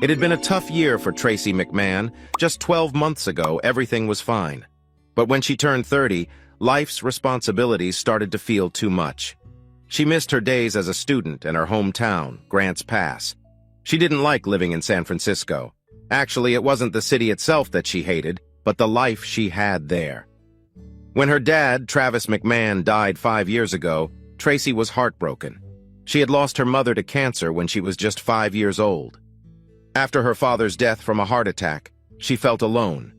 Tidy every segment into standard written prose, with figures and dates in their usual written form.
It had been a tough year for Tracy McMahon. Just 12 months ago, everything was fine. But when she turned 30, life's responsibilities started to feel too much. She missed her days as a student in her hometown, Grants Pass. She didn't like living in San Francisco. Actually, it wasn't the city itself that she hated, but the life she had there. When her dad, Travis McMahon, died 5 years ago, Tracy was heartbroken. She had lost her mother to cancer when she was just 5 years old. After her father's death from a heart attack, she felt alone.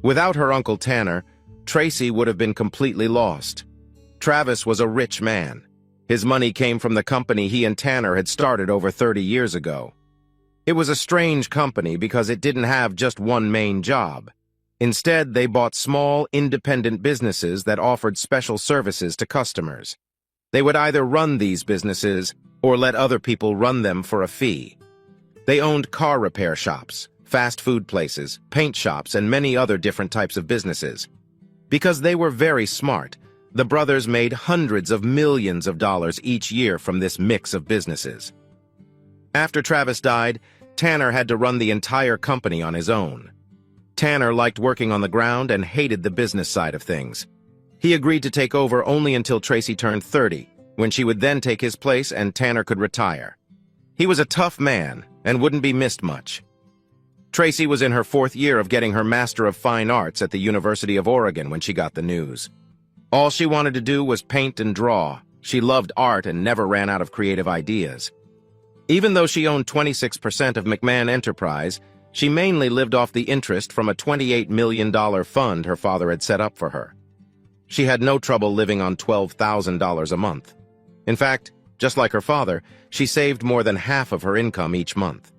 Without her Uncle Tanner, Tracy would have been completely lost. Travis was a rich man. His money came from the company he and Tanner had started over 30 years ago. It was a strange company because it didn't have just one main job. Instead, they bought small, independent businesses that offered special services to customers. They would either run these businesses or let other people run them for a fee. They owned car repair shops, fast food places, paint shops, and many other different types of businesses. Because they were very smart, the brothers made hundreds of millions of dollars each year from this mix of businesses. After Travis died, Tanner had to run the entire company on his own. Tanner liked working on the ground and hated the business side of things. He agreed to take over only until Tracy turned 30, when she would then take his place and Tanner could retire. He was a tough man and wouldn't be missed much. Tracy was in her 4th year of getting her Master of Fine Arts at the University of Oregon when she got the news. All she wanted to do was paint and draw. She loved art and never ran out of creative ideas. Even though she owned 26% of McMahon Enterprise, she mainly lived off the interest from a $28 million fund her father had set up for her. She had no trouble living on $12,000 a month. In fact, just like her father, she saved more than half of her income each month.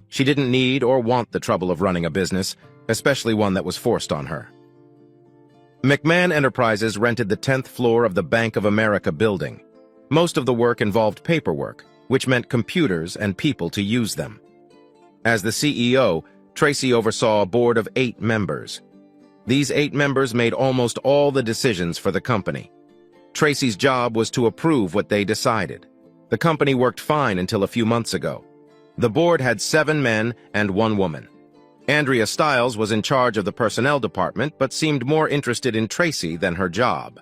She didn't need or want the trouble of running a business, especially one that was forced on her. McMahon Enterprises rented the 10th floor of the Bank of America building. Most of the work involved paperwork, which meant computers and people to use them. As the CEO, Tracy oversaw a board of 8 members. These 8 members made almost all the decisions for the company. Tracy's job was to approve what they decided. The company worked fine until a few months ago. The board had 7 men and 1 woman. Andrea Stiles was in charge of the personnel department but seemed more interested in Tracy than her job.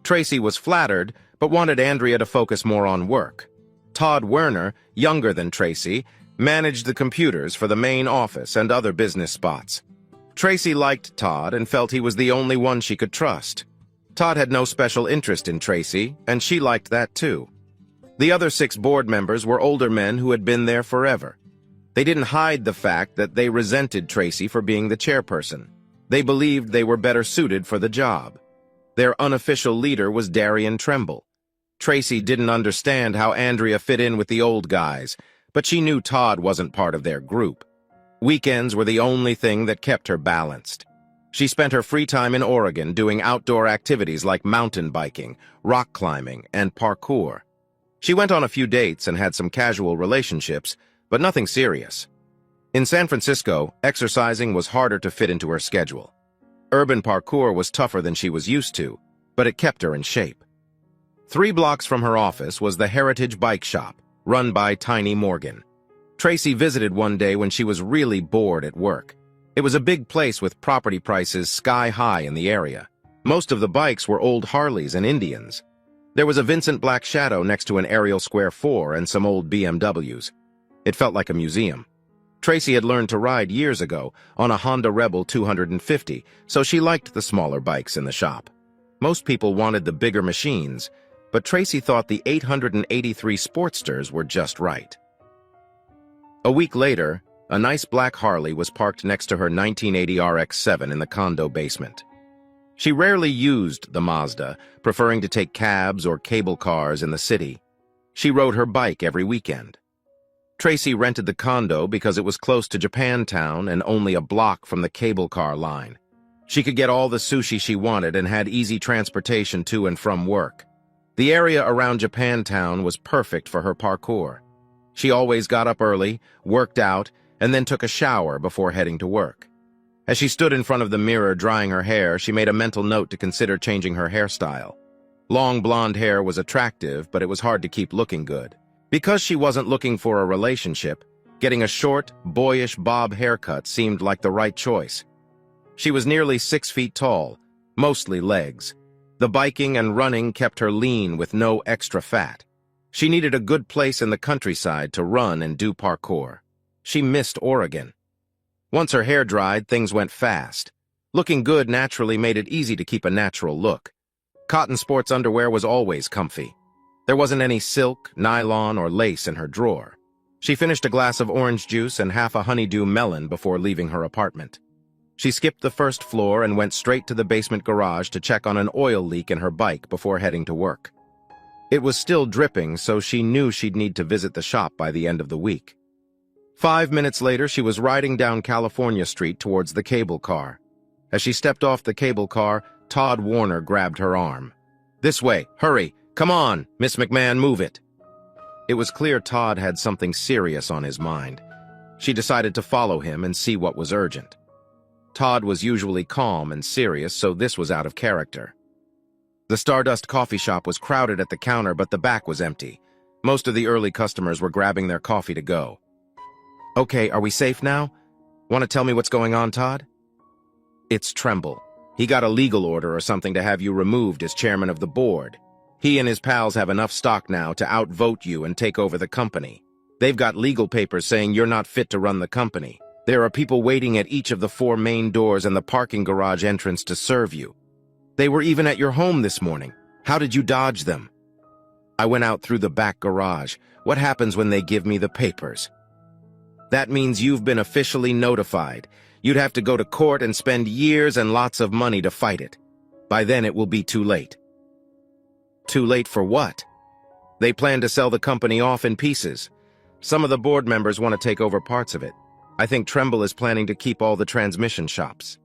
Tracy was flattered but wanted Andrea to focus more on work. Todd Werner, younger than Tracy, managed the computers for the main office and other business spots. Tracy liked Todd and felt he was the only one she could trust. Todd had no special interest in Tracy, and she liked that too. The other 6 board members were older men who had been there forever. They didn't hide the fact that they resented Tracy for being the chairperson. They believed they were better suited for the job. Their unofficial leader was Darian Tremble. Tracy didn't understand how Andrea fit in with the old guys, but she knew Todd wasn't part of their group. Weekends were the only thing that kept her balanced. She spent her free time in Oregon doing outdoor activities like mountain biking, rock climbing, and parkour. She went on a few dates and had some casual relationships, but nothing serious. In San Francisco, exercising was harder to fit into her schedule. Urban parkour was tougher than she was used to, but it kept her in shape. 3 blocks from her office was the Heritage Bike Shop, run by Tiny Morgan. Tracy visited one day when she was really bored at work. It was a big place with property prices sky-high in the area. Most of the bikes were old Harleys and Indians. There was a Vincent Black Shadow next to an Ariel Square 4 and some old BMWs. It felt like a museum. Tracy had learned to ride years ago on a Honda Rebel 250, so she liked the smaller bikes in the shop. Most people wanted the bigger machines, but Tracy thought the 883 Sportsters were just right. A week later, a nice black Harley was parked next to her 1980 RX-7 in the condo basement. She rarely used the Mazda, preferring to take cabs or cable cars in the city. She rode her bike every weekend. Tracy rented the condo because it was close to Japantown and only a block from the cable car line. She could get all the sushi she wanted and had easy transportation to and from work. The area around Japantown was perfect for her parkour. She always got up early, worked out, and then took a shower before heading to work. As she stood in front of the mirror drying her hair, she made a mental note to consider changing her hairstyle. Long blonde hair was attractive, but it was hard to keep looking good. Because she wasn't looking for a relationship, Getting a short, boyish bob haircut seemed like the right choice. She was nearly 6 feet tall, mostly legs. The biking and running kept her lean with no extra fat. She needed a good place in the countryside to run and do parkour. She missed Oregon. Once her hair dried, things went fast. Looking good naturally made it easy to keep a natural look. Cotton sports underwear was always comfy. There wasn't any silk, nylon, or lace in her drawer. She finished a glass of orange juice and half a honeydew melon before leaving her apartment. She skipped the first floor and went straight to the basement garage to check on an oil leak in her bike before heading to work. It was still dripping, so she knew she'd need to visit the shop by the end of the week. 5 minutes later, she was riding down California Street towards the cable car. As she stepped off the cable car, Todd Warner grabbed her arm. "This way, hurry, come on, Miss McMahon, move it." It was clear Todd had something serious on his mind. She decided to follow him and see what was urgent. Todd was usually calm and serious, so this was out of character. The Stardust coffee shop was crowded at the counter, but the back was empty. Most of the early customers were grabbing their coffee to go. "Okay, are we safe now? Want to tell me what's going on, Todd?" "It's Tremble. He got a legal order or something to have you removed as chairman of the board. He and his pals have enough stock now to outvote you and take over the company. They've got legal papers saying you're not fit to run the company. There are people waiting at each of the 4 main doors and the parking garage entrance to serve you. They were even at your home this morning. How did you dodge them?" "I went out through the back garage. What happens when they give me the papers?" "That means you've been officially notified. You'd have to go to court and spend years and lots of money to fight it. By then it will be too late." "Too late for what?" "They plan to sell the company off in pieces. Some of the board members want to take over parts of it. I think Tremble is planning to keep all the transmission shops."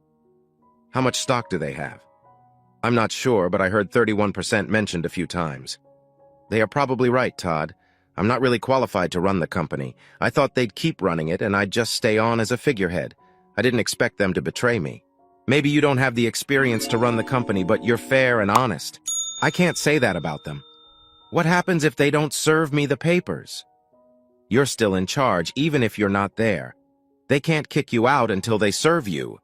"How much stock do they have?" "I'm not sure, but I heard 31% mentioned a few times." "They are probably right, Todd. I'm not really qualified to run the company. I thought they'd keep running it and I'd just stay on as a figurehead. I didn't expect them to betray me. Maybe you don't have the experience to run the company, but you're fair and honest. I can't say that about them. What happens if they don't serve me the papers?" "You're still in charge, even if you're not there. They can't kick you out until they serve you."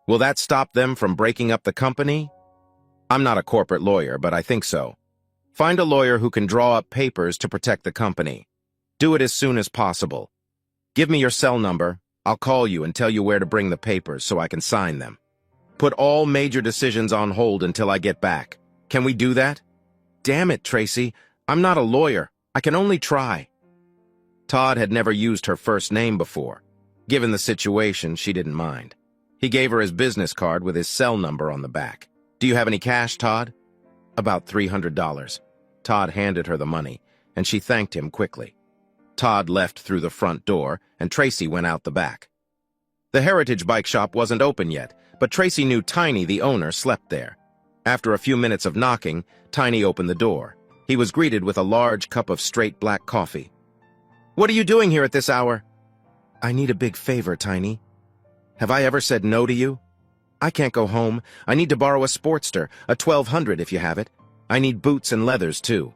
"Will that stop them from breaking up the company?" "I'm not a corporate lawyer, but I think so. Find a lawyer who can draw up papers to protect the company. Do it as soon as possible. Give me your cell number. I'll call you and tell you where to bring the papers so I can sign them. Put all major decisions on hold until I get back. Can we do that?" "Damn it, Tracy. I'm not a lawyer. I can only try." Todd had never used her first name before. Given the situation, she didn't mind. He gave her his business card with his cell number on the back. "Do you have any cash, Todd?" "About $300. Todd handed her the money, and she thanked him quickly. Todd left through the front door, and Tracy went out the back. The Heritage Bike Shop wasn't open yet, but Tracy knew Tiny, the owner, slept there. After a few minutes of knocking, Tiny opened the door. He was greeted with a large cup of straight black coffee. "What are you doing here at this hour?" "I need a big favor, Tiny." "Have I ever said no to you?" "I can't go home. I need to borrow a Sportster, a 1200 if you have it. I need boots and leathers, too."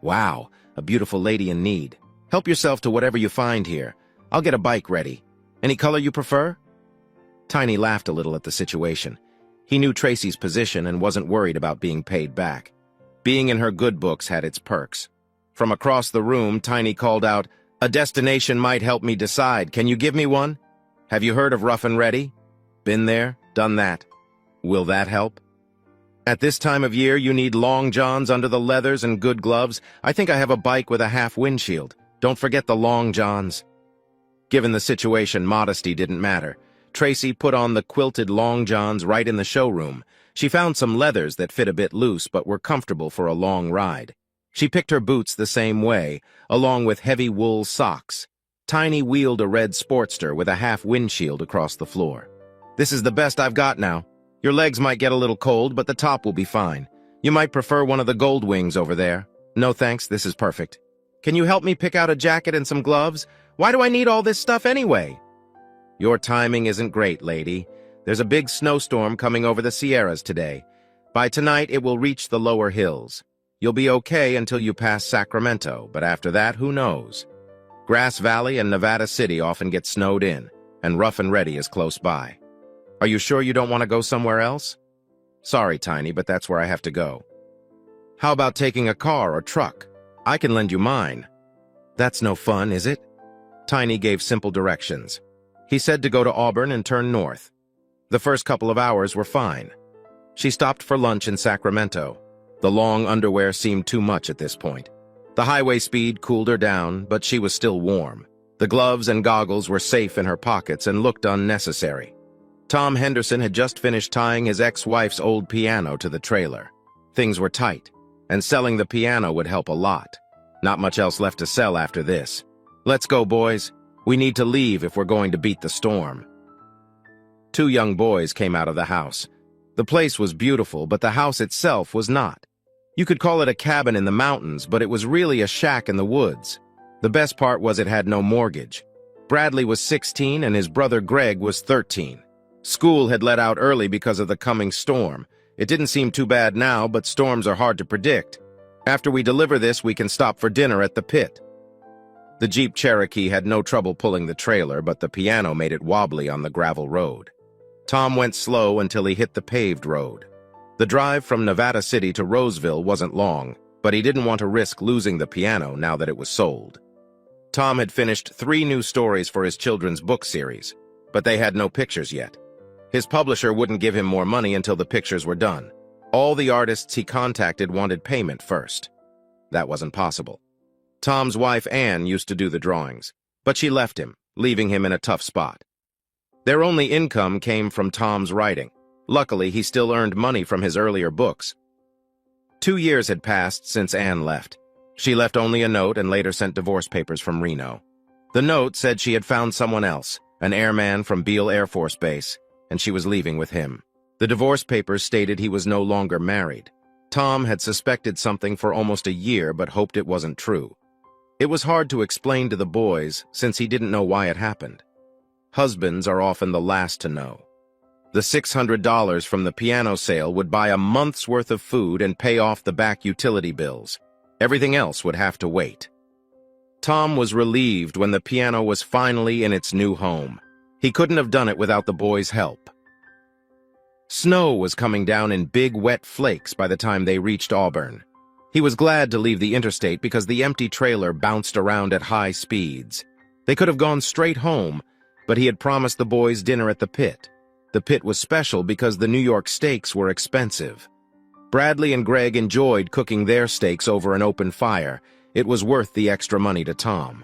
"Wow, a beautiful lady in need. Help yourself to whatever you find here. I'll get a bike ready. Any color you prefer?" Tiny laughed a little at the situation. He knew Tracy's position and wasn't worried about being paid back. Being in her good books had its perks. From across the room, Tiny called out, "A destination might help me decide. Can you give me one? Have you heard of Rough and Ready? Been there, done that. Will that help? At this time of year, you need long johns under the leathers and good gloves. I think I have a bike with a half windshield. Don't forget the long johns." Given the situation, modesty didn't matter. Tracy put on the quilted long johns right in the showroom. She found some leathers that fit a bit loose but were comfortable for a long ride. She picked her boots the same way, along with heavy wool socks. Tiny wheeled a red Sportster with a half windshield across the floor. "This is the best I've got now. Your legs might get a little cold, but the top will be fine. You might prefer one of the gold wings over there." "No thanks, this is perfect." "Can you help me pick out a jacket and some gloves? Why do I need all this stuff anyway?" "Your timing isn't great, lady. There's a big snowstorm coming over the Sierras today. By tonight, it will reach the lower hills. You'll be okay until you pass Sacramento, but after that, who knows?" Grass Valley and Nevada City often get snowed in, and Rough and Ready is close by. Are you sure you don't want to go somewhere else? Sorry, Tiny, but that's where I have to go. How about taking a car or truck? I can lend you mine. That's no fun, is it? Tiny gave simple directions. He said to go to Auburn and turn north. The first couple of hours were fine. She stopped for lunch in Sacramento. The long underwear seemed too much at this point. The highway speed cooled her down, but she was still warm. The gloves and goggles were safe in her pockets and looked unnecessary. Tom Henderson had just finished tying his ex-wife's old piano to the trailer. Things were tight, and selling the piano would help a lot. Not much else left to sell after this. Let's go, boys. We need to leave if we're going to beat the storm. Two young boys came out of the house. The place was beautiful, but the house itself was not. You could call it a cabin in the mountains, but it was really a shack in the woods. The best part was it had no mortgage. Bradley was 16 and his brother Greg was 13. School had let out early because of the coming storm. It didn't seem too bad now, but storms are hard to predict. After we deliver this, we can stop for dinner at the pit. The Jeep Cherokee had no trouble pulling the trailer, but the piano made it wobbly on the gravel road. Tom went slow until he hit the paved road. The drive from Nevada City to Roseville wasn't long, but he didn't want to risk losing the piano now that it was sold. Tom had finished 3 new stories for his children's book series, but they had no pictures yet. His publisher wouldn't give him more money until the pictures were done. All the artists he contacted wanted payment first. That wasn't possible. Tom's wife, Anne, used to do the drawings, but she left him, leaving him in a tough spot. Their only income came from Tom's writing. Luckily, he still earned money from his earlier books. 2 years had passed since Anne left. She left only a note and later sent divorce papers from Reno. The note said she had found someone else, an airman from Beale Air Force Base, and she was leaving with him. The divorce papers stated he was no longer married. Tom had suspected something for almost a year but hoped it wasn't true. It was hard to explain to the boys since he didn't know why it happened. Husbands are often the last to know. The $600 from the piano sale would buy a month's worth of food and pay off the back utility bills. Everything else would have to wait. Tom was relieved when the piano was finally in its new home. He couldn't have done it without the boys' help. Snow was coming down in big, wet flakes by the time they reached Auburn. He was glad to leave the interstate because the empty trailer bounced around at high speeds. They could have gone straight home, but he had promised the boys dinner at the pit. The pit was special because the New York steaks were expensive. Bradley and Greg enjoyed cooking their steaks over an open fire. It was worth the extra money to Tom.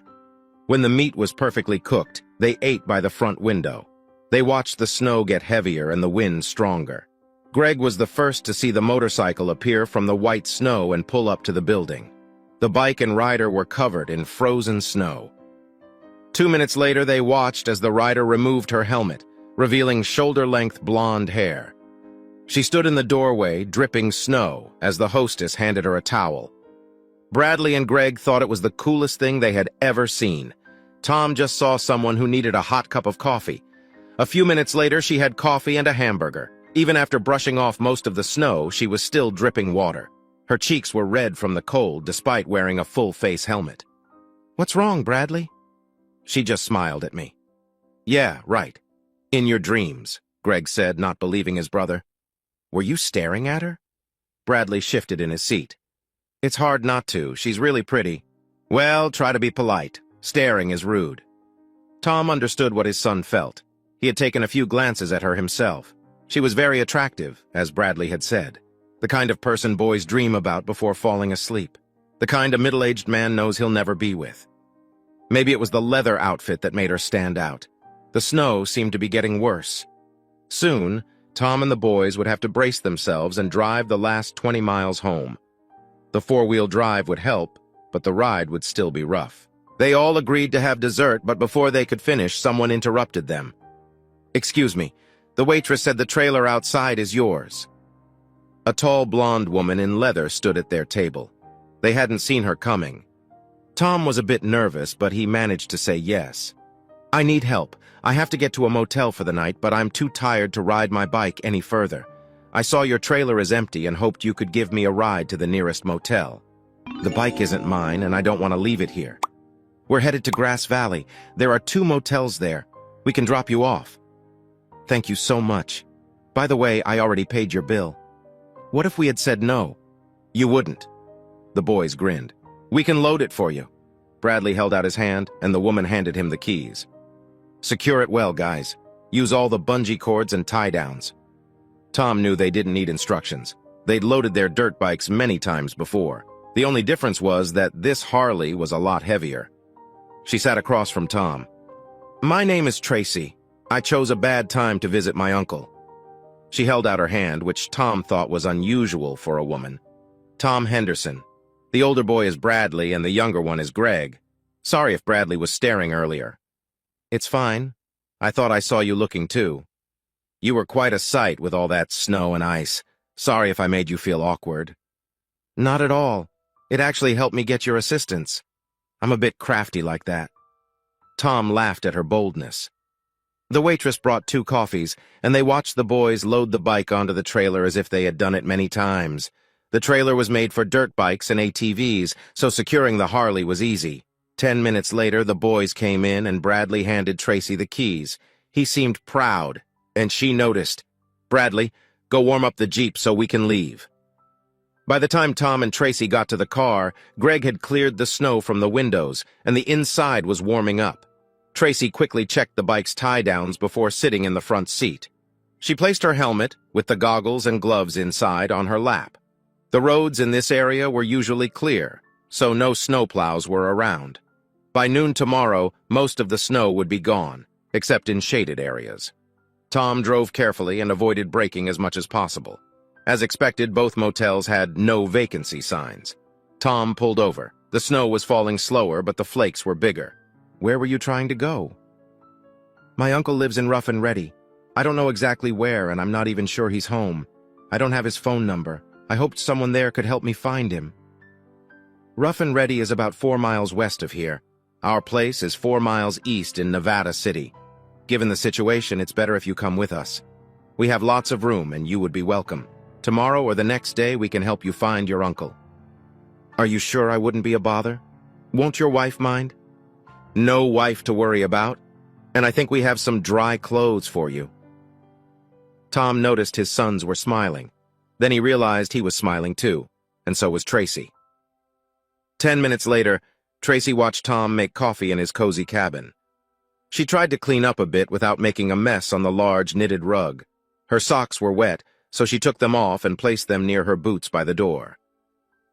When the meat was perfectly cooked, they ate by the front window. They watched the snow get heavier and the wind stronger. Greg was the first to see the motorcycle appear from the white snow and pull up to the building. The bike and rider were covered in frozen snow. 2 minutes later, they watched as the rider removed her helmet, revealing shoulder-length blonde hair. She stood in the doorway, dripping snow, as the hostess handed her a towel. Bradley and Greg thought it was the coolest thing they had ever seen. Tom just saw someone who needed a hot cup of coffee. A few minutes later, she had coffee and a hamburger. Even after brushing off most of the snow, she was still dripping water. Her cheeks were red from the cold, despite wearing a full-face helmet. "What's wrong, Bradley?" She just smiled at me. "Yeah, right. In your dreams," Greg said, not believing his brother. "Were you staring at her?" Bradley shifted in his seat. "It's hard not to. She's really pretty." "Well, try to be polite. Staring is rude." Tom understood what his son felt. He had taken a few glances at her himself. She was very attractive, as Bradley had said. The kind of person boys dream about before falling asleep. The kind a middle-aged man knows he'll never be with. Maybe it was the leather outfit that made her stand out. The snow seemed to be getting worse. Soon, Tom and the boys would have to brace themselves and drive the last 20 miles home. The four-wheel drive would help, but the ride would still be rough. They all agreed to have dessert, but before they could finish, someone interrupted them. "Excuse me, the waitress said the trailer outside is yours." A tall blonde woman in leather stood at their table. They hadn't seen her coming. Tom was a bit nervous, but he managed to say yes. "I need help. I have to get to a motel for the night, but I'm too tired to ride my bike any further. I saw your trailer is empty and hoped you could give me a ride to the nearest motel. The bike isn't mine, and I don't want to leave it here." We're headed to Grass Valley. There are 2 motels there. We can drop you off. Thank you so much. By the way, I already paid your bill. What if we had said no? You wouldn't. The boys grinned. We can load it for you. Bradley held out his hand, and the woman handed him the keys. Secure it well, guys. Use all the bungee cords and tie-downs. Tom knew they didn't need instructions. They'd loaded their dirt bikes many times before. The only difference was that this Harley was a lot heavier. She sat across from Tom. My name is Tracy. I chose a bad time to visit my uncle. She held out her hand, which Tom thought was unusual for a woman. Tom Henderson. The older boy is Bradley, and the younger one is Greg. Sorry if Bradley was staring earlier. It's fine. I thought I saw you looking too. You were quite a sight with all that snow and ice. Sorry if I made you feel awkward. Not at all. It actually helped me get your assistance. I'm a bit crafty like that. Tom laughed at her boldness. The waitress brought 2 coffees, and they watched the boys load the bike onto the trailer as if they had done it many times. The trailer was made for dirt bikes and ATVs, so securing the Harley was easy. 10 minutes later, the boys came in, and Bradley handed Tracy the keys. He seemed proud, and she noticed. Bradley, go warm up the Jeep so we can leave. By the time Tom and Tracy got to the car, Greg had cleared the snow from the windows, and the inside was warming up. Tracy quickly checked the bike's tie-downs before sitting in the front seat. She placed her helmet, with the goggles and gloves inside, on her lap. The roads in this area were usually clear, so no snowplows were around. By noon tomorrow, most of the snow would be gone, except in shaded areas. Tom drove carefully and avoided braking as much as possible. As expected, both motels had no vacancy signs. Tom pulled over. The snow was falling slower, but the flakes were bigger. Where were you trying to go? My uncle lives in Rough and Ready. I don't know exactly where, and I'm not even sure he's home. I don't have his phone number. I hoped someone there could help me find him. Rough and Ready is about 4 miles west of here. Our place is 4 miles east in Nevada City. Given the situation, it's better if you come with us. We have lots of room, and you would be welcome. Tomorrow or the next day, we can help you find your uncle. Are you sure I wouldn't be a bother? Won't your wife mind? No wife to worry about, and I think we have some dry clothes for you. Tom noticed his sons were smiling. Then he realized he was smiling too, and so was Tracy. 10 minutes later, Tracy watched Tom make coffee in his cozy cabin. She tried to clean up a bit without making a mess on the large knitted rug. Her socks were wet, so she took them off and placed them near her boots by the door.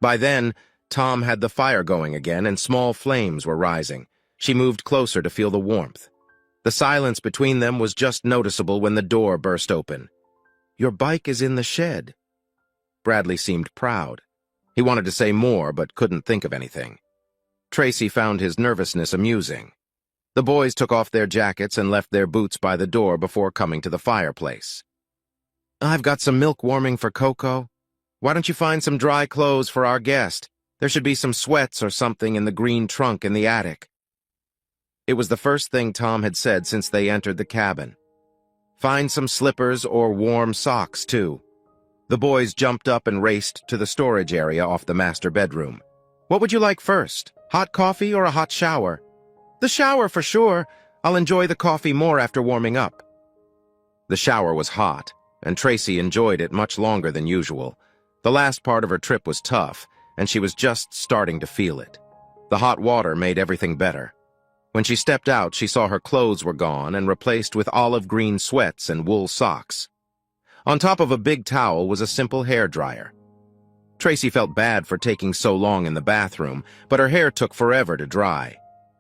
By then, Tom had the fire going again and small flames were rising. She moved closer to feel the warmth. The silence between them was just noticeable when the door burst open. Your bike is in the shed. Bradley seemed proud. He wanted to say more, but couldn't think of anything. Tracy found his nervousness amusing. The boys took off their jackets and left their boots by the door before coming to the fireplace. I've got some milk warming for Coco. Why don't you find some dry clothes for our guest? There should be some sweats or something in the green trunk in the attic. It was the first thing Tom had said since they entered the cabin. Find some slippers or warm socks, too. The boys jumped up and raced to the storage area off the master bedroom. What would you like first? Hot coffee or a hot shower? The shower for sure. I'll enjoy the coffee more after warming up. The shower was hot, and Tracy enjoyed it much longer than usual. The last part of her trip was tough, and she was just starting to feel it. The hot water made everything better. When she stepped out, she saw her clothes were gone and replaced with olive green sweats and wool socks. On top of a big towel was a simple hair dryer. Tracy felt bad for taking so long in the bathroom, but her hair took forever to dry.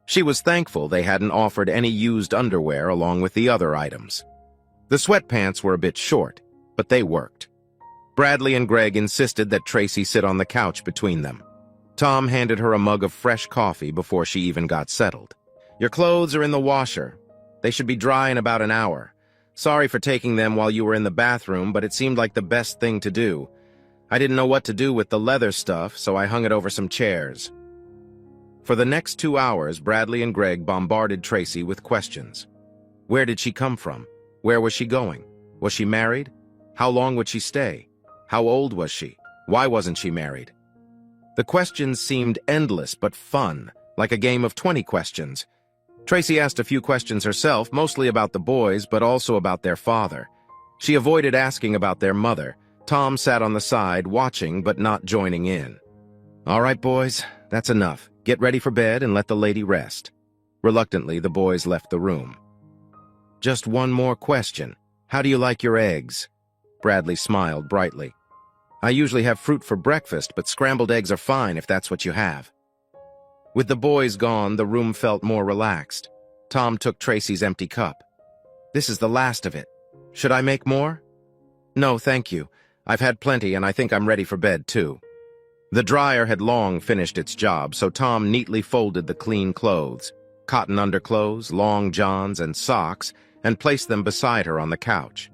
She was thankful they hadn't offered any used underwear along with the other items. The sweatpants were a bit short, but they worked. Bradley and Greg insisted that Tracy sit on the couch between them. Tom handed her a mug of fresh coffee before she even got settled. Your clothes are in the washer. They should be dry in about an hour. Sorry for taking them while you were in the bathroom, but it seemed like the best thing to do. I didn't know what to do with the leather stuff, so I hung it over some chairs. For the next 2 hours, Bradley and Greg bombarded Tracy with questions. Where did she come from? Where was she going? Was she married? How long would she stay? How old was she? Why wasn't she married? The questions seemed endless but fun, like a game of 20 questions. Tracy asked a few questions herself, mostly about the boys, but also about their father. She avoided asking about their mother. Tom sat on the side, watching but not joining in. "All right, boys, that's enough. Get ready for bed and let the lady rest." Reluctantly, the boys left the room. "Just one more question. How do you like your eggs?" Bradley smiled brightly. "I usually have fruit for breakfast, but scrambled eggs are fine if that's what you have." With the boys gone, the room felt more relaxed. Tom took Tracy's empty cup. "This is the last of it. Should I make more?" "No, thank you. I've had plenty and I think I'm ready for bed, too." The dryer had long finished its job, so Tom neatly folded the clean clothes, cotton underclothes, long johns, and socks, and placed them beside her on the couch.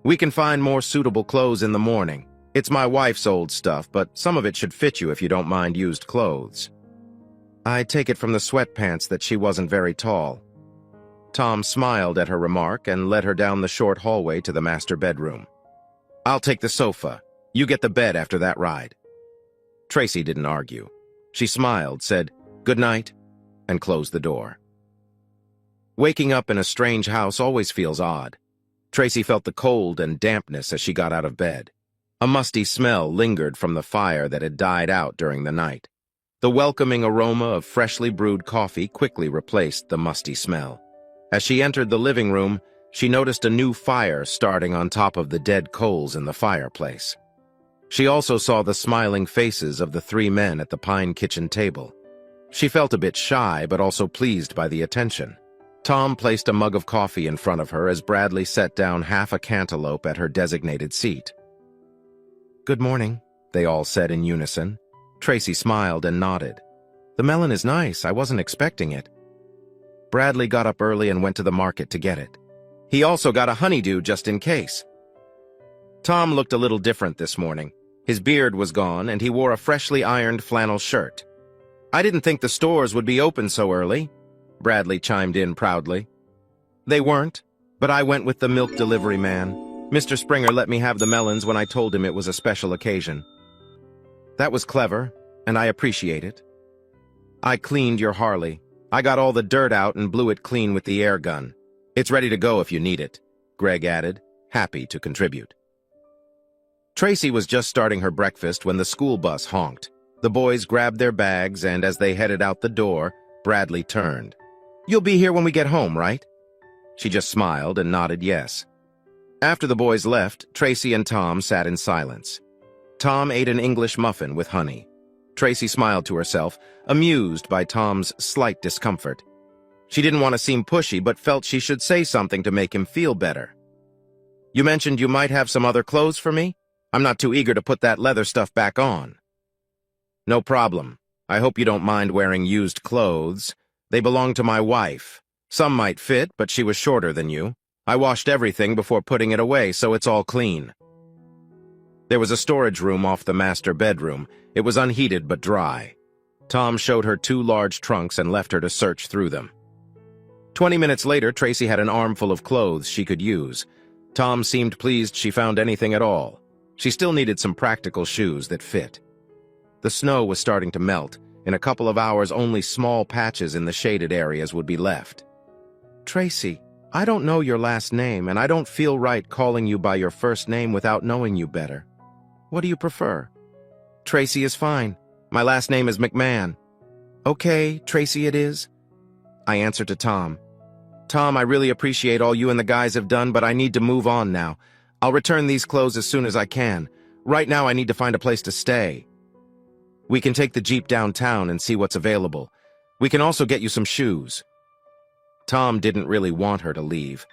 "We can find more suitable clothes in the morning. It's my wife's old stuff, but some of it should fit you if you don't mind used clothes." I take it from the sweatpants that she wasn't very tall. Tom smiled at her remark and led her down the short hallway to the master bedroom. "I'll take the sofa. You get the bed after that ride." Tracy didn't argue. She smiled, said, "Good night," and closed the door. Waking up in a strange house always feels odd. Tracy felt the cold and dampness as she got out of bed. A musty smell lingered from the fire that had died out during the night. The welcoming aroma of freshly brewed coffee quickly replaced the musty smell. As she entered the living room, she noticed a new fire starting on top of the dead coals in the fireplace. She also saw the smiling faces of the 3 men at the pine kitchen table. She felt a bit shy, but also pleased by the attention. Tom placed a mug of coffee in front of her as Bradley set down half a cantaloupe at her designated seat. "Good morning," they all said in unison. Tracy smiled and nodded. "The melon is nice. I wasn't expecting it." Bradley got up early and went to the market to get it. He also got a honeydew just in case. Tom looked a little different this morning. His beard was gone, and he wore a freshly ironed flannel shirt. "I didn't think the stores would be open so early," Bradley chimed in proudly. "They weren't, but I went with the milk delivery man. Mr. Springer let me have the melons when I told him it was a special occasion." "That was clever, and I appreciate it." "I cleaned your Harley. I got all the dirt out and blew it clean with the air gun. It's ready to go if you need it," Greg added, happy to contribute. Tracy was just starting her breakfast when the school bus honked. The boys grabbed their bags, and as they headed out the door, Bradley turned. "You'll be here when we get home, right?" She just smiled and nodded yes. After the boys left, Tracy and Tom sat in silence. Tom ate an English muffin with honey. Tracy smiled to herself, amused by Tom's slight discomfort. She didn't want to seem pushy, but felt she should say something to make him feel better. "You mentioned you might have some other clothes for me? I'm not too eager to put that leather stuff back on." "No problem. I hope you don't mind wearing used clothes. They belong to my wife. Some might fit, but she was shorter than you. I washed everything before putting it away, so it's all clean." There was a storage room off the master bedroom. It was unheated but dry. Tom showed her 2 large trunks and left her to search through them. 20 minutes later, Tracy had an armful of clothes she could use. Tom seemed pleased she found anything at all. She still needed some practical shoes that fit. The snow was starting to melt. In a couple of hours, only small patches in the shaded areas would be left. "Tracy, I don't know your last name, and I don't feel right calling you by your first name without knowing you better. What do you prefer?" "Tracy is fine. My last name is McMahon." "Okay, Tracy it is." I answered to Tom. "Tom, I really appreciate all you and the guys have done, but I need to move on now. I'll return these clothes as soon as I can. Right now I need to find a place to stay. We can take the Jeep downtown and see what's available. We can also get you some shoes." Tom didn't really want her to leave.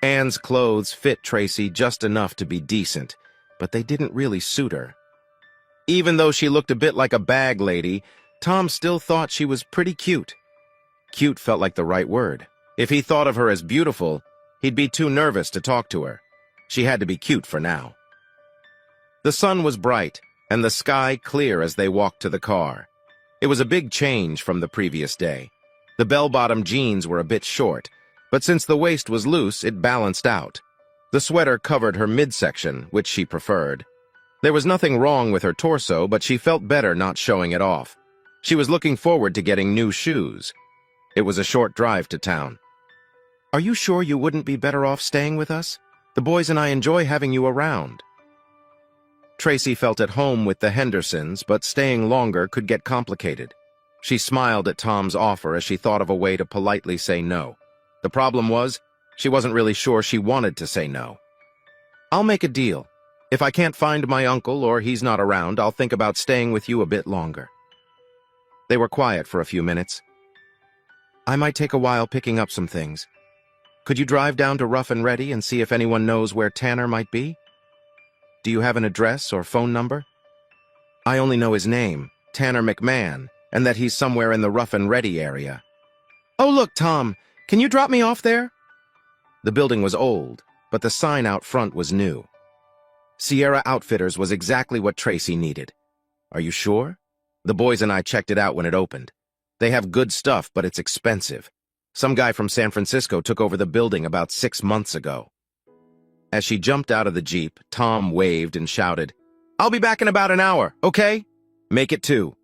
Anne's clothes fit Tracy just enough to be decent, but they didn't really suit her. Even though she looked a bit like a bag lady, Tom still thought she was pretty cute. Cute felt like the right word. If he thought of her as beautiful, he'd be too nervous to talk to her. She had to be cute for now. The sun was bright, and the sky clear as they walked to the car. It was a big change from the previous day. The bell-bottom jeans were a bit short, but since the waist was loose, it balanced out. The sweater covered her midsection, which she preferred. There was nothing wrong with her torso, but she felt better not showing it off. She was looking forward to getting new shoes. It was a short drive to town. "Are you sure you wouldn't be better off staying with us? The boys and I enjoy having you around." Tracy felt at home with the Hendersons, but staying longer could get complicated. She smiled at Tom's offer as she thought of a way to politely say no. The problem was, she wasn't really sure she wanted to say no. "I'll make a deal. If I can't find my uncle or he's not around, I'll think about staying with you a bit longer." They were quiet for a few minutes. "I might take a while picking up some things. Could you drive down to Rough and Ready and see if anyone knows where Tanner might be? Do you have an address or phone number?" "I only know his name, Tanner McMahon, and that he's somewhere in the Rough and Ready area." "Oh, look, Tom, can you drop me off there?" The building was old, but the sign out front was new. Sierra Outfitters was exactly what Tracy needed. "Are you sure? The boys and I checked it out when it opened. They have good stuff, but it's expensive. Some guy from San Francisco took over the building about 6 months ago." As she jumped out of the Jeep, Tom waved and shouted, "I'll be back in about an hour, okay? Make it 2.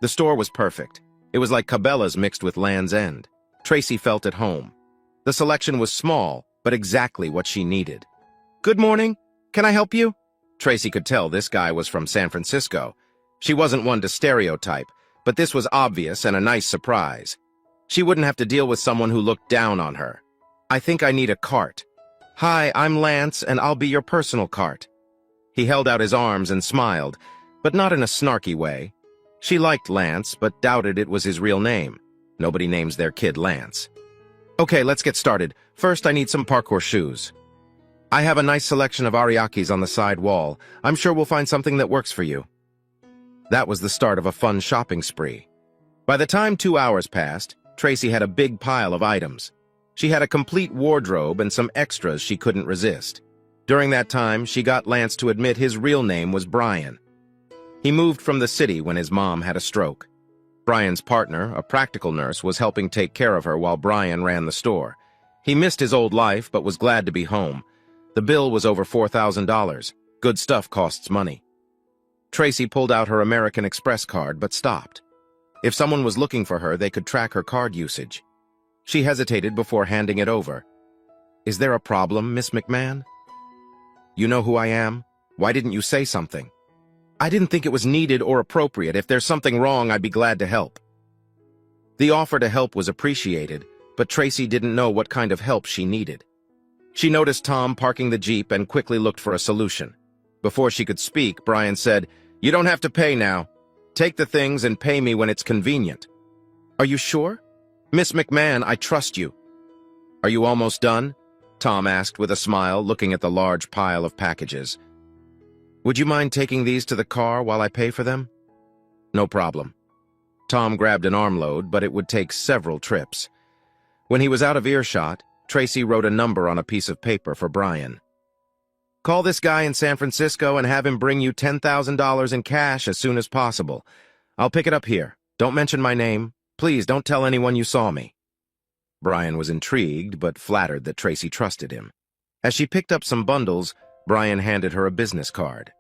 The store was perfect. It was like Cabela's mixed with Land's End. Tracy felt at home. The selection was small, but exactly what she needed. "Good morning. Can I help you?" Tracy could tell this guy was from San Francisco. She wasn't one to stereotype, but this was obvious and a nice surprise. She wouldn't have to deal with someone who looked down on her. "I think I need a cart." "Hi, I'm Lance, and I'll be your personal cart." He held out his arms and smiled, but not in a snarky way. She liked Lance, but doubted it was his real name. Nobody names their kid Lance. "Okay, let's get started. First, I need some parkour shoes. I have a nice selection of Ariakis on the side wall. I'm sure we'll find something that works for you." That was the start of a fun shopping spree. By the time 2 hours passed, Tracy had a big pile of items. She had a complete wardrobe and some extras she couldn't resist. During that time, she got Lance to admit his real name was Brian. He moved from the city when his mom had a stroke. Brian's partner, a practical nurse, was helping take care of her while Brian ran the store. He missed his old life, but was glad to be home. The bill was over $4,000. Good stuff costs money. Tracy pulled out her American Express card, but stopped. If someone was looking for her, they could track her card usage. She hesitated before handing it over. "Is there a problem, Miss McMahon?" "You know who I am? Why didn't you say something?" "I didn't think it was needed or appropriate. If there's something wrong, I'd be glad to help." The offer to help was appreciated, but Tracy didn't know what kind of help she needed. She noticed Tom parking the Jeep and quickly looked for a solution. Before she could speak, Brian said, "You don't have to pay now. Take the things and pay me when it's convenient." "Are you sure? Miss McMahon, I trust you." "Are you almost done?" Tom asked with a smile, looking at the large pile of packages. "Would you mind taking these to the car while I pay for them?" "No problem." Tom grabbed an armload, but it would take several trips. When he was out of earshot, Tracy wrote a number on a piece of paper for Brian. "Call this guy in San Francisco and have him bring you $10,000 in cash as soon as possible. I'll pick it up here. Don't mention my name. Please don't tell anyone you saw me." Brian was intrigued, but flattered that Tracy trusted him. As she picked up some bundles, Brian handed her a business card.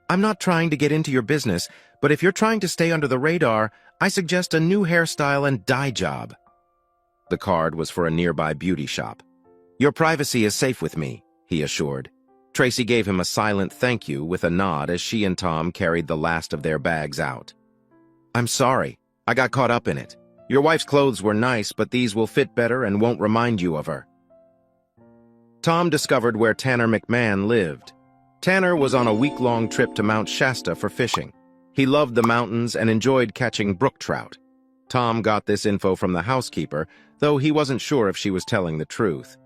"I'm not trying to get into your business, but if you're trying to stay under the radar, I suggest a new hairstyle and dye job." The card was for a nearby beauty shop. "Your privacy is safe with me," he assured. Tracy gave him a silent thank you with a nod as she and Tom carried the last of their bags out. "I'm sorry. I got caught up in it. Your wife's clothes were nice, but these will fit better and won't remind you of her." Tom discovered where Tanner McMahon lived. Tanner was on a week-long trip to Mount Shasta for fishing. He loved the mountains and enjoyed catching brook trout. Tom got this info from the housekeeper, though he wasn't sure if she was telling the truth.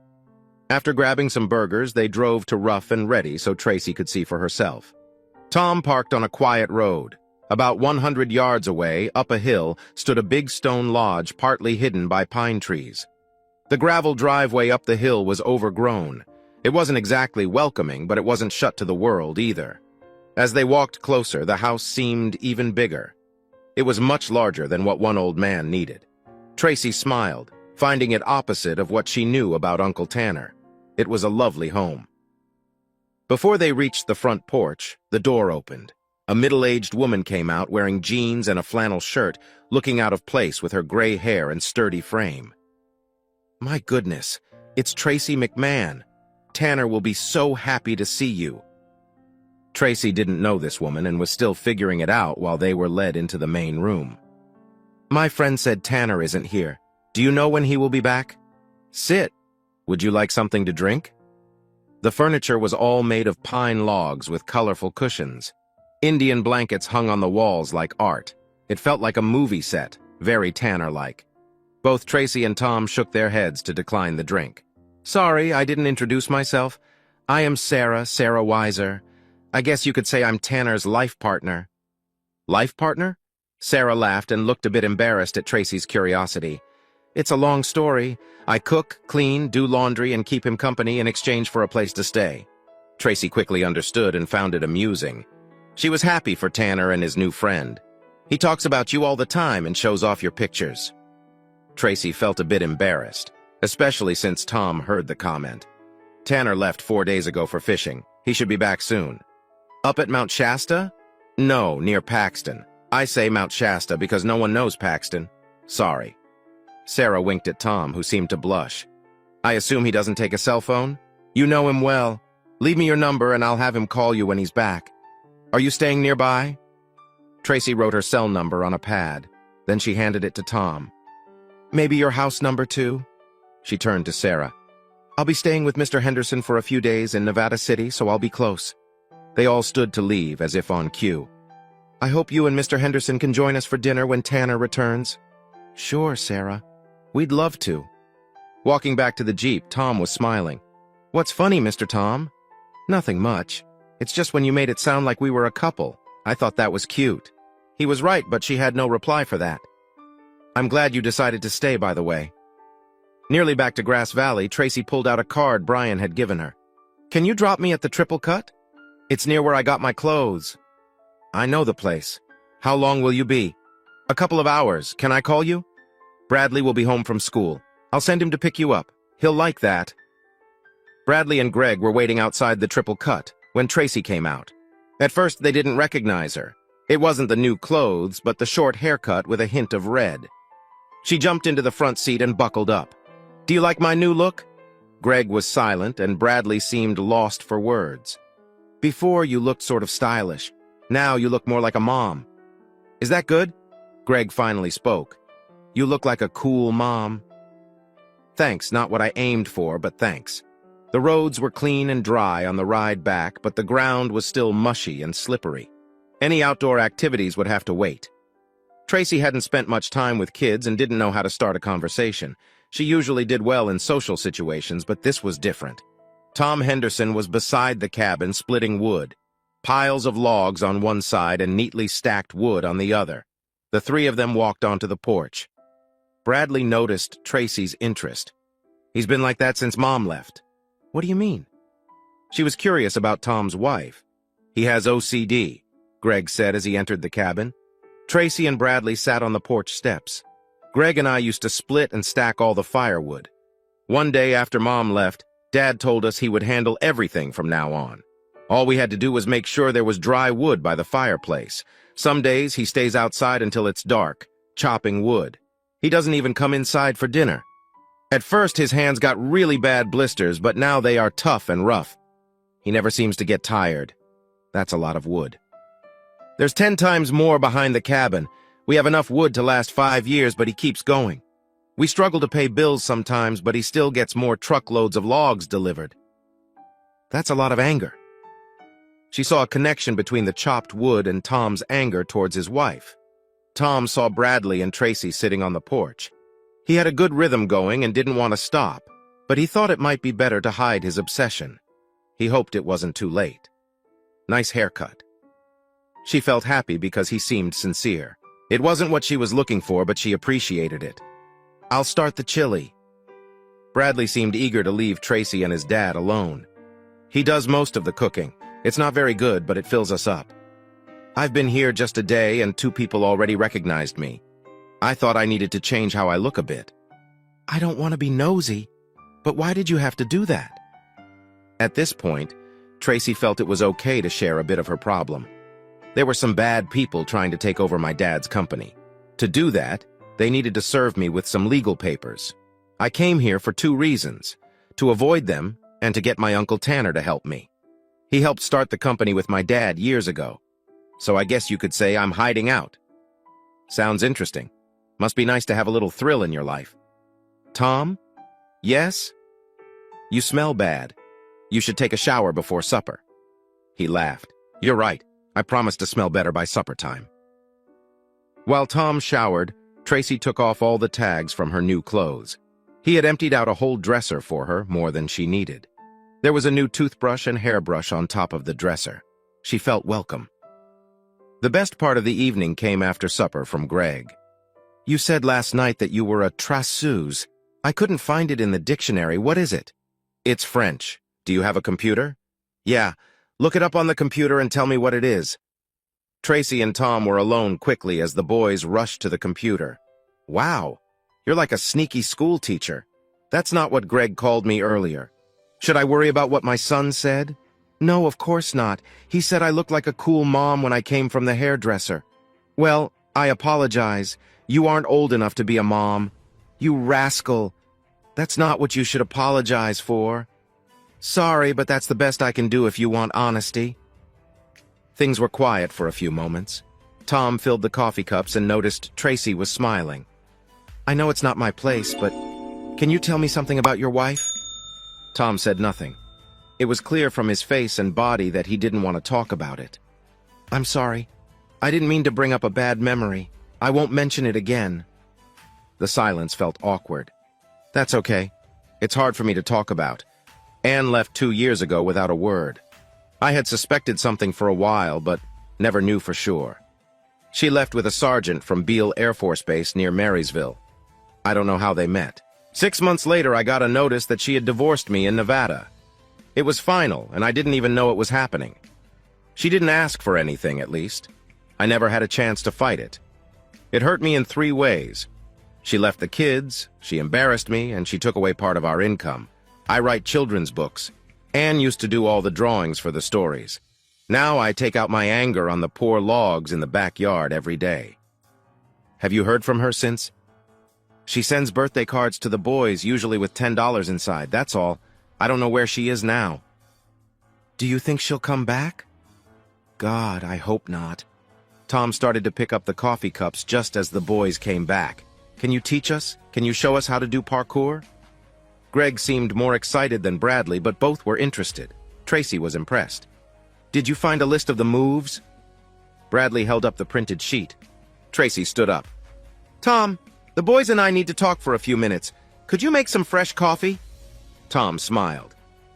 After grabbing some burgers, they drove to Rough and Ready so Tracy could see for herself. Tom parked on a quiet road. About 100 yards away, up a hill, stood a big stone lodge partly hidden by pine trees. The gravel driveway up the hill was overgrown. It wasn't exactly welcoming, but it wasn't shut to the world either. As they walked closer, the house seemed even bigger. It was much larger than what one old man needed. Tracy smiled, finding it opposite of what she knew about Uncle Tanner. It was a lovely home. Before they reached the front porch, the door opened. A middle-aged woman came out wearing jeans and a flannel shirt, looking out of place with her gray hair and sturdy frame. "My goodness, it's Tracy McMahon. Tanner will be so happy to see you." Tracy didn't know this woman and was still figuring it out while they were led into the main room. "My friend said Tanner isn't here. Do you know when he will be back? Sit. Would you like something to drink?" The furniture was all made of pine logs with colorful cushions. Indian blankets hung on the walls like art. It felt like a movie set, very Tanner-like. Both Tracy and Tom shook their heads to decline the drink. "Sorry, I didn't introduce myself. I am Sarah Weiser. I guess you could say I'm Tanner's life partner." "Life partner?" Sarah laughed and looked a bit embarrassed at Tracy's curiosity. "It's a long story. I cook, clean, do laundry, and keep him company in exchange for a place to stay." Tracy quickly understood and found it amusing. She was happy for Tanner and his new friend. "He talks about you all the time and shows off your pictures." Tracy felt a bit embarrassed, especially since Tom heard the comment. "Tanner left 4 days ago for fishing. He should be back soon." "Up at Mount Shasta?" "No, near Paxton. I say Mount Shasta because no one knows Paxton. Sorry." Sarah winked at Tom, who seemed to blush. "I assume he doesn't take a cell phone? You know him well. Leave me your number and I'll have him call you when he's back. Are you staying nearby?" Tracy wrote her cell number on a pad. Then she handed it to Tom. "Maybe your house number too?" She turned to Sarah. "I'll be staying with Mr. Henderson for a few days in Nevada City, so I'll be close." They all stood to leave, as if on cue. "I hope you and Mr. Henderson can join us for dinner when Tanner returns." "Sure, Sarah. We'd love to." Walking back to the Jeep, Tom was smiling. "What's funny, Mr. Tom?" "Nothing much. It's just when you made it sound like we were a couple. I thought that was cute." He was right, but she had no reply for that. "I'm glad you decided to stay, by the way." Nearly back to Grass Valley, Tracy pulled out a card Brian had given her. "Can you drop me at the Triple Cut? It's near where I got my clothes." "I know the place. How long will you be?" "A couple of hours. Can I call you?" "Bradley will be home from school. I'll send him to pick you up. He'll like that." Bradley and Greg were waiting outside the Triple Cut when Tracy came out. At first, they didn't recognize her. It wasn't the new clothes, but the short haircut with a hint of red. She jumped into the front seat and buckled up. "Do you like my new look?" Greg was silent, and Bradley seemed lost for words. "Before, you looked sort of stylish. Now you look more like a mom." "Is that good?" Greg finally spoke. "You look like a cool mom." "Thanks, not what I aimed for, but thanks." The roads were clean and dry on the ride back, but the ground was still mushy and slippery. Any outdoor activities would have to wait. Tracy hadn't spent much time with kids and didn't know how to start a conversation. She usually did well in social situations, but this was different. Tom Henderson was beside the cabin splitting wood. Piles of logs on one side and neatly stacked wood on the other. The three of them walked onto the porch. Bradley noticed Tracy's interest. "He's been like that since Mom left." "What do you mean?" She was curious about Tom's wife. "He has OCD, Greg said as he entered the cabin. Tracy and Bradley sat on the porch steps. "Greg and I used to split and stack all the firewood. One day after Mom left, Dad told us he would handle everything from now on. All we had to do was make sure there was dry wood by the fireplace. Some days he stays outside until it's dark, chopping wood. He doesn't even come inside for dinner. At first his hands got really bad blisters, but now they are tough and rough. He never seems to get tired. That's a lot of wood. There's 10 times more behind the cabin. We have enough wood to last 5 years, but he keeps going. We struggle to pay bills sometimes, but he still gets more truckloads of logs delivered." That's a lot of anger. She saw a connection between the chopped wood and Tom's anger towards his wife. Tom saw Bradley and Tracy sitting on the porch. He had a good rhythm going and didn't want to stop, but he thought it might be better to hide his obsession. He hoped it wasn't too late. Nice haircut. She felt happy because he seemed sincere. It wasn't what she was looking for, but she appreciated it. "I'll start the chili." Bradley seemed eager to leave Tracy and his dad alone. "He does most of the cooking. It's not very good, but it fills us up. I've been here just a day and 2 people already recognized me. I thought I needed to change how I look a bit." "I don't want to be nosy, but why did you have to do that?" At this point, Tracy felt it was okay to share a bit of her problem. There were some bad people trying to take over my dad's company. To do that, they needed to serve me with some legal papers. I came here for 2 reasons: to avoid them and to get my Uncle Tanner to help me. He helped start the company with my dad years ago, so I guess you could say I'm hiding out. Sounds interesting. Must be nice to have a little thrill in your life. Tom? Yes? You smell bad. You should take a shower before supper. He laughed. You're right. I promise to smell better by supper time. While Tom showered, Tracy took off all the tags from her new clothes. He had emptied out a whole dresser for her, more than she needed. There was a new toothbrush and hairbrush on top of the dresser. She felt welcome. The best part of the evening came after supper from Greg. You said last night that you were a trasseuse. I couldn't find it in the dictionary. What is it? It's French. Do you have a computer? Yeah. Look it up on the computer and tell me what it is. Tracy and Tom were alone quickly as the boys rushed to the computer. Wow, you're like a sneaky school teacher. That's not what Greg called me earlier. Should I worry about what my son said? No, of course not. He said I looked like a cool mom when I came from the hairdresser. Well, I apologize. You aren't old enough to be a mom. You rascal. That's not what you should apologize for. Sorry, but that's the best I can do if you want honesty. Things were quiet for a few moments. Tom filled the coffee cups and noticed Tracy was smiling. I know it's not my place, but can you tell me something about your wife? Tom said nothing. It was clear from his face and body that he didn't want to talk about it. I'm sorry. I didn't mean to bring up a bad memory. I won't mention it again. The silence felt awkward. That's okay. It's hard for me to talk about. Anne left 2 years ago without a word. I had suspected something for a while, but never knew for sure. She left with a sergeant from Beale Air Force Base near Marysville. I don't know how they met. 6 months later, I got a notice that she had divorced me in Nevada. It was final, and I didn't even know it was happening. She didn't ask for anything, at least. I never had a chance to fight it. It hurt me in 3 ways. She left the kids, she embarrassed me, and she took away part of our income. I write children's books. Anne used to do all the drawings for the stories. Now I take out my anger on the poor logs in the backyard every day. Have you heard from her since? She sends birthday cards to the boys, usually with $10 inside, that's all. I don't know where she is now. Do you think she'll come back? God, I hope not. Tom started to pick up the coffee cups just as the boys came back. Can you teach us? Can you show us how to do parkour? Greg seemed more excited than Bradley, but both were interested. Tracy was impressed. Did you find a list of the moves? Bradley held up the printed sheet. Tracy stood up. Tom, the boys and I need to talk for a few minutes. Could you make some fresh coffee? Tom smiled.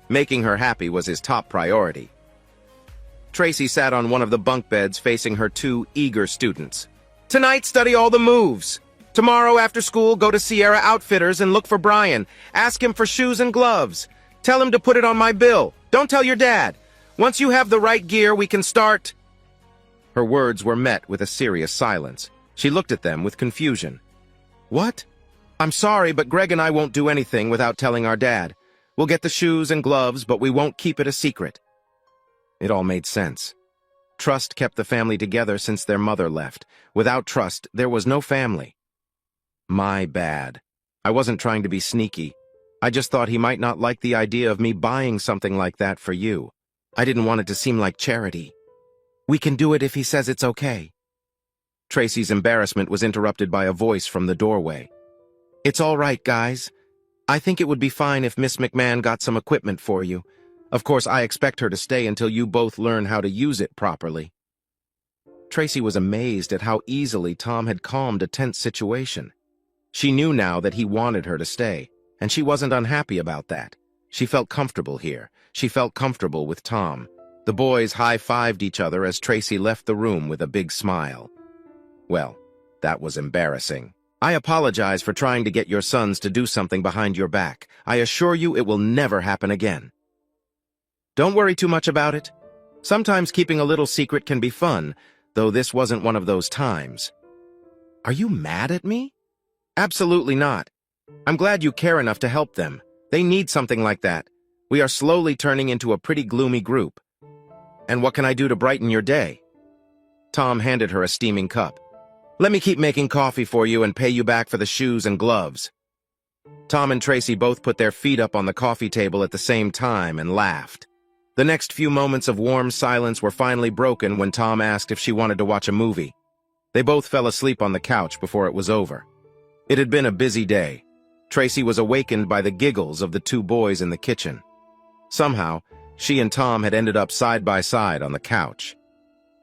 Making her happy was his top priority. Tracy sat on one of the bunk beds facing her 2 eager students. Tonight, study all the moves. Tomorrow after school, go to Sierra Outfitters and look for Brian. Ask him for shoes and gloves. Tell him to put it on my bill. Don't tell your dad. Once you have the right gear, we can start. Her words were met with a serious silence. She looked at them with confusion. What? I'm sorry, but Greg and I won't do anything without telling our dad. We'll get the shoes and gloves, but we won't keep it a secret. It all made sense. Trust kept the family together since their mother left. Without trust, there was no family. My bad. I wasn't trying to be sneaky. I just thought he might not like the idea of me buying something like that for you. I didn't want it to seem like charity. We can do it if he says it's okay. Tracy's embarrassment was interrupted by a voice from the doorway. It's all right, guys. I think it would be fine if Miss McMahon got some equipment for you. Of course, I expect her to stay until you both learn how to use it properly. Tracy was amazed at how easily Tom had calmed a tense situation. She knew now that he wanted her to stay, and she wasn't unhappy about that. She felt comfortable here. She felt comfortable with Tom. The boys high-fived each other as Tracy left the room with a big smile. Well, that was embarrassing. I apologize for trying to get your sons to do something behind your back. I assure you it will never happen again. Don't worry too much about it. Sometimes keeping a little secret can be fun, though this wasn't one of those times. Are you mad at me? Absolutely not. I'm glad you care enough to help them. They need something like that. We are slowly turning into a pretty gloomy group. And what can I do to brighten your day? Tom handed her a steaming cup. "Let me keep making coffee for you and pay you back for the shoes and gloves." Tom and Tracy both put their feet up on the coffee table at the same time and laughed. The next few moments of warm silence were finally broken when Tom asked if she wanted to watch a movie. They both fell asleep on the couch before it was over. It had been a busy day. Tracy was awakened by the giggles of the two boys in the kitchen. Somehow, she and Tom had ended up side by side on the couch.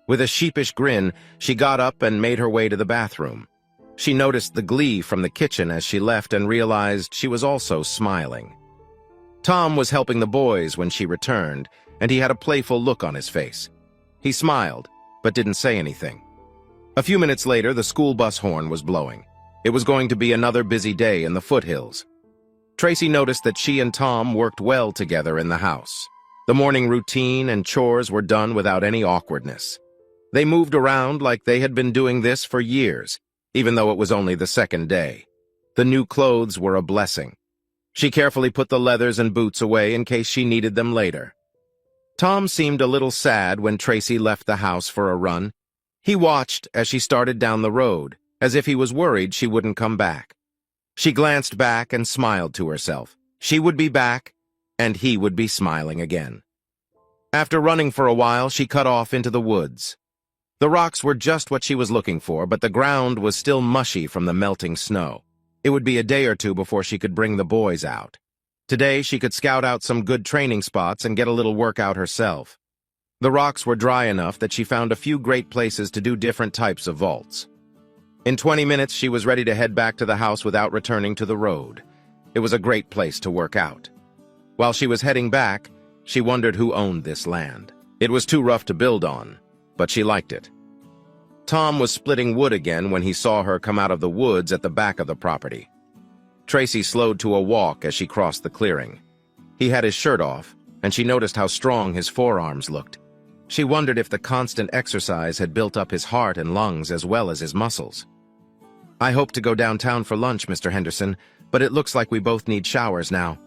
With a sheepish grin, she got up and made her way to the bathroom. She noticed the glee from the kitchen as she left and realized she was also smiling. Tom was helping the boys when she returned, and he had a playful look on his face. He smiled, but didn't say anything. A few minutes later, the school bus horn was blowing. It was going to be another busy day in the foothills. Tracy noticed that she and Tom worked well together in the house. The morning routine and chores were done without any awkwardness. They moved around like they had been doing this for years, even though it was only the second day. The new clothes were a blessing. She carefully put the leathers and boots away in case she needed them later. Tom seemed a little sad when Tracy left the house for a run. He watched as she started down the road, as if he was worried she wouldn't come back. She glanced back and smiled to herself. She would be back, and he would be smiling again. After running for a while, she cut off into the woods. The rocks were just what she was looking for, but the ground was still mushy from the melting snow. It would be a day or two before she could bring the boys out. Today, she could scout out some good training spots and get a little workout herself. The rocks were dry enough that she found a few great places to do different types of vaults. In 20 minutes, she was ready to head back to the house without returning to the road. It was a great place to work out. While she was heading back, she wondered who owned this land. It was too rough to build on, but she liked it. Tom was splitting wood again when he saw her come out of the woods at the back of the property. Tracy slowed to a walk as she crossed the clearing. He had his shirt off, and she noticed how strong his forearms looked. She wondered if the constant exercise had built up his heart and lungs as well as his muscles. "I hope to go downtown for lunch, Mr. Henderson, but it looks like we both need showers now.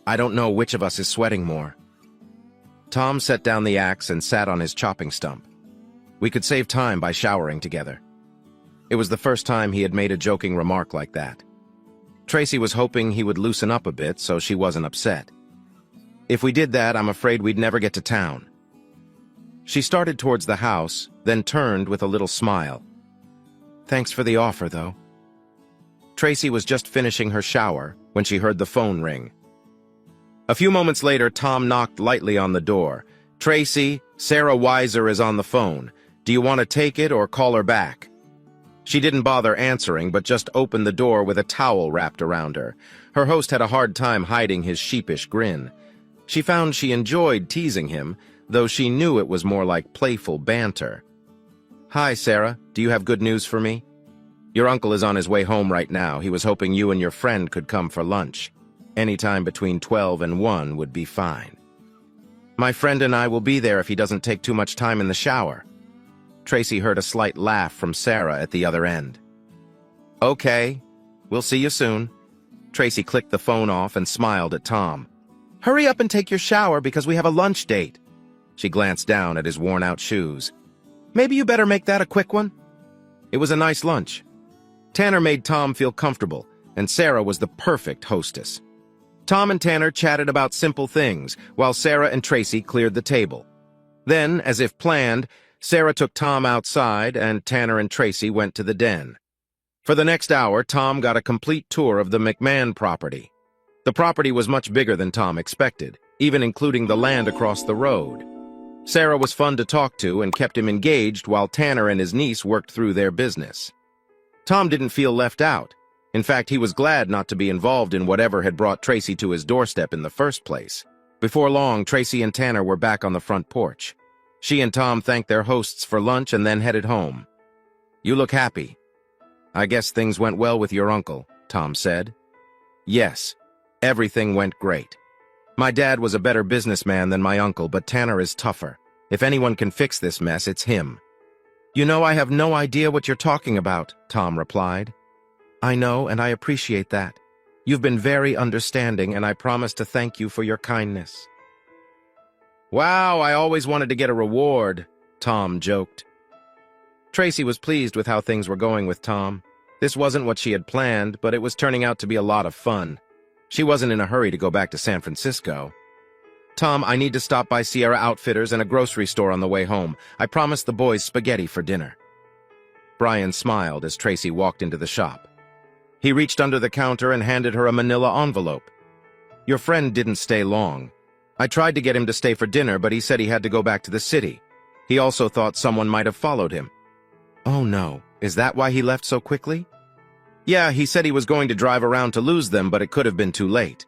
I don't know which of us is sweating more." Tom set down the axe and sat on his chopping stump. We could save time by showering together. It was the first time he had made a joking remark like that. Tracy was hoping he would loosen up a bit so she wasn't upset. "If we did that, I'm afraid we'd never get to town." She started towards the house, then turned with a little smile. "Thanks for the offer, though." Tracy was just finishing her shower when she heard the phone ring. A few moments later, Tom knocked lightly on the door. "Tracy, Sarah Weiser is on the phone. Do you want to take it or call her back?" She didn't bother answering, but just opened the door with a towel wrapped around her. Her host had a hard time hiding his sheepish grin. She found she enjoyed teasing him, though she knew it was more like playful banter. "Hi, Sarah. Do you have good news for me? Your uncle is on his way home right now. He was hoping you and your friend could come for lunch. Anytime between 12 and 1 would be fine." "My friend and I will be there if he doesn't take too much time in the shower." Tracy heard a slight laugh from Sarah at the other end. "Okay, we'll see you soon." Tracy clicked the phone off and smiled at Tom. "Hurry up and take your shower because we have a lunch date." She glanced down at his worn-out shoes. "Maybe you better make that a quick one." It was a nice lunch. Tanner made Tom feel comfortable, and Sarah was the perfect hostess. Tom and Tanner chatted about simple things, while Sarah and Tracy cleared the table. Then, as if planned, Sarah took Tom outside, and Tanner and Tracy went to the den. For the next hour, Tom got a complete tour of the McMahon property. The property was much bigger than Tom expected, even including the land across the road. Sarah was fun to talk to and kept him engaged while Tanner and his niece worked through their business. Tom didn't feel left out. In fact, he was glad not to be involved in whatever had brought Tracy to his doorstep in the first place. Before long, Tracy and Tanner were back on the front porch. She and Tom thanked their hosts for lunch and then headed home. "You look happy. I guess things went well with your uncle," Tom said. "Yes, everything went great. My dad was a better businessman than my uncle, but Tanner is tougher. If anyone can fix this mess, it's him." "You know, I have no idea what you're talking about," Tom replied. "I know, and I appreciate that. You've been very understanding, and I promise to thank you for your kindness." "Wow, I always wanted to get a reward," Tom joked. Tracy was pleased with how things were going with Tom. This wasn't what she had planned, but it was turning out to be a lot of fun. She wasn't in a hurry to go back to San Francisco. Tom, I need to stop by Sierra Outfitters and a grocery store on the way home. I promised the boys spaghetti for dinner. Brian smiled as Tracy walked into the shop. He reached under the counter and handed her a manila envelope. Your friend didn't stay long. I tried to get him to stay for dinner, but he said he had to go back to the city. He also thought someone might have followed him. Oh no, is that why he left so quickly? Yeah, he said he was going to drive around to lose them, but it could have been too late.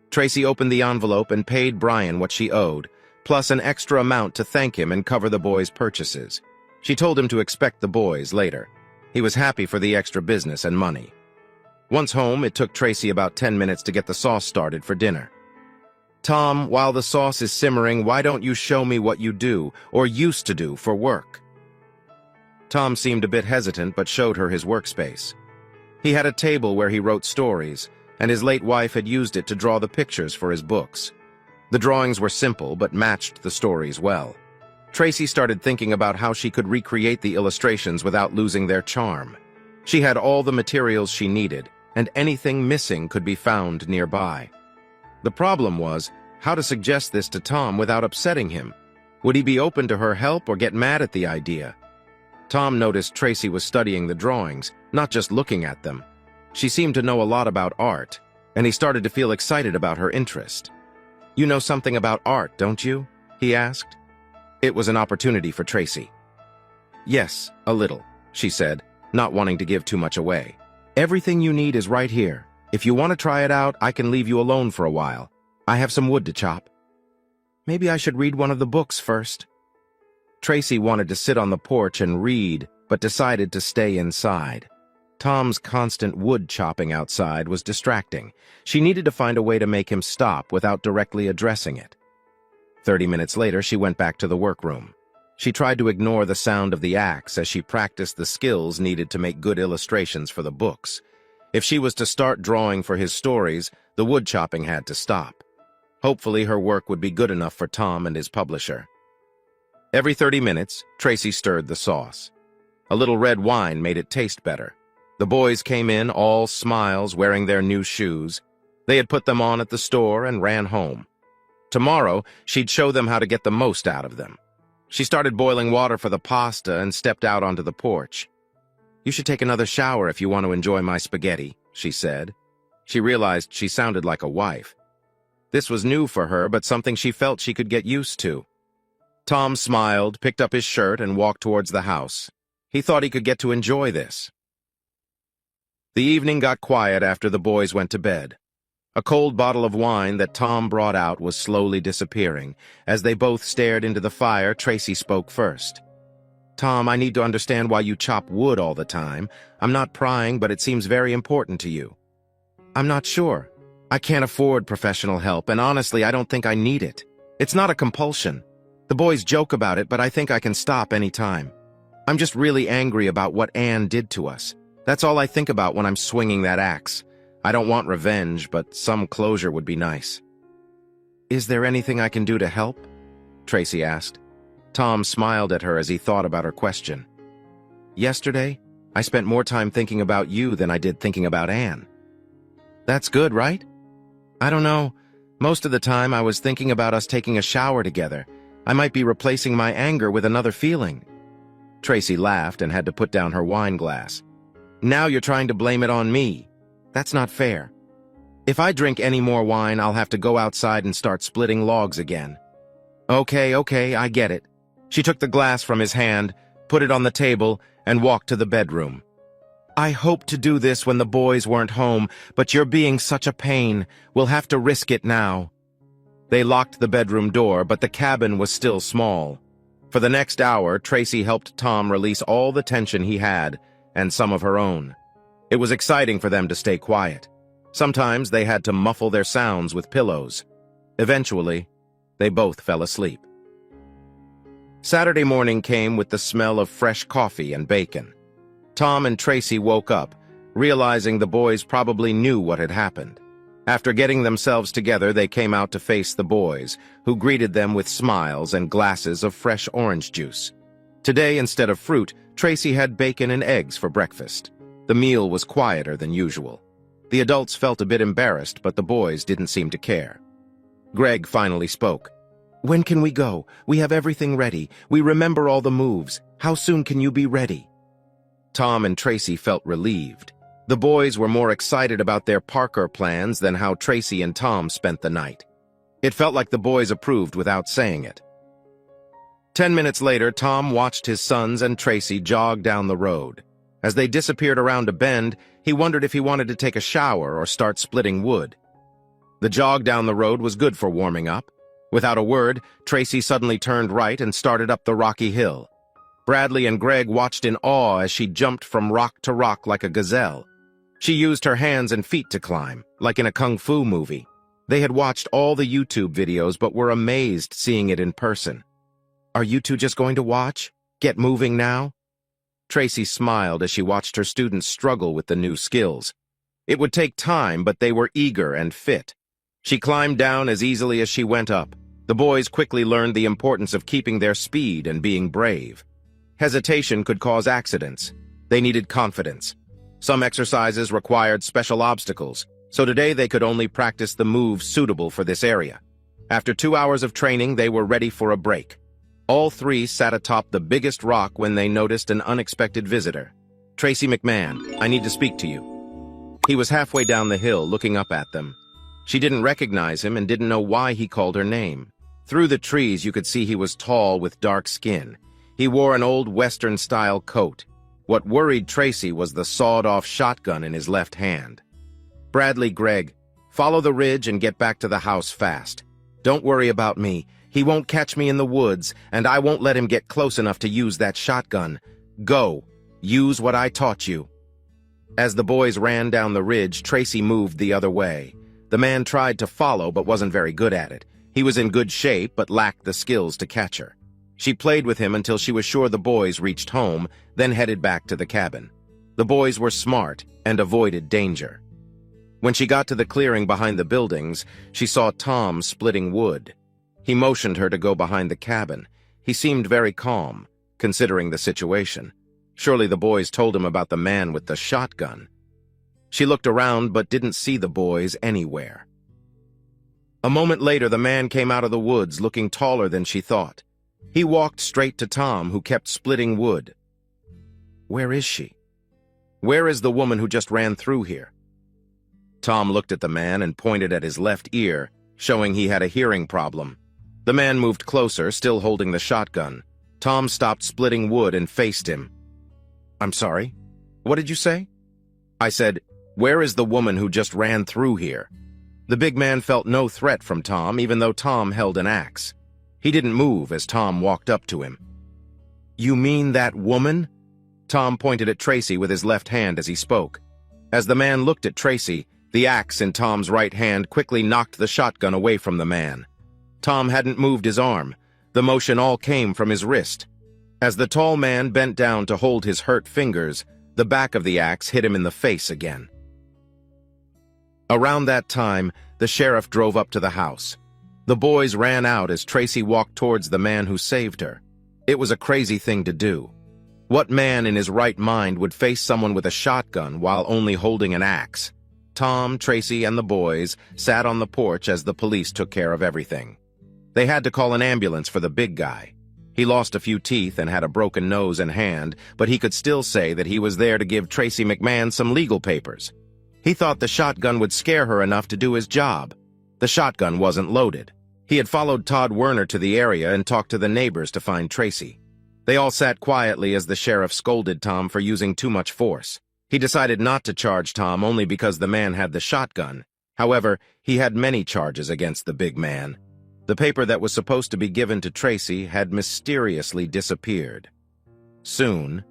Tracy opened the envelope and paid Brian what she owed, plus an extra amount to thank him and cover the boys' purchases. She told him to expect the boys later. He was happy for the extra business and money. Once home, it took Tracy about 10 minutes to get the sauce started for dinner. Tom, while the sauce is simmering, why don't you show me what you do, or used to do, for work? Tom seemed a bit hesitant but showed her his workspace. He had a table where he wrote stories, and his late wife had used it to draw the pictures for his books. The drawings were simple but matched the stories well. Tracy started thinking about how she could recreate the illustrations without losing their charm. She had all the materials she needed, and anything missing could be found nearby. The problem was how to suggest this to Tom without upsetting him. Would he be open to her help or get mad at the idea? Tom noticed Tracy was studying the drawings, not just looking at them. She seemed to know a lot about art, and he started to feel excited about her interest. You know something about art, don't you? He asked. It was an opportunity for Tracy. Yes, a little, she said, not wanting to give too much away. Everything you need is right here. If you want to try it out, I can leave you alone for a while. I have some wood to chop. Maybe I should read one of the books first. Tracy wanted to sit on the porch and read, but decided to stay inside. Tom's constant wood chopping outside was distracting. She needed to find a way to make him stop without directly addressing it. 30 minutes later, she went back to the workroom. She tried to ignore the sound of the axe as she practiced the skills needed to make good illustrations for the books. If she was to start drawing for his stories, the wood chopping had to stop. Hopefully, her work would be good enough for Tom and his publisher. Every 30 minutes, Tracy stirred the sauce. A little red wine made it taste better. The boys came in, all smiles, wearing their new shoes. They had put them on at the store and ran home. Tomorrow, she'd show them how to get the most out of them. She started boiling water for the pasta and stepped out onto the porch. You should take another shower if you want to enjoy my spaghetti, she said. She realized she sounded like a wife. This was new for her, but something she felt she could get used to. Tom smiled, picked up his shirt, and walked towards the house. He thought he could get to enjoy this. The evening got quiet after the boys went to bed. A cold bottle of wine that Tom brought out was slowly disappearing. As they both stared into the fire, Tracy spoke first. Tom, I need to understand why you chop wood all the time. I'm not prying, but it seems very important to you. I'm not sure. I can't afford professional help, and honestly, I don't think I need it. It's not a compulsion. The boys joke about it, but I think I can stop any time. I'm just really angry about what Anne did to us. That's all I think about when I'm swinging that axe. I don't want revenge, but some closure would be nice. Is there anything I can do to help? Tracy asked. Tom smiled at her as he thought about her question. Yesterday, I spent more time thinking about you than I did thinking about Anne. That's good, right? I don't know. Most of the time, I was thinking about us taking a shower together. I might be replacing my anger with another feeling. Tracy laughed and had to put down her wine glass. Now you're trying to blame it on me. That's not fair. If I drink any more wine, I'll have to go outside and start splitting logs again. Okay, I get it. She took the glass from his hand, put it on the table, and walked to the bedroom. I hoped to do this when the boys weren't home, but you're being such a pain. We'll have to risk it now. They locked the bedroom door, but the cabin was still small. For the next hour, Tracy helped Tom release all the tension he had, and some of her own. It was exciting for them to stay quiet. Sometimes they had to muffle their sounds with pillows. Eventually, they both fell asleep. Saturday morning came with the smell of fresh coffee and bacon. Tom and Tracy woke up, realizing the boys probably knew what had happened. After getting themselves together, they came out to face the boys, who greeted them with smiles and glasses of fresh orange juice. Today, instead of fruit, Tracy had bacon and eggs for breakfast. The meal was quieter than usual. The adults felt a bit embarrassed, but the boys didn't seem to care. Greg finally spoke. "When can we go? We have everything ready. We remember all the moves. How soon can you be ready?" Tom and Tracy felt relieved. The boys were more excited about their parkour plans than how Tracy and Tom spent the night. It felt like the boys approved without saying it. 10 minutes later, Tom watched his sons and Tracy jog down the road. As they disappeared around a bend, he wondered if he wanted to take a shower or start splitting wood. The jog down the road was good for warming up. Without a word, Tracy suddenly turned right and started up the rocky hill. Bradley and Greg watched in awe as she jumped from rock to rock like a gazelle. She used her hands and feet to climb, like in a kung fu movie. They had watched all the YouTube videos but were amazed seeing it in person. "Are you two just going to watch? Get moving now?" Tracy smiled as she watched her students struggle with the new skills. It would take time, but they were eager and fit. She climbed down as easily as she went up. The boys quickly learned the importance of keeping their speed and being brave. Hesitation could cause accidents. They needed confidence. Some exercises required special obstacles, so today they could only practice the moves suitable for this area. After 2 hours of training, they were ready for a break. All three sat atop the biggest rock when they noticed an unexpected visitor. "Tracy McMahon, I need to speak to you." He was halfway down the hill looking up at them. She didn't recognize him and didn't know why he called her name. Through the trees, you could see he was tall with dark skin. He wore an old Western-style coat. What worried Tracy was the sawed-off shotgun in his left hand. "Bradley, Greg, follow the ridge and get back to the house fast. Don't worry about me. He won't catch me in the woods, and I won't let him get close enough to use that shotgun. Go. Use what I taught you." As the boys ran down the ridge, Tracy moved the other way. The man tried to follow but wasn't very good at it. He was in good shape but lacked the skills to catch her. She played with him until she was sure the boys reached home, then headed back to the cabin. The boys were smart and avoided danger. When she got to the clearing behind the buildings, she saw Tom splitting wood. He motioned her to go behind the cabin. He seemed very calm, considering the situation. Surely the boys told him about the man with the shotgun. She looked around but didn't see the boys anywhere. A moment later, the man came out of the woods looking taller than she thought. He walked straight to Tom, who kept splitting wood. "Where is she? Where is the woman who just ran through here?" Tom looked at the man and pointed at his left ear, showing he had a hearing problem. The man moved closer, still holding the shotgun. Tom stopped splitting wood and faced him. "I'm sorry? What did you say?" "I said, where is the woman who just ran through here?" The big man felt no threat from Tom, even though Tom held an axe. He didn't move as Tom walked up to him. "You mean that woman?" Tom pointed at Tracy with his left hand as he spoke. As the man looked at Tracy, the axe in Tom's right hand quickly knocked the shotgun away from the man. Tom hadn't moved his arm. The motion all came from his wrist. As the tall man bent down to hold his hurt fingers, the back of the axe hit him in the face again. Around that time, the sheriff drove up to the house. The boys ran out as Tracy walked towards the man who saved her. It was a crazy thing to do. What man in his right mind would face someone with a shotgun while only holding an axe? Tom, Tracy, and the boys sat on the porch as the police took care of everything. They had to call an ambulance for the big guy. He lost a few teeth and had a broken nose and hand, but he could still say that he was there to give Tracy McMahon some legal papers. He thought the shotgun would scare her enough to do his job. The shotgun wasn't loaded. He had followed Todd Werner to the area and talked to the neighbors to find Tracy. They all sat quietly as the sheriff scolded Tom for using too much force. He decided not to charge Tom only because the man had the shotgun. However, he had many charges against the big man. The paper that was supposed to be given to Tracy had mysteriously disappeared. Soon,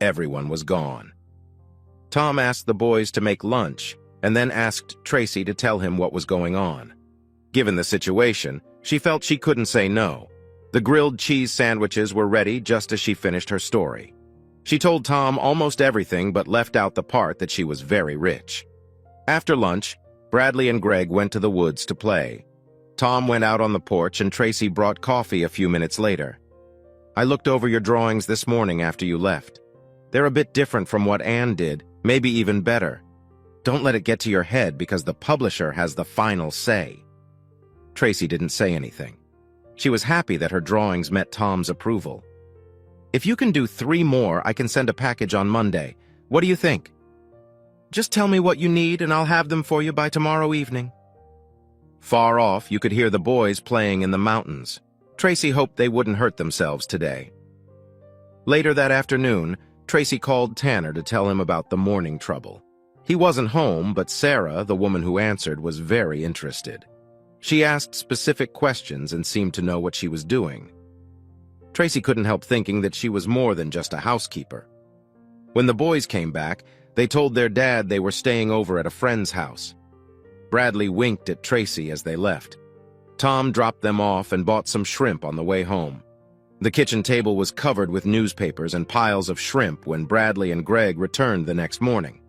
everyone was gone. Tom asked the boys to make lunch and then asked Tracy to tell him what was going on. Given the situation, she felt she couldn't say no. The grilled cheese sandwiches were ready just as she finished her story. She told Tom almost everything but left out the part that she was very rich. After lunch, Bradley and Greg went to the woods to play. Tom went out on the porch and Tracy brought coffee a few minutes later. "I looked over your drawings this morning after you left. They're a bit different from what Anne did, maybe even better. Don't let it get to your head because the publisher has the final say." Tracy didn't say anything. She was happy that her drawings met Tom's approval. "If you can do 3 more, I can send a package on Monday. What do you think?" "Just tell me what you need and I'll have them for you by tomorrow evening." Far off, you could hear the boys playing in the mountains. Tracy hoped they wouldn't hurt themselves today. Later that afternoon, Tracy called Tanner to tell him about the morning trouble. He wasn't home, but Sarah, the woman who answered, was very interested. She asked specific questions and seemed to know what she was doing. Tracy couldn't help thinking that she was more than just a housekeeper. When the boys came back, they told their dad they were staying over at a friend's house. Bradley winked at Tracy as they left. Tom dropped them off and bought some shrimp on the way home. The kitchen table was covered with newspapers and piles of shrimp when Bradley and Greg returned the next morning.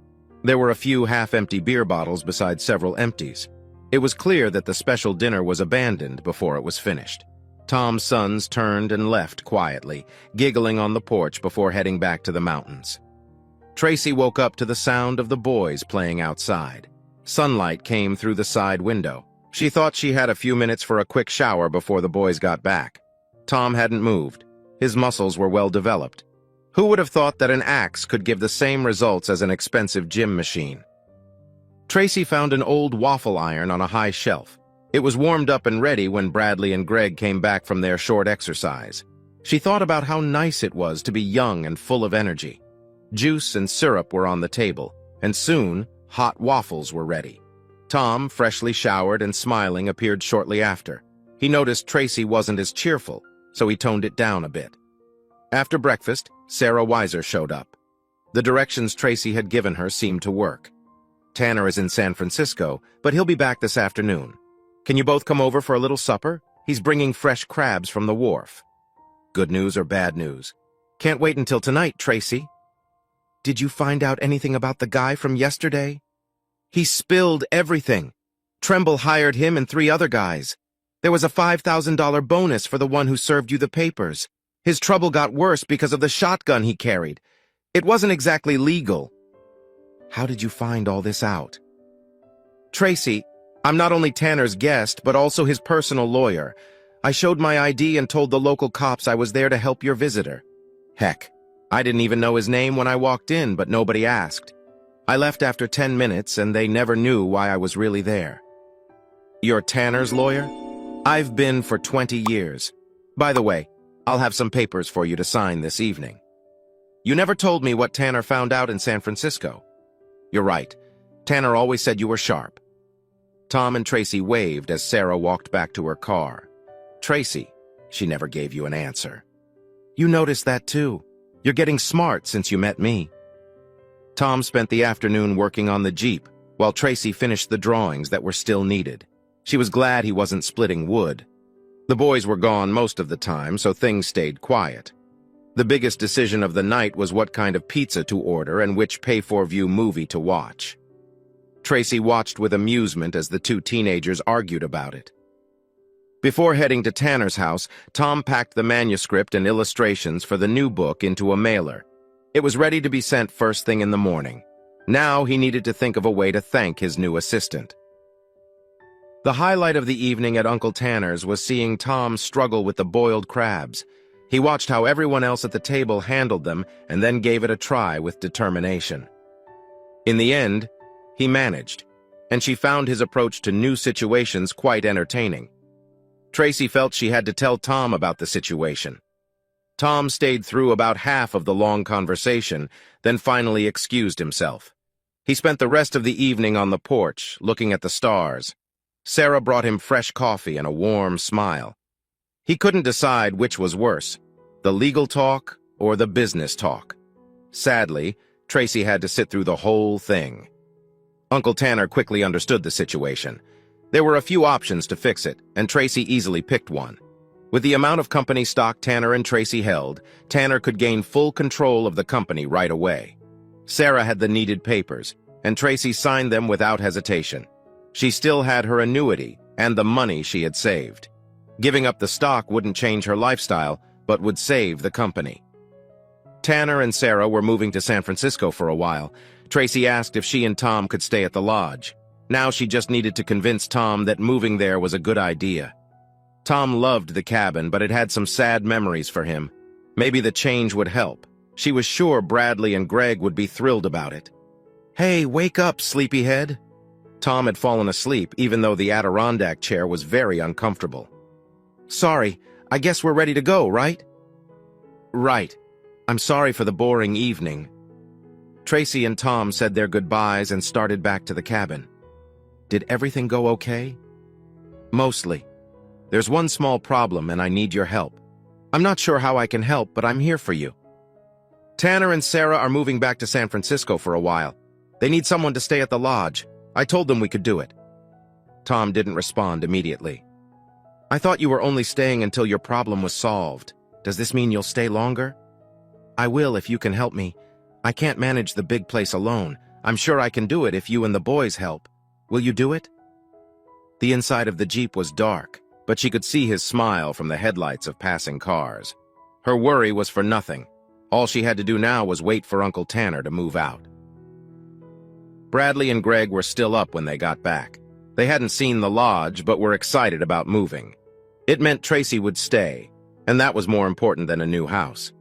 There were a few half-empty beer bottles beside several empties. It was clear that the special dinner was abandoned before it was finished. Tom's sons turned and left quietly, giggling on the porch before heading back to the mountains. Tracy woke up to the sound of the boys playing outside. Sunlight came through the side window. She thought she had a few minutes for a quick shower before the boys got back. Tom hadn't moved. His muscles were well developed. Who would have thought that an axe could give the same results as an expensive gym machine? Tracy found an old waffle iron on a high shelf. It was warmed up and ready when Bradley and Greg came back from their short exercise. She thought about how nice it was to be young and full of energy. Juice and syrup were on the table, and soon, hot waffles were ready. Tom, freshly showered and smiling, appeared shortly after. He noticed Tracy wasn't as cheerful, so he toned it down a bit. After breakfast, Sarah Weiser showed up. The directions Tracy had given her seemed to work. "Tanner is in San Francisco, but he'll be back this afternoon. Can you both come over for a little supper? He's bringing fresh crabs from the wharf." "Good news or bad news?" "Can't wait until tonight, Tracy." "Did you find out anything about the guy from yesterday?" "He spilled everything. Tremble hired him and 3 other guys. There was a $5,000 bonus for the one who served you the papers. His trouble got worse because of the shotgun he carried. It wasn't exactly legal." "How did you find all this out?" "Tracy, I'm not only Tanner's guest, but also his personal lawyer. I showed my ID and told the local cops I was there to help your visitor. Heck, I didn't even know his name when I walked in, but nobody asked. I left after 10 minutes, and they never knew why I was really there." "You're Tanner's lawyer?" "I've been for 20 years. By the way, I'll have some papers for you to sign this evening." "You never told me what Tanner found out in San Francisco." "You're right. Tanner always said you were sharp." Tom and Tracy waved as Sarah walked back to her car. "Tracy, she never gave you an answer." "You noticed that too. You're getting smart since you met me." Tom spent the afternoon working on the Jeep, while Tracy finished the drawings that were still needed. She was glad he wasn't splitting wood. The boys were gone most of the time, so things stayed quiet. The biggest decision of the night was what kind of pizza to order and which pay-for-view movie to watch. Tracy watched with amusement as the 2 teenagers argued about it. Before heading to Tanner's house, Tom packed the manuscript and illustrations for the new book into a mailer. It was ready to be sent first thing in the morning. Now he needed to think of a way to thank his new assistant. The highlight of the evening at Uncle Tanner's was seeing Tom struggle with the boiled crabs. He watched how everyone else at the table handled them and then gave it a try with determination. In the end, he managed, and she found his approach to new situations quite entertaining. Tracy felt she had to tell Tom about the situation. Tom stayed through about half of the long conversation, then finally excused himself. He spent the rest of the evening on the porch, looking at the stars. Sarah brought him fresh coffee and a warm smile. He couldn't decide which was worse, the legal talk or the business talk. Sadly, Tracy had to sit through the whole thing. Uncle Tanner quickly understood the situation. There were a few options to fix it, and Tracy easily picked one. With the amount of company stock Tanner and Tracy held, Tanner could gain full control of the company right away. Sarah had the needed papers, and Tracy signed them without hesitation. She still had her annuity and the money she had saved. Giving up the stock wouldn't change her lifestyle, but would save the company. Tanner and Sarah were moving to San Francisco for a while. Tracy asked if she and Tom could stay at the lodge. Now she just needed to convince Tom that moving there was a good idea. Tom loved the cabin, but it had some sad memories for him. Maybe the change would help. She was sure Bradley and Greg would be thrilled about it. "Hey, wake up, sleepyhead." Tom had fallen asleep, even though the Adirondack chair was very uncomfortable. "Sorry, I guess we're ready to go, right?" "Right. I'm sorry for the boring evening." Tracy and Tom said their goodbyes and started back to the cabin. "Did everything go okay?" "Mostly. There's one small problem and I need your help. I'm not sure how I can help, but I'm here for you." "Tanner and Sarah are moving back to San Francisco for a while. They need someone to stay at the lodge. I told them we could do it." Tom didn't respond immediately. "I thought you were only staying until your problem was solved. Does this mean you'll stay longer?" "I will if you can help me. I can't manage the big place alone. I'm sure I can do it if you and the boys help. Will you do it?" The inside of the Jeep was dark, but she could see his smile from the headlights of passing cars. Her worry was for nothing. All she had to do now was wait for Uncle Tanner to move out. Bradley and Greg were still up when they got back. They hadn't seen the lodge, but were excited about moving. It meant Tracy would stay, and that was more important than a new house.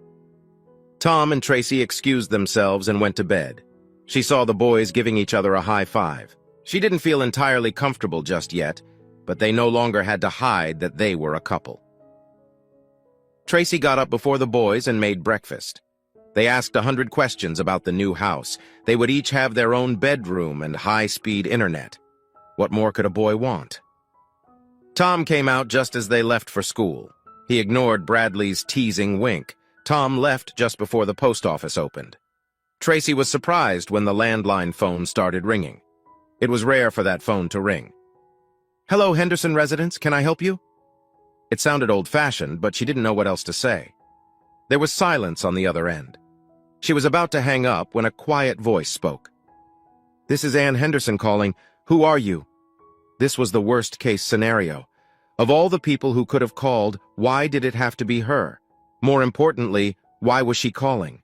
Tom and Tracy excused themselves and went to bed. She saw the boys giving each other a high five. She didn't feel entirely comfortable just yet, but they no longer had to hide that they were a couple. Tracy got up before the boys and made breakfast. They asked 100 questions about the new house. They would each have their own bedroom and high-speed internet. What more could a boy want? Tom came out just as they left for school. He ignored Bradley's teasing wink. Tom left just before the post office opened. Tracy was surprised when the landline phone started ringing. It was rare for that phone to ring. "Hello, Henderson residence, can I help you?" It sounded old-fashioned, but she didn't know what else to say. There was silence on the other end. She was about to hang up when a quiet voice spoke. "This is Ann Henderson calling. Who are you?" This was the worst-case scenario. Of all the people who could have called, why did it have to be her? More importantly, why was she calling?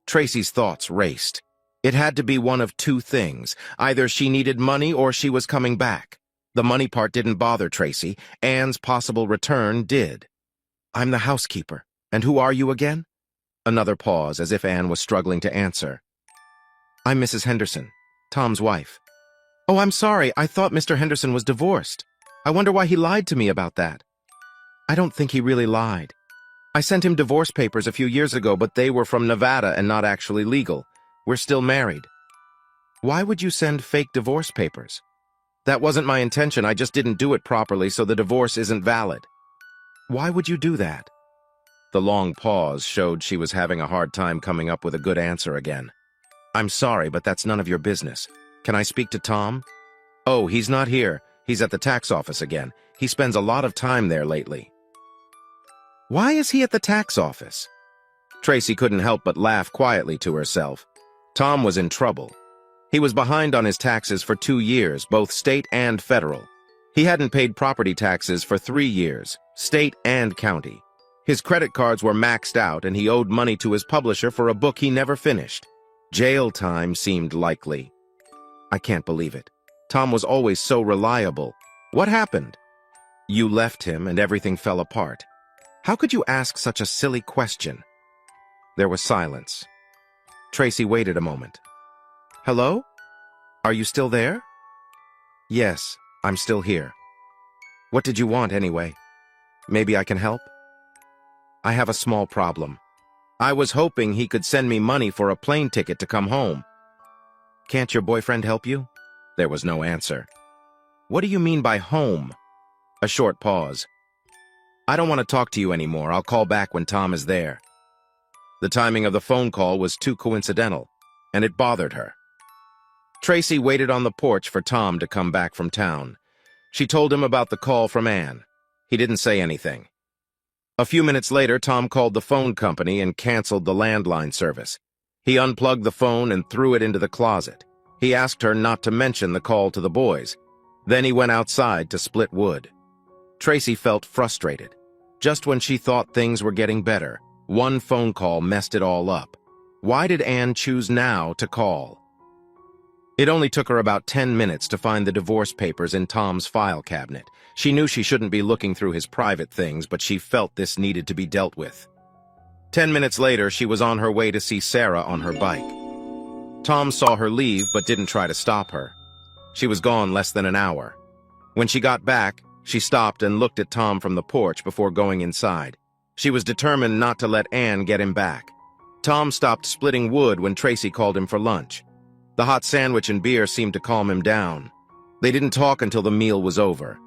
Tracy's thoughts raced. It had to be one of two things. Either she needed money or she was coming back. The money part didn't bother Tracy. Ann's possible return did. "I'm the housekeeper. And who are you again?" Another pause, as if Ann was struggling to answer. "I'm Mrs. Henderson, Tom's wife." "Oh, I'm sorry. I thought Mr. Henderson was divorced. I wonder why he lied to me about that." "I don't think he really lied. I sent him divorce papers a few years ago, but they were from Nevada and not actually legal. We're still married." "Why would you send fake divorce papers?" "That wasn't my intention. I just didn't do it properly, so the divorce isn't valid." "Why would you do that?" The long pause showed she was having a hard time coming up with a good answer again. "I'm sorry, but that's none of your business. Can I speak to Tom?" "Oh, he's not here. He's at the tax office again. He spends a lot of time there lately." "Why is he at the tax office?" Tracy couldn't help but laugh quietly to herself. Tom was in trouble. He was behind on his taxes for 2 years, both state and federal. He hadn't paid property taxes for 3 years, state and county. His credit cards were maxed out and he owed money to his publisher for a book he never finished. Jail time seemed likely. "I can't believe it. Tom was always so reliable. What happened?" "You left him and everything fell apart." "How could you ask such a silly question?" There was silence. Tracy waited a moment. "Hello? Are you still there?" "Yes, I'm still here." "What did you want anyway? Maybe I can help?" "I have a small problem. I was hoping he could send me money for a plane ticket to come home." "Can't your boyfriend help you?" There was no answer. "What do you mean by home?" A short pause. "I don't want to talk to you anymore. I'll call back when Tom is there." The timing of the phone call was too coincidental, and it bothered her. Tracy waited on the porch for Tom to come back from town. She told him about the call from Ann. He didn't say anything. A few minutes later, Tom called the phone company and canceled the landline service. He unplugged the phone and threw it into the closet. He asked her not to mention the call to the boys. Then he went outside to split wood. Tracy felt frustrated. Just when she thought things were getting better, One phone call messed it all up. Why did Anne choose now to call? It only took her about 10 minutes to find the divorce papers in Tom's file cabinet. She knew she shouldn't be looking through his private things, but she felt this needed to be dealt with. 10 minutes later, she was on her way to see Sarah on her bike. Tom saw her leave but didn't try to stop her. She was gone less than an hour. When she got back, she stopped and looked at Tom from the porch before going inside. She was determined not to let Anne get him back. Tom stopped splitting wood when Tracy called him for lunch. The hot sandwich and beer seemed to calm him down. They didn't talk until the meal was over.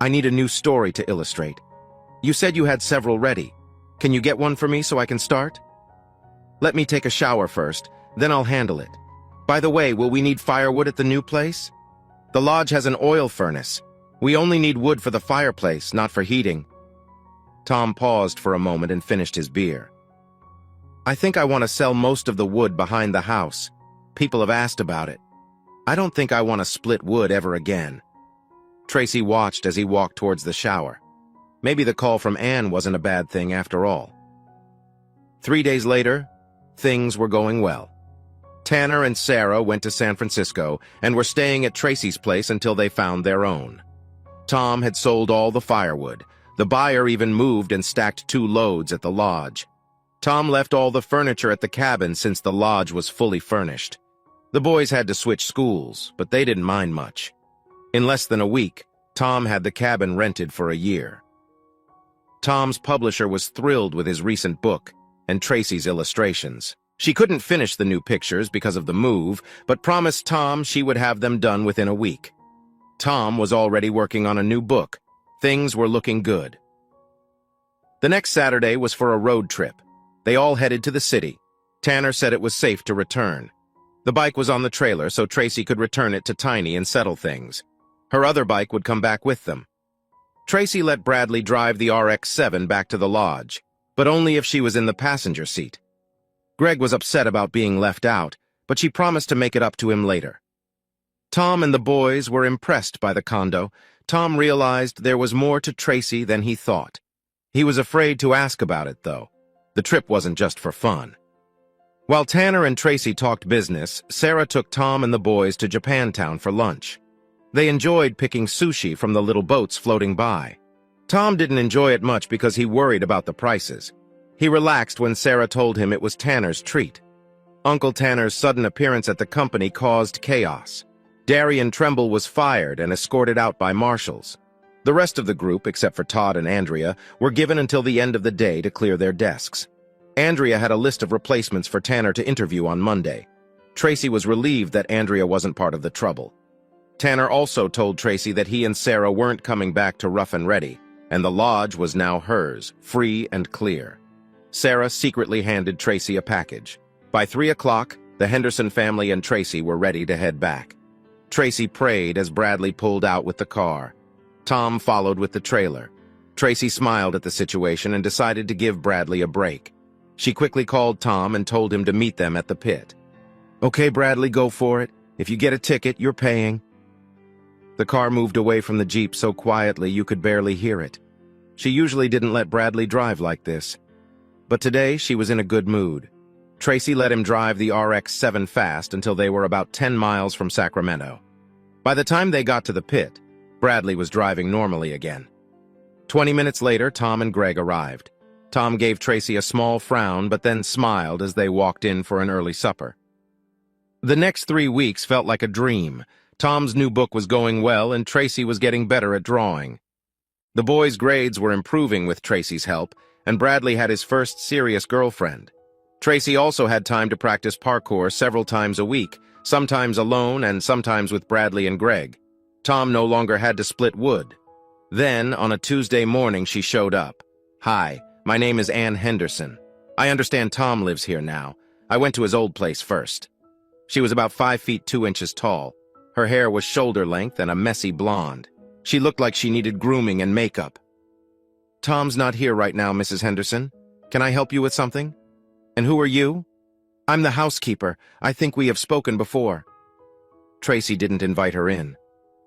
I need a new story to illustrate. You said you had several ready. Can you get one for me so I can start? Let me take a shower first, then I'll handle it. By the way, will we need firewood at the new place? The lodge has an oil furnace. We only need wood for the fireplace, not for heating. Tom paused for a moment and finished his beer. I think I want to sell most of the wood behind the house. People have asked about it. I don't think I want to split wood ever again. Tracy watched as he walked towards the shower. Maybe the call from Anne wasn't a bad thing after all. 3 days later, things were going well. Tanner and Sarah went to San Francisco and were staying at Tracy's place until they found their own. Tom had sold all the firewood. The buyer even moved and stacked 2 loads at the lodge. Tom left all the furniture at the cabin since the lodge was fully furnished. The boys had to switch schools, but they didn't mind much. In less than a week, Tom had the cabin rented for a year. Tom's publisher was thrilled with his recent book and Tracy's illustrations. She couldn't finish the new pictures because of the move, but promised Tom she would have them done within a week. Tom was already working on a new book. Things were looking good. The next Saturday was for a road trip. They all headed to the city. Tanner said it was safe to return. The bike was on the trailer, so Tracy could return it to Tiny and settle things. Her other bike would come back with them. Tracy let Bradley drive the RX-7 back to the lodge, but only if she was in the passenger seat. Greg was upset about being left out, but she promised to make it up to him later. Tom and the boys were impressed by the condo. Tom realized there was more to Tracy than he thought. He was afraid to ask about it, though. The trip wasn't just for fun. While Tanner and Tracy talked business, Sarah took Tom and the boys to Japantown for lunch. They enjoyed picking sushi from the little boats floating by. Tom didn't enjoy it much because he worried about the prices. He relaxed when Sarah told him it was Tanner's treat. Uncle Tanner's sudden appearance at the company caused chaos. Darian Tremble was fired and escorted out by marshals. The rest of the group, except for Todd and Andrea, were given until the end of the day to clear their desks. Andrea had a list of replacements for Tanner to interview on Monday. Tracy was relieved that Andrea wasn't part of the trouble. Tanner also told Tracy that he and Sarah weren't coming back to Rough and Ready, and the lodge was now hers, free and clear. Sarah secretly handed Tracy a package. By 3 o'clock, the Henderson family and Tracy were ready to head back. Tracy prayed as Bradley pulled out with the car. Tom followed with the trailer. Tracy smiled at the situation and decided to give Bradley a break. She quickly called Tom and told him to meet them at the pit. Okay, Bradley, go for it. If you get a ticket, you're paying. The car moved away from the Jeep so quietly you could barely hear it. She usually didn't let Bradley drive like this. But today, she was in a good mood. Tracy let him drive the RX-7 fast until they were about 10 miles from Sacramento. By the time they got to the pit, Bradley was driving normally again. 20 minutes later, Tom and Greg arrived. Tom gave Tracy a small frown, but then smiled as they walked in for an early supper. The next 3 weeks felt like a dream. Tom's new book was going well, and Tracy was getting better at drawing. The boys' grades were improving with Tracy's help, and Bradley had his first serious girlfriend. Tracy also had time to practice parkour several times a week, sometimes alone and sometimes with Bradley and Greg. Tom no longer had to split wood. Then, on a Tuesday morning, she showed up. Hi. My name is Anne Henderson. I understand Tom lives here now. I went to his old place first. She was about 5 feet 2 inches tall. Her hair was shoulder length and a messy blonde. She looked like she needed grooming and makeup. Tom's not here right now, Mrs. Henderson. Can I help you with something? And who are you? I'm the housekeeper. I think we have spoken before. Tracy didn't invite her in.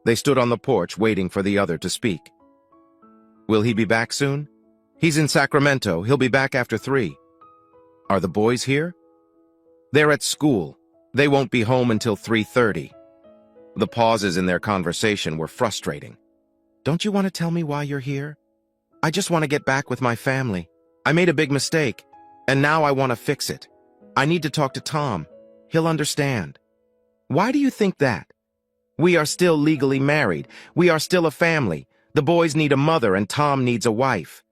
They stood on the porch waiting for the other to speak. Will he be back soon? He's in Sacramento. He'll be back after 3. Are the boys here? They're at school. They won't be home until 3:30. The pauses in their conversation were frustrating. Don't you want to tell me why you're here? I just want to get back with my family. I made a big mistake, and now I want to fix it. I need to talk to Tom. He'll understand. Why do you think that? We are still legally married. We are still a family. The boys need a mother and Tom needs a wife.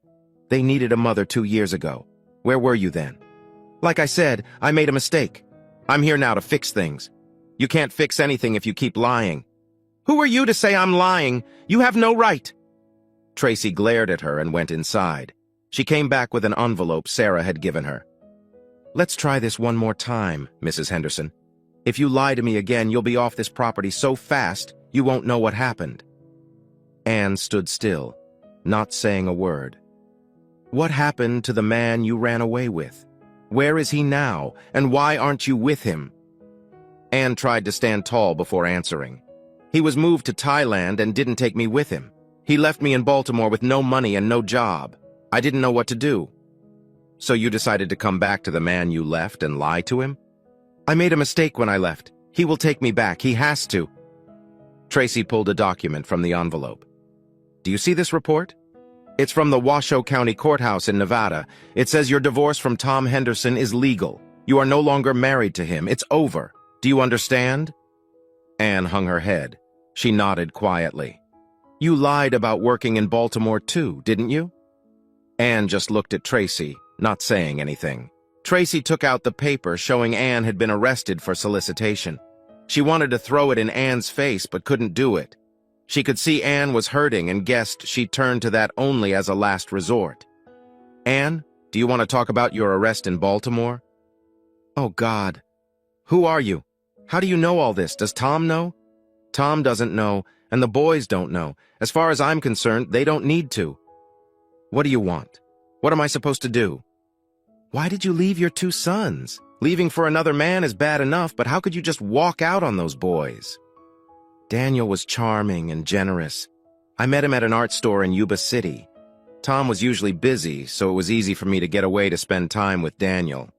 They needed a mother 2 years ago. Where were you then? Like I said, I made a mistake. I'm here now to fix things. You can't fix anything if you keep lying. Who are you to say I'm lying? You have no right. Tracy glared at her and went inside. She came back with an envelope Sarah had given her. Let's try this one more time, Mrs. Henderson. If you lie to me again, you'll be off this property so fast you won't know what happened. Anne stood still, not saying a word. What happened to the man you ran away with? Where is he now, and why aren't you with him? Anne tried to stand tall before answering. He was moved to Thailand and didn't take me with him. He left me in Baltimore with no money and no job. I didn't know what to do. So you decided to come back to the man you left and lie to him? I made a mistake when I left. He will take me back. He has to. Tracy pulled a document from the envelope. Do you see this report? It's from the Washoe County Courthouse in Nevada. It says your divorce from Tom Henderson is legal. You are no longer married to him. It's over. Do you understand? Anne hung her head. She nodded quietly. You lied about working in Baltimore too, didn't you? Anne just looked at Tracy, not saying anything. Tracy took out the paper showing Anne had been arrested for solicitation. She wanted to throw it in Anne's face but couldn't do it. She could see Anne was hurting and guessed she'd turn to that only as a last resort. Anne, do you want to talk about your arrest in Baltimore? Oh, God. Who are you? How do you know all this? Does Tom know? Tom doesn't know, and the boys don't know. As far as I'm concerned, they don't need to. What do you want? What am I supposed to do? Why did you leave your 2 sons? Leaving for another man is bad enough, but how could you just walk out on those boys? Daniel was charming and generous. I met him at an art store in Yuba City. Tom was usually busy, so it was easy for me to get away to spend time with Daniel.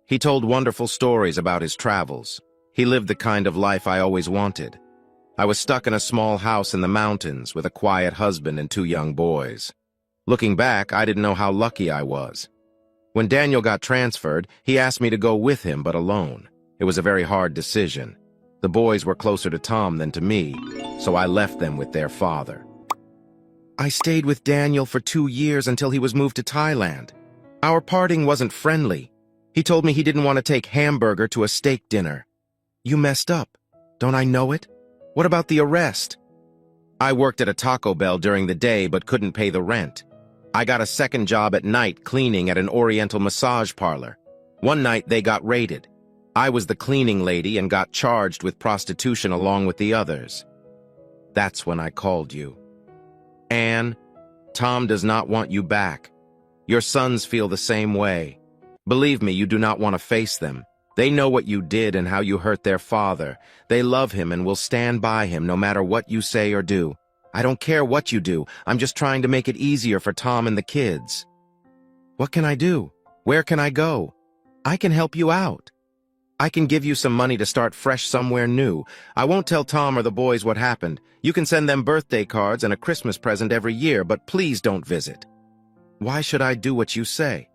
He told wonderful stories about his travels. He lived the kind of life I always wanted. I was stuck in a small house in the mountains with a quiet husband and 2 young boys. Looking back, I didn't know how lucky I was. When Daniel got transferred, he asked me to go with him, but alone. It was a very hard decision. The boys were closer to Tom than to me, so I left them with their father. I stayed with Daniel for 2 years until he was moved to Thailand. Our parting wasn't friendly. He told me he didn't want to take hamburger to a steak dinner. You messed up. Don't I know it? What about the arrest? I worked at a Taco Bell during the day but couldn't pay the rent. I got a second job at night cleaning at an Oriental massage parlor. One night they got raided. I was the cleaning lady and got charged with prostitution along with the others. That's when I called you. Anne, Tom does not want you back. Your sons feel the same way. Believe me, you do not want to face them. They know what you did and how you hurt their father. They love him and will stand by him no matter what you say or do. I don't care what you do. I'm just trying to make it easier for Tom and the kids. What can I do? Where can I go? I can help you out. I can give you some money to start fresh somewhere new. I won't tell Tom or the boys what happened. You can send them birthday cards and a Christmas present every year, but please don't visit. Why should I do what you say?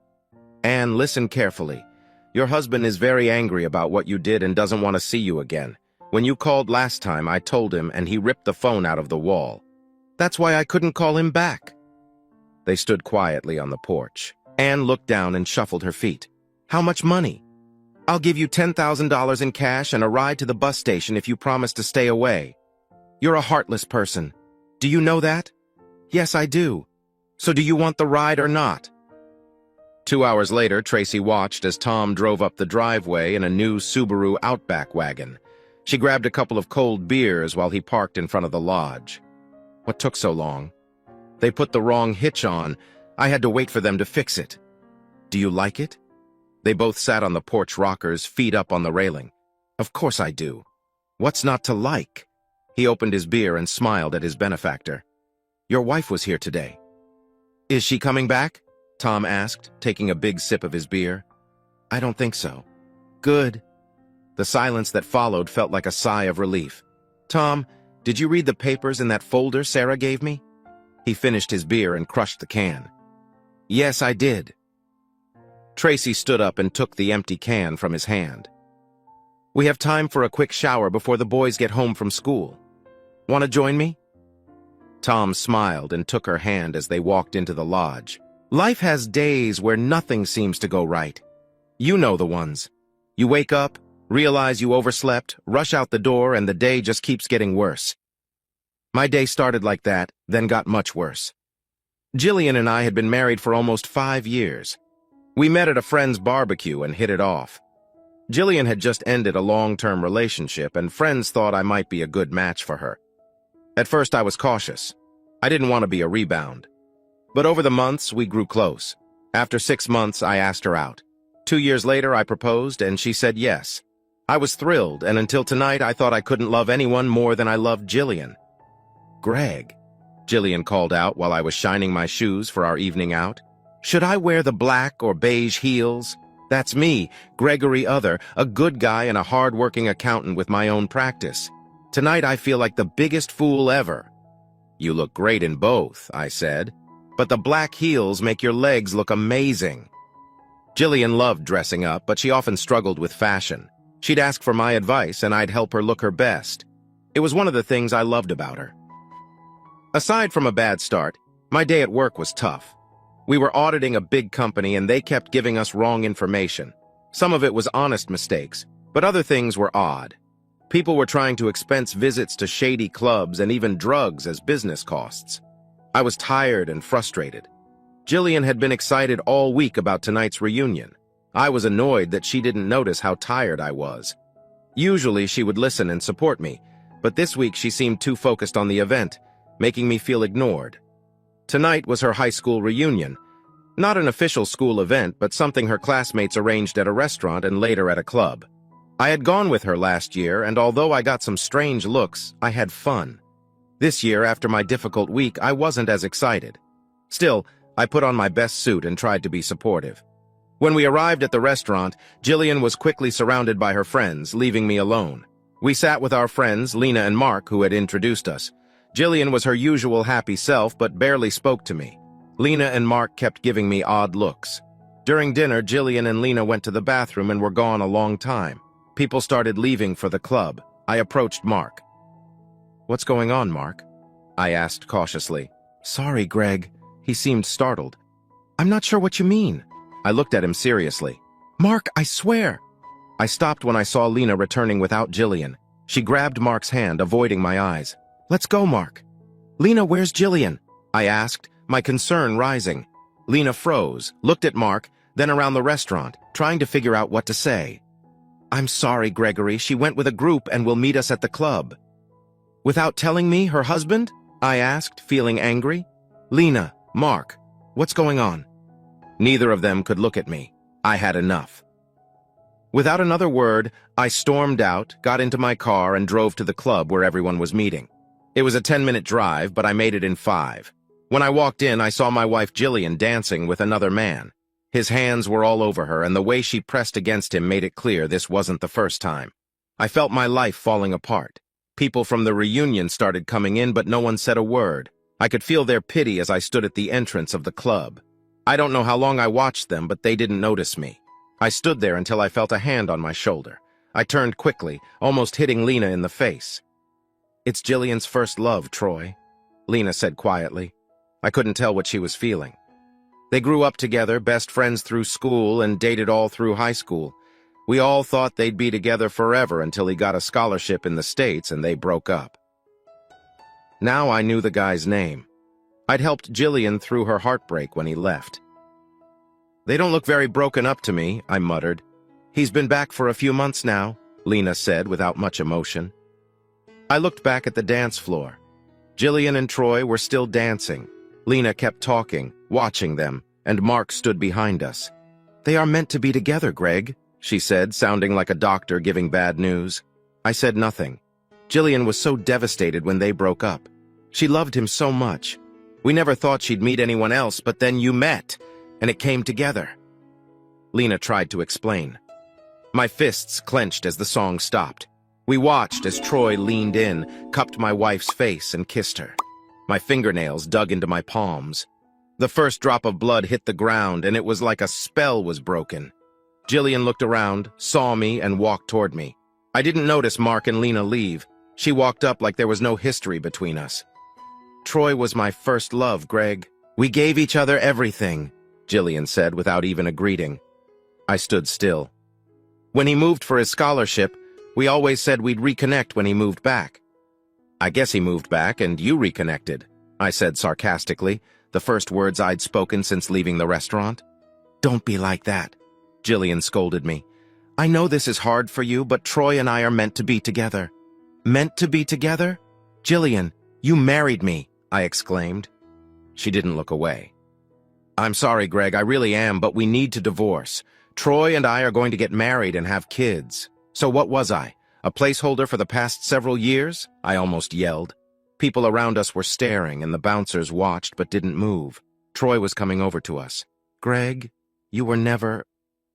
Anne, listen carefully. Your husband is very angry about what you did and doesn't want to see you again. When you called last time, I told him and he ripped the phone out of the wall. That's why I couldn't call him back. They stood quietly on the porch. Anne looked down and shuffled her feet. How much money? I'll give you $10,000 in cash and a ride to the bus station if you promise to stay away. You're a heartless person. Do you know that? Yes, I do. So do you want the ride or not? 2 hours later, Tracy watched as Tom drove up the driveway in a new Subaru Outback wagon. She grabbed a couple of cold beers while he parked in front of the lodge. What took so long? They put the wrong hitch on. I had to wait for them to fix it. Do you like it? They both sat on the porch rockers, feet up on the railing. Of course I do. What's not to like? He opened his beer and smiled at his benefactor. Your wife was here today. Is she coming back? Tom asked, taking a big sip of his beer. I don't think so. Good. The silence that followed felt like a sigh of relief. Tom, did you read the papers in that folder Sarah gave me? He finished his beer and crushed the can. Yes, I did. Tracy stood up and took the empty can from his hand. We have time for a quick shower before the boys get home from school. Want to join me? Tom smiled and took her hand as they walked into the lodge. Life has days where nothing seems to go right. You know the ones. You wake up, realize you overslept, rush out the door, and the day just keeps getting worse. My day started like that, then got much worse. Jillian and I had been married for almost 5 years. We met at a friend's barbecue and hit it off. Jillian had just ended a long-term relationship, and friends thought I might be a good match for her. At first, I was cautious. I didn't want to be a rebound. But over the months, we grew close. After 6 months, I asked her out. 2 years later, I proposed, and she said yes. I was thrilled, and until tonight, I thought I couldn't love anyone more than I loved Jillian. Greg, Jillian called out while I was shining my shoes for our evening out. Should I wear the black or beige heels? That's me, Gregory Other, a good guy and a hard-working accountant with my own practice. Tonight I feel like the biggest fool ever. You look great in both, I said, but the black heels make your legs look amazing. Jillian loved dressing up, but she often struggled with fashion. She'd ask for my advice, and I'd help her look her best. It was one of the things I loved about her. Aside from a bad start, my day at work was tough. We were auditing a big company, and they kept giving us wrong information. Some of it was honest mistakes, but other things were odd. People were trying to expense visits to shady clubs and even drugs as business costs. I was tired and frustrated. Jillian had been excited all week about tonight's reunion. I was annoyed that she didn't notice how tired I was. Usually she would listen and support me, but this week she seemed too focused on the event, making me feel ignored. Tonight was her high school reunion. Not an official school event, but something her classmates arranged at a restaurant and later at a club. I had gone with her last year, and although I got some strange looks, I had fun. This year, after my difficult week, I wasn't as excited. Still, I put on my best suit and tried to be supportive. When we arrived at the restaurant, Jillian was quickly surrounded by her friends, leaving me alone. We sat with our friends, Lena and Mark, who had introduced us. Jillian was her usual happy self, but barely spoke to me. Lena and Mark kept giving me odd looks. During dinner, Jillian and Lena went to the bathroom and were gone a long time. People started leaving for the club. I approached Mark. What's going on, Mark? I asked cautiously. Sorry, Greg. He seemed startled. I'm not sure what you mean. I looked at him seriously. Mark, I swear. I stopped when I saw Lena returning without Jillian. She grabbed Mark's hand, avoiding my eyes. Let's go, Mark. Lena, where's Jillian? I asked, my concern rising. Lena froze, looked at Mark, then around the restaurant, trying to figure out what to say. I'm sorry, Gregory. She went with a group and will meet us at the club. Without telling me, her husband? I asked, feeling angry. Lena, Mark, what's going on? Neither of them could look at me. I had enough. Without another word, I stormed out, got into my car, and drove to the club where everyone was meeting. It was a 10-minute drive, but I made it in 5. When I walked in, I saw my wife Jillian dancing with another man. His hands were all over her, and the way she pressed against him made it clear this wasn't the first time. I felt my life falling apart. People from the reunion started coming in, but no one said a word. I could feel their pity as I stood at the entrance of the club. I don't know how long I watched them, but they didn't notice me. I stood there until I felt a hand on my shoulder. I turned quickly, almost hitting Lena in the face. It's Jillian's first love, Troy, Lena said quietly. I couldn't tell what she was feeling. They grew up together, best friends through school, and dated all through high school. We all thought they'd be together forever until he got a scholarship in the States and they broke up. Now I knew the guy's name. I'd helped Jillian through her heartbreak when he left. They don't look very broken up to me, I muttered. He's been back for a few months now, Lena said without much emotion. I looked back at the dance floor. Jillian and Troy were still dancing. Lena kept talking, watching them, and Mark stood behind us. They are meant to be together, Greg, she said, sounding like a doctor giving bad news. I said nothing. Jillian was so devastated when they broke up. She loved him so much. We never thought she'd meet anyone else, but then you met, and it came together. Lena tried to explain. My fists clenched as the song stopped. We watched as Troy leaned in, cupped my wife's face, and kissed her. My fingernails dug into my palms. The first drop of blood hit the ground, and it was like a spell was broken. Jillian looked around, saw me, and walked toward me. I didn't notice Mark and Lena leave. She walked up like there was no history between us. Troy was my first love, Greg. We gave each other everything, Jillian said without even a greeting. I stood still. When he moved for his scholarship, we always said we'd reconnect when he moved back. I guess he moved back and you reconnected, I said sarcastically, the first words I'd spoken since leaving the restaurant. Don't be like that, Jillian scolded me. I know this is hard for you, but Troy and I are meant to be together. Meant to be together? Jillian, you married me, I exclaimed. She didn't look away. I'm sorry, Greg, I really am, but we need to divorce. Troy and I are going to get married and have kids. So what was I? A placeholder for the past several years? I almost yelled. People around us were staring, and the bouncers watched but didn't move. Troy was coming over to us. Greg, you were never...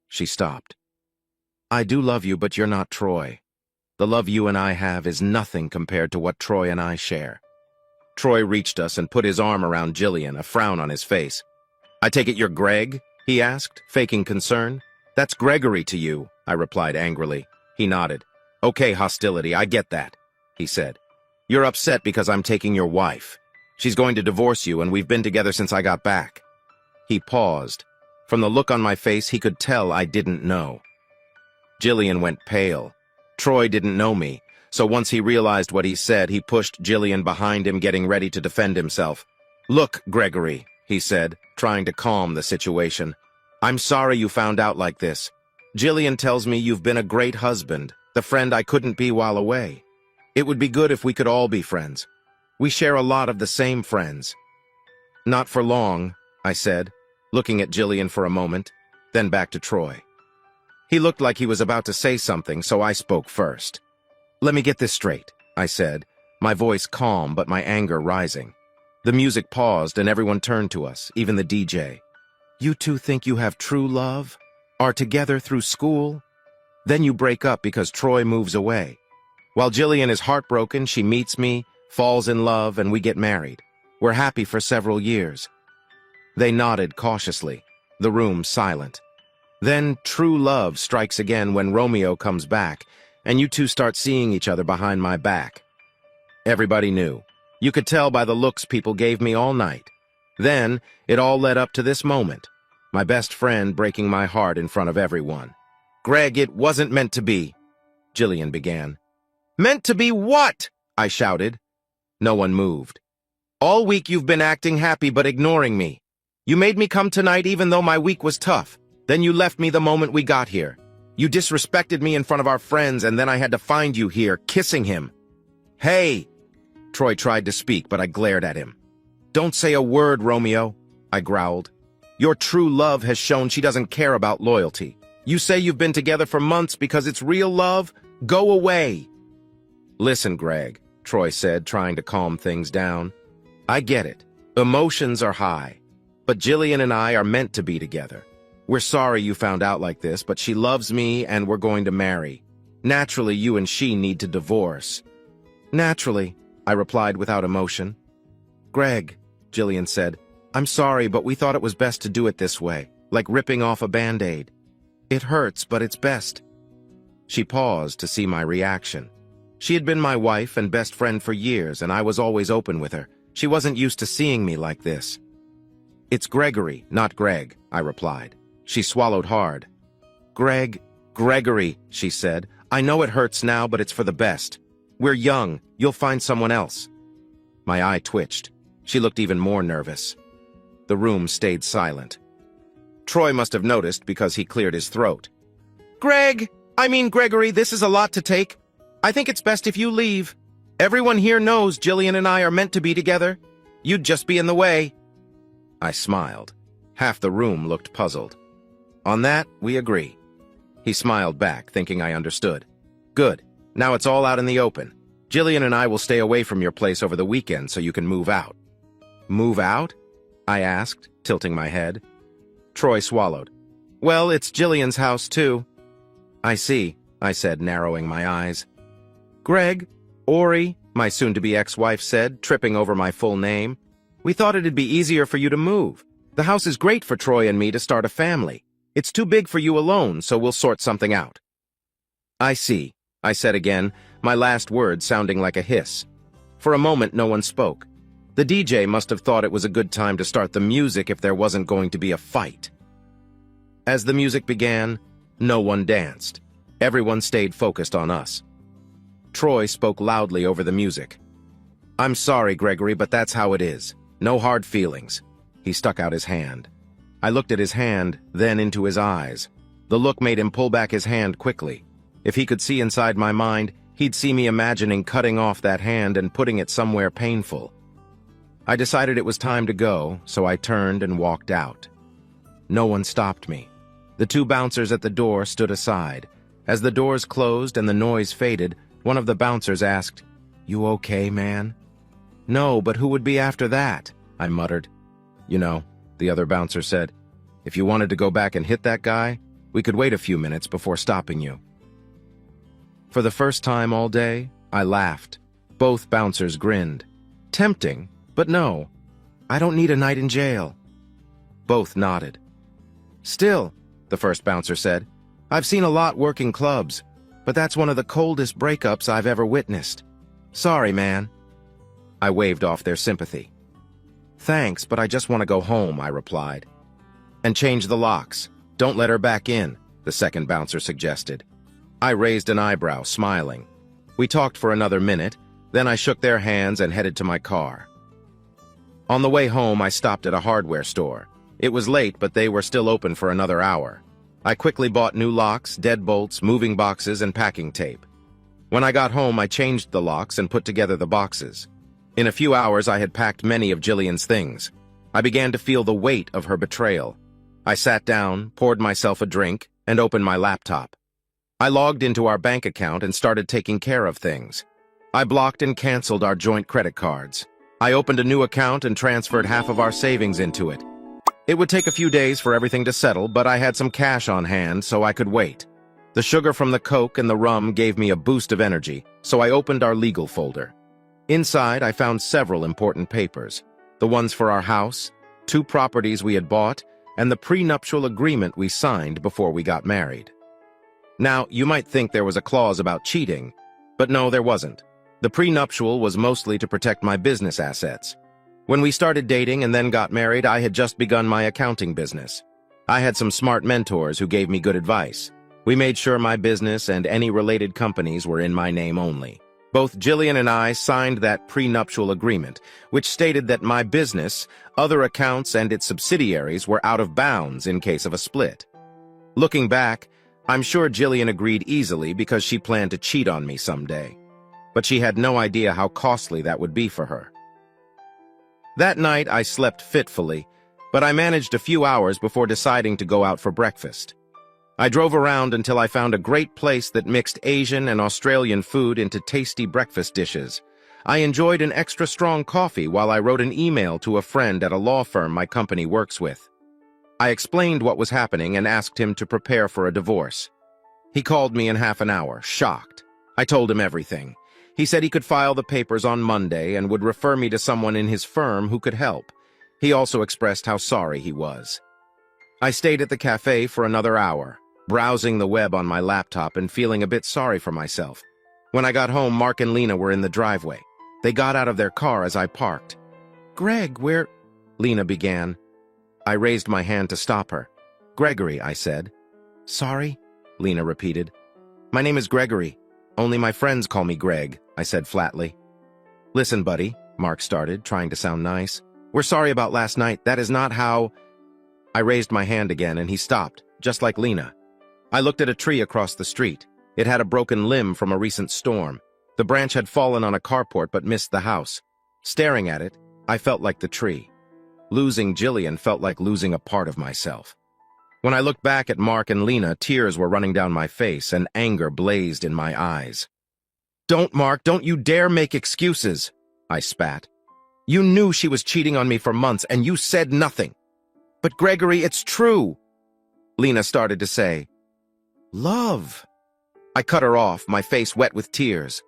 She stopped. I do love you, but you're not Troy. The love you and I have is nothing compared to what Troy and I share. Troy reached us and put his arm around Jillian, a frown on his face. I take it you're Greg? He asked, faking concern. That's Gregory to you, I replied angrily. He nodded. Okay, hostility, I get that, he said. You're upset because I'm taking your wife. She's going to divorce you, and we've been together since I got back. He paused. From the look on my face, he could tell I didn't know. Jillian went pale. Troy didn't know me, so once he realized what he said, he pushed Jillian behind him, getting ready to defend himself. Look, Gregory, he said, trying to calm the situation. I'm sorry you found out like this. Jillian tells me you've been a great husband, the friend I couldn't be while away. It would be good if we could all be friends. We share a lot of the same friends. Not for long, I said, looking at Jillian for a moment, then back to Troy. He looked like he was about to say something, so I spoke first. Let me get this straight, I said, my voice calm but my anger rising. The music paused and everyone turned to us, even the DJ. You two think you have true love? Are together through school? Then you break up because Troy moves away. While Jillian is heartbroken, she meets me, falls in love, and we get married. We're happy for several years. They nodded cautiously, the room silent. Then true love strikes again when Romeo comes back, and you two start seeing each other behind my back. Everybody knew. You could tell by the looks people gave me all night. Then, it all led up to this moment. My best friend breaking my heart in front of everyone. Greg, it wasn't meant to be, Jillian began. Meant to be what? I shouted. No one moved. All week you've been acting happy but ignoring me. You made me come tonight even though my week was tough. Then you left me the moment we got here. You disrespected me in front of our friends, and then I had to find you here, kissing him. Hey! Troy tried to speak, but I glared at him. Don't say a word, Romeo, I growled. Your true love has shown she doesn't care about loyalty. You say you've been together for months because it's real love? Go away. Listen, Greg, Troy said, trying to calm things down. I get it. Emotions are high. But Jillian and I are meant to be together. We're sorry you found out like this, but she loves me and we're going to marry. Naturally, you and she need to divorce. Naturally, I replied without emotion. Greg, Jillian said, I'm sorry, but we thought it was best to do it this way, like ripping off a Band-Aid. It hurts, but it's best. She paused to see my reaction. She had been my wife and best friend for years, and I was always open with her. She wasn't used to seeing me like this. It's Gregory, not Greg, I replied. She swallowed hard. Gregory, she said. I know it hurts now, but it's for the best. We're young. You'll find someone else. My eye twitched. She looked even more nervous. The room stayed silent. Troy must have noticed because he cleared his throat. Gregory, this is a lot to take. I think it's best if you leave. Everyone here knows Jillian and I are meant to be together. You'd just be in the way. I smiled. Half the room looked puzzled. On that, we agree. He smiled back, thinking I understood. Good. Now it's all out in the open. Jillian and I will stay away from your place over the weekend so you can move out. Move out? I asked, tilting my head. Troy swallowed. Well, it's Jillian's house, too. I see, I said, narrowing my eyes. Greg, Ori, my soon-to-be ex-wife said, tripping over my full name. We thought it'd be easier for you to move. The house is great for Troy and me to start a family. It's too big for you alone, so we'll sort something out. I see, I said again, my last word sounding like a hiss. For a moment, no one spoke. The DJ must have thought it was a good time to start the music if there wasn't going to be a fight. As the music began, no one danced. Everyone stayed focused on us. Troy spoke loudly over the music. I'm sorry, Gregory, but that's how it is. No hard feelings. He stuck out his hand. I looked at his hand, then into his eyes. The look made him pull back his hand quickly. If he could see inside my mind, he'd see me imagining cutting off that hand and putting it somewhere painful. I decided it was time to go, so I turned and walked out. No one stopped me. The two bouncers at the door stood aside. As the doors closed and the noise faded, one of the bouncers asked, "You okay, man?" "No, but who would be after that?" I muttered. "You know," the other bouncer said, "if you wanted to go back and hit that guy, we could wait a few minutes before stopping you." For the first time all day, I laughed. Both bouncers grinned. Tempting, but no. I don't need a night in jail. Both nodded. "Still," the first bouncer said, "I've seen a lot working clubs, but that's one of the coldest breakups I've ever witnessed. Sorry, man." I waved off their sympathy. "Thanks, but I just want to go home," I replied. "And change the locks. Don't let her back in," the second bouncer suggested. I raised an eyebrow, smiling. We talked for another minute, then I shook their hands and headed to my car. On the way home, I stopped at a hardware store. It was late, but they were still open for another hour. I quickly bought new locks, deadbolts, moving boxes, and packing tape. When I got home, I changed the locks and put together the boxes. In a few hours, I had packed many of Jillian's things. I began to feel the weight of her betrayal. I sat down, poured myself a drink, and opened my laptop. I logged into our bank account and started taking care of things. I blocked and canceled our joint credit cards. I opened a new account and transferred half of our savings into it. It would take a few days for everything to settle, but I had some cash on hand, so I could wait. The sugar from the Coke and the rum gave me a boost of energy, so I opened our legal folder. Inside, I found several important papers. The ones for our house, 2 properties we had bought, and the prenuptial agreement we signed before we got married. Now, you might think there was a clause about cheating, but no, there wasn't. The prenuptial was mostly to protect my business assets. When we started dating and then got married, I had just begun my accounting business. I had some smart mentors who gave me good advice. We made sure my business and any related companies were in my name only. Both Jillian and I signed that prenuptial agreement, which stated that my business, other accounts, and its subsidiaries were out of bounds in case of a split. Looking back, I'm sure Jillian agreed easily because she planned to cheat on me someday. But she had no idea how costly that would be for her. That night, I slept fitfully, but I managed a few hours before deciding to go out for breakfast. I drove around until I found a great place that mixed Asian and Australian food into tasty breakfast dishes. I enjoyed an extra strong coffee while I wrote an email to a friend at a law firm my company works with. I explained what was happening and asked him to prepare for a divorce. He called me in half an hour, shocked. I told him everything. He said he could file the papers on Monday and would refer me to someone in his firm who could help. He also expressed how sorry he was. I stayed at the cafe for another hour, browsing the web on my laptop and feeling a bit sorry for myself. When I got home, Mark and Lena were in the driveway. They got out of their car as I parked. "Greg, where—" Lena began. I raised my hand to stop her. "Gregory," I said. "Sorry?" Lena repeated. "My name is Gregory. Only my friends call me Greg," I said flatly. "Listen, buddy," Mark started, trying to sound nice. "We're sorry about last night. That is not how—" I raised my hand again and he stopped, just like Lena. I looked at a tree across the street. It had a broken limb from a recent storm. The branch had fallen on a carport but missed the house. Staring at it, I felt like the tree. Losing Jillian felt like losing a part of myself. When I looked back at Mark and Lena, tears were running down my face and anger blazed in my eyes. "Don't, Mark, don't you dare make excuses," I spat. "You knew she was cheating on me for months and you said nothing." "But Gregory, it's true." Lena started to say. Love. I cut her off, my face wet with tears.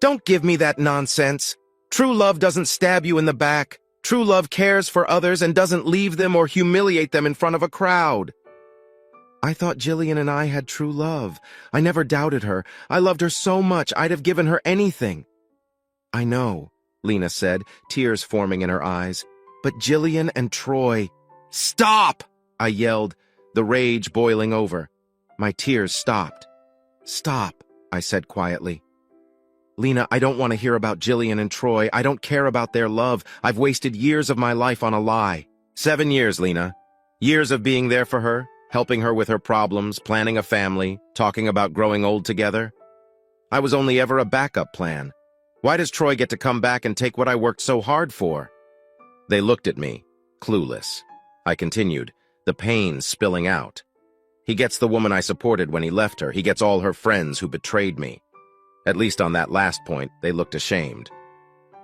Don't give me that nonsense. True love doesn't stab you in the back. True love cares for others and doesn't leave them or humiliate them in front of a crowd. I thought Jillian and I had true love. I never doubted her. I loved her so much, I'd have given her anything. I know, Lena said, tears forming in her eyes. But Jillian and Troy... Stop! I yelled, the rage boiling over. My tears stopped. Stop, I said quietly. Lena, I don't want to hear about Jillian and Troy. I don't care about their love. I've wasted years of my life on a lie. 7 years, Lena. Years of being there for her, helping her with her problems, planning a family, talking about growing old together. I was only ever a backup plan. Why does Troy get to come back and take what I worked so hard for? They looked at me, clueless. I continued, the pain spilling out. He gets the woman I supported when he left her. He gets all her friends who betrayed me. At least on that last point, they looked ashamed.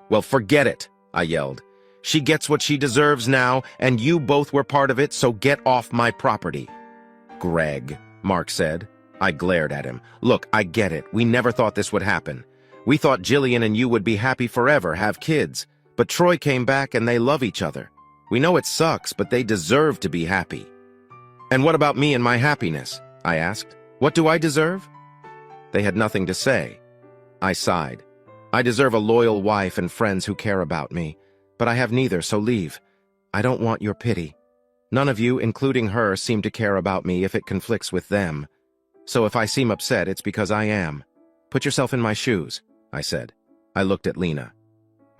Well, forget it, I yelled. She gets what she deserves now, and you both were part of it, so get off my property. Greg, Mark said. I glared at him. Look, I get it. We never thought this would happen. We thought Jillian and you would be happy forever, have kids. But Troy came back and they love each other. We know it sucks, but they deserve to be happy. And what about me and my happiness? I asked. What do I deserve? They had nothing to say. I sighed. I deserve a loyal wife and friends who care about me, but I have neither, so leave. I don't want your pity. None of you, including her, seem to care about me if it conflicts with them. So if I seem upset, it's because I am. Put yourself in my shoes, I said. I looked at Lena.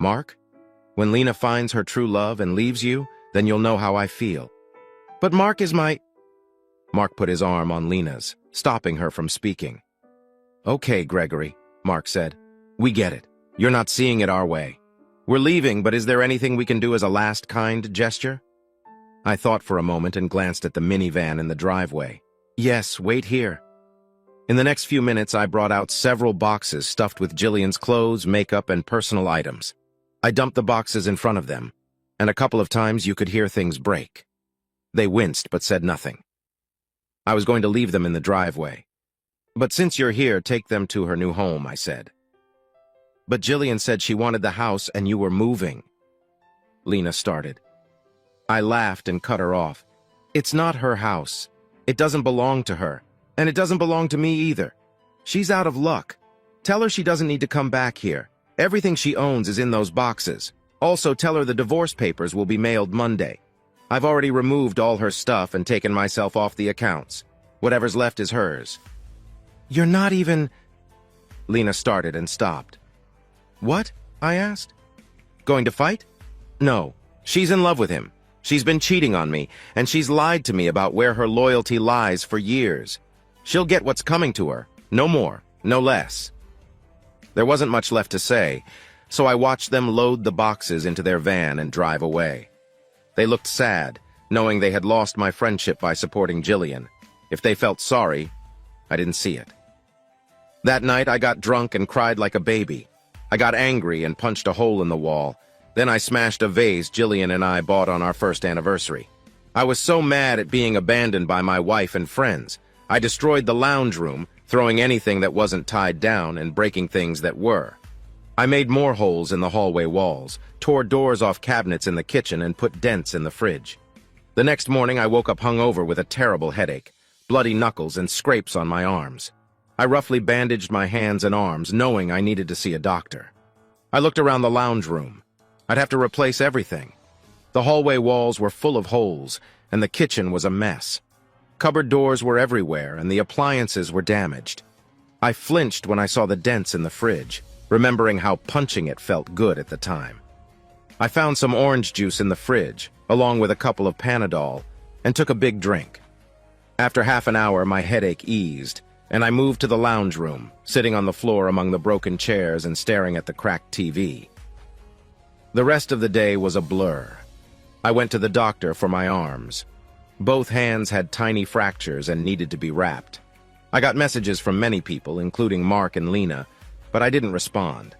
Mark? When Lena finds her true love and leaves you, then you'll know how I feel. But Mark is my... Mark put his arm on Lena's, stopping her from speaking. Okay, Gregory, Mark said. We get it. You're not seeing it our way. We're leaving, but is there anything we can do as a last kind gesture? I thought for a moment and glanced at the minivan in the driveway. Yes, wait here. In the next few minutes, I brought out several boxes stuffed with Jillian's clothes, makeup, and personal items. I dumped the boxes in front of them, and a couple of times you could hear things break. They winced but said nothing. I was going to leave them in the driveway. But since you're here, take them to her new home, I said. But Jillian said she wanted the house and you were moving. Lena started. I laughed and cut her off. It's not her house. It doesn't belong to her. And it doesn't belong to me either. She's out of luck. Tell her she doesn't need to come back here. Everything she owns is in those boxes. Also, tell her the divorce papers will be mailed Monday. I've already removed all her stuff and taken myself off the accounts. Whatever's left is hers. You're not even... Lena started and stopped. What? I asked. Going to fight? No. She's in love with him. She's been cheating on me, and she's lied to me about where her loyalty lies for years. She'll get what's coming to her. No more, no less. There wasn't much left to say, so I watched them load the boxes into their van and drive away. They looked sad, knowing they had lost my friendship by supporting Jillian. If they felt sorry, I didn't see it. That night, I got drunk and cried like a baby. I got angry and punched a hole in the wall. Then I smashed a vase Jillian and I bought on our first anniversary. I was so mad at being abandoned by my wife and friends. I destroyed the lounge room, throwing anything that wasn't tied down and breaking things that were. I made more holes in the hallway walls, tore doors off cabinets in the kitchen, and put dents in the fridge. The next morning, I woke up hungover with a terrible headache, bloody knuckles, and scrapes on my arms. I roughly bandaged my hands and arms, knowing I needed to see a doctor. I looked around the lounge room. I'd have to replace everything. The hallway walls were full of holes, and the kitchen was a mess. Cupboard doors were everywhere, and the appliances were damaged. I flinched when I saw the dents in the fridge, remembering how punching it felt good at the time. I found some orange juice in the fridge, along with a couple of Panadol, and took a big drink. After half an hour, my headache eased, and I moved to the lounge room, sitting on the floor among the broken chairs and staring at the cracked TV. The rest of the day was a blur. I went to the doctor for my arms. Both hands had tiny fractures and needed to be wrapped. I got messages from many people, including Mark and Lena, but I didn't respond.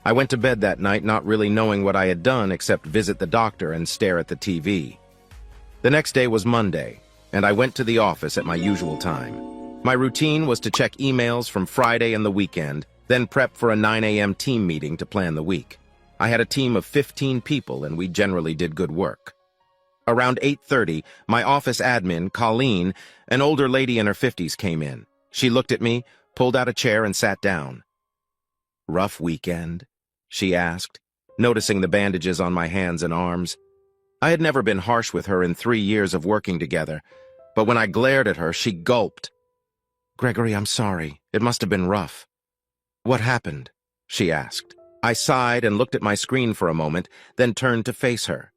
I went to bed that night not really knowing what I had done except visit the doctor and stare at the TV. The next day was Monday. and I went to the office at my usual time. My routine was to check emails from Friday and the weekend, then prep for a 9 a.m. team meeting to plan the week. I had a team of 15 people, and we generally did good work. Around 8:30, my office admin, Colleen, an older lady in her 50s, came in. She looked at me, pulled out a chair, and sat down. "Rough weekend?" she asked, noticing the bandages on my hands and arms. I had never been harsh with her in 3 years of working together, but when I glared at her, she gulped. "Gregory, I'm sorry. It must have been rough." "What happened?" she asked. I sighed and looked at my screen for a moment, then turned to face her.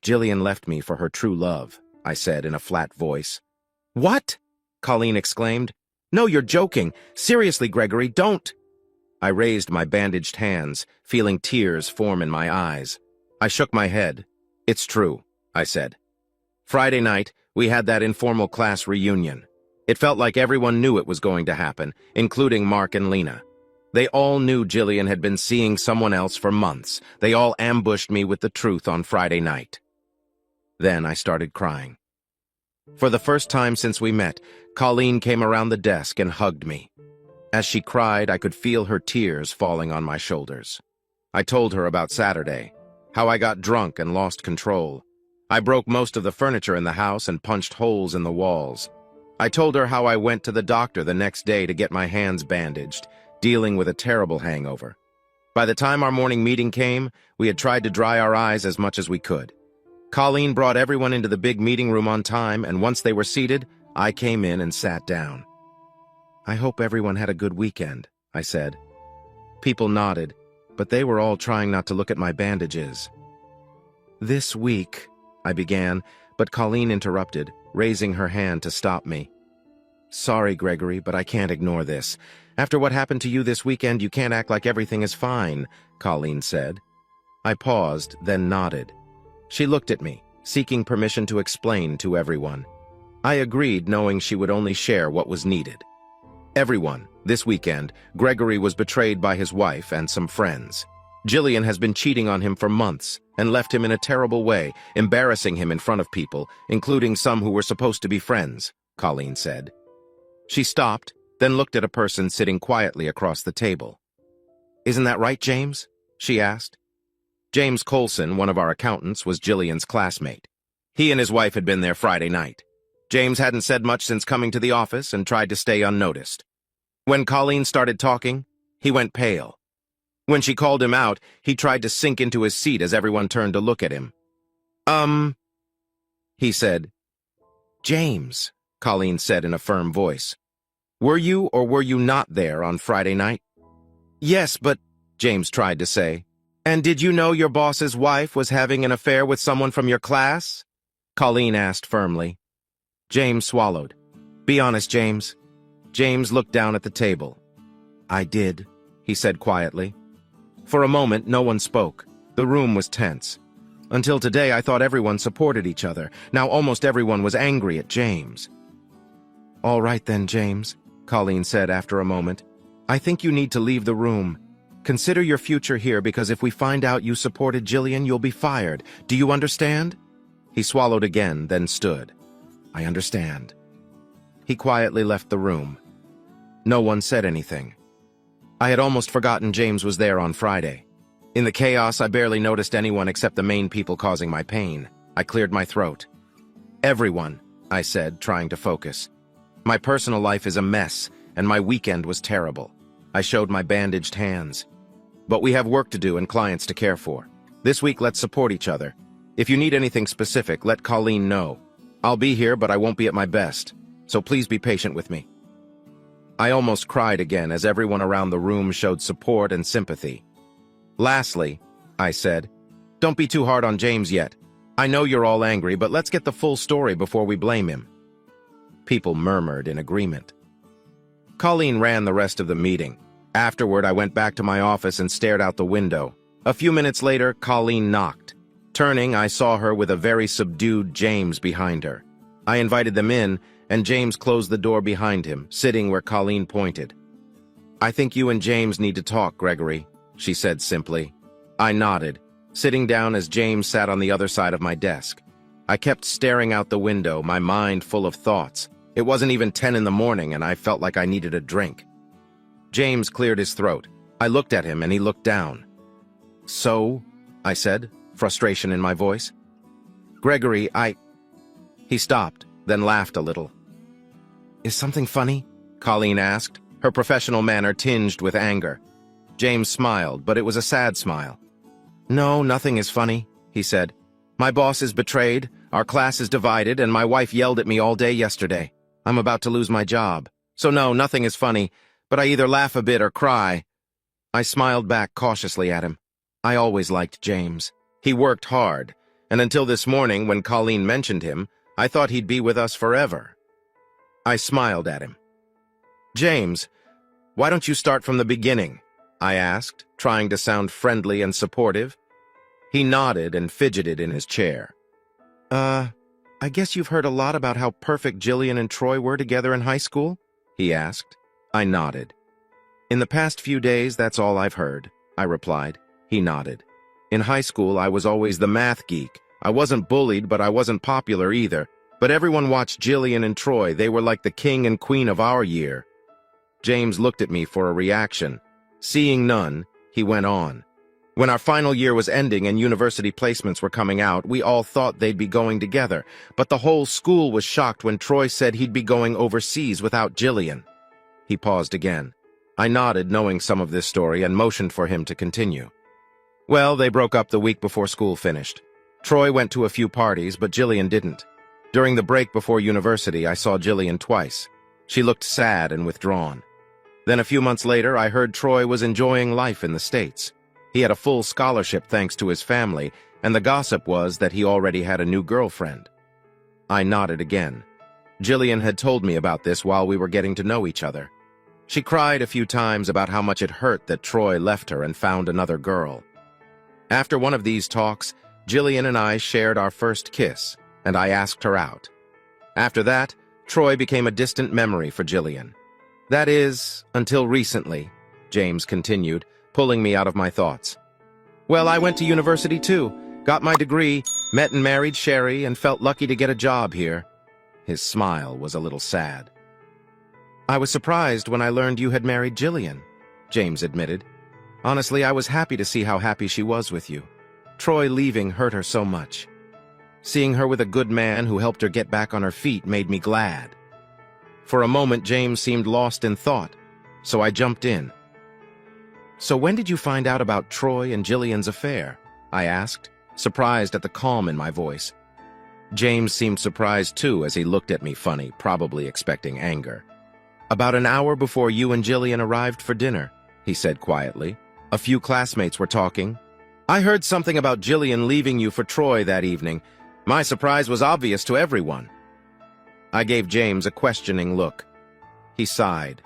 "Jillian left me for her true love," I said in a flat voice. "What?" Colleen exclaimed. "No, you're joking. Seriously, Gregory, don't." I raised my bandaged hands, feeling tears form in my eyes. I shook my head. "It's true," I said. Friday night, we had that informal class reunion. It felt like everyone knew it was going to happen, including Mark and Lena. They all knew Jillian had been seeing someone else for months. They all ambushed me with the truth on Friday night. Then I started crying. For the first time since we met, Colleen came around the desk and hugged me. As she cried, I could feel her tears falling on my shoulders. I told her about Saturday, how I got drunk and lost control. I broke most of the furniture in the house and punched holes in the walls. I told her how I went to the doctor the next day to get my hands bandaged, dealing with a terrible hangover. By the time our morning meeting came, we had tried to dry our eyes as much as we could. Colleen brought everyone into the big meeting room on time, and once they were seated, I came in and sat down. "I hope everyone had a good weekend," I said. People nodded, but they were all trying not to look at my bandages. "This week," I began, but Colleen interrupted, raising her hand to stop me. "Sorry, Gregory, but I can't ignore this. After what happened to you this weekend, you can't act like everything is fine," Colleen said. I paused, then nodded. She looked at me, seeking permission to explain to everyone. I agreed, knowing she would only share what was needed. "Everyone, this weekend, Gregory was betrayed by his wife and some friends. Jillian has been cheating on him for months and left him in a terrible way, embarrassing him in front of people, including some who were supposed to be friends," Colleen said. She stopped, then looked at a person sitting quietly across the table. "Isn't that right, James?" she asked. James Colson, one of our accountants, was Jillian's classmate. He and his wife had been there Friday night. James hadn't said much since coming to the office and tried to stay unnoticed. When Colleen started talking, he went pale. When she called him out, he tried to sink into his seat as everyone turned to look at him. He said. "James," Colleen said in a firm voice. "Were you or were you not there on Friday night?" "Yes, but," James tried to say. "And did you know your boss's wife was having an affair with someone from your class?" Colleen asked firmly. James swallowed. "Be honest, James." James looked down at the table. "I did," he said quietly. For a moment, no one spoke. The room was tense. Until today, I thought everyone supported each other. Now almost everyone was angry at James. "All right then, James," Colleen said after a moment. "I think you need to leave the room. Consider your future here, because if we find out you supported Jillian, you'll be fired. Do you understand?" He swallowed again, then stood. "I understand." He quietly left the room. No one said anything. I had almost forgotten James was there on Friday. In the chaos, I barely noticed anyone except the main people causing my pain. I cleared my throat. "Everyone," I said, trying to focus. "My personal life is a mess, and my weekend was terrible." I showed my bandaged hands. "But we have work to do and clients to care for. This week, let's support each other. If you need anything specific, let Colleen know. I'll be here, but I won't be at my best, so please be patient with me." I almost cried again as everyone around the room showed support and sympathy. "Lastly," I said, "don't be too hard on James yet. I know you're all angry, but let's get the full story before we blame him." People murmured in agreement. Colleen ran the rest of the meeting. Afterward, I went back to my office and stared out the window. A few minutes later, Colleen knocked. Turning, I saw her with a very subdued James behind her. I invited them in, and James closed the door behind him, sitting where Colleen pointed. "I think you and James need to talk, Gregory," she said simply. I nodded, sitting down as James sat on the other side of my desk. I kept staring out the window, my mind full of thoughts. It wasn't even 10 in the morning, and I felt like I needed a drink. James cleared his throat. I looked at him, and he looked down. "So?" I said, frustration in my voice. "Gregory, He stopped, then laughed a little. "Is something funny?" Colleen asked, her professional manner tinged with anger. James smiled, but it was a sad smile. "No, nothing is funny," he said. "My boss is betrayed, our class is divided, and my wife yelled at me all day yesterday. I'm about to lose my job. So no, nothing is funny, but I either laugh a bit or cry." I smiled back cautiously at him. I always liked James. He worked hard, and until this morning when Colleen mentioned him, I thought he'd be with us forever. I smiled at him. "James, why don't you start from the beginning?" I asked, trying to sound friendly and supportive. He nodded and fidgeted in his chair. I guess you've heard a lot about how perfect Jillian and Troy were together in high school?" he asked. I nodded. "In the past few days, that's all I've heard," I replied. He nodded. "In high school, I was always the math geek. I wasn't bullied, but I wasn't popular either. But everyone watched Jillian and Troy. They were like the king and queen of our year." James looked at me for a reaction. Seeing none, he went on. "When our final year was ending and university placements were coming out, we all thought they'd be going together. But the whole school was shocked when Troy said he'd be going overseas without Jillian." He paused again. I nodded, knowing some of this story, and motioned for him to continue. "Well, they broke up the week before school finished. Troy went to a few parties, but Jillian didn't. During the break before university, I saw Jillian twice. She looked sad and withdrawn. Then a few months later, I heard Troy was enjoying life in the States. He had a full scholarship thanks to his family, and the gossip was that he already had a new girlfriend." I nodded again. Jillian had told me about this while we were getting to know each other. She cried a few times about how much it hurt that Troy left her and found another girl. After one of these talks, Jillian and I shared our first kiss, and I asked her out. After that, Troy became a distant memory for Jillian. "That is, until recently," James continued, pulling me out of my thoughts. "Well, I went to university too, got my degree, met and married Sherry, and felt lucky to get a job here." His smile was a little sad. "I was surprised when I learned you had married Jillian," James admitted. "Honestly, I was happy to see how happy she was with you. Troy leaving hurt her so much. Seeing her with a good man who helped her get back on her feet made me glad." For a moment, James seemed lost in thought, so I jumped in. "So when did you find out about Troy and Jillian's affair?" I asked, surprised at the calm in my voice. James seemed surprised too as he looked at me funny, probably expecting anger. "About an hour before you and Jillian arrived for dinner," he said quietly. "A few classmates were talking. I heard something about Jillian leaving you for Troy that evening. My surprise was obvious to everyone." I gave James a questioning look. He sighed.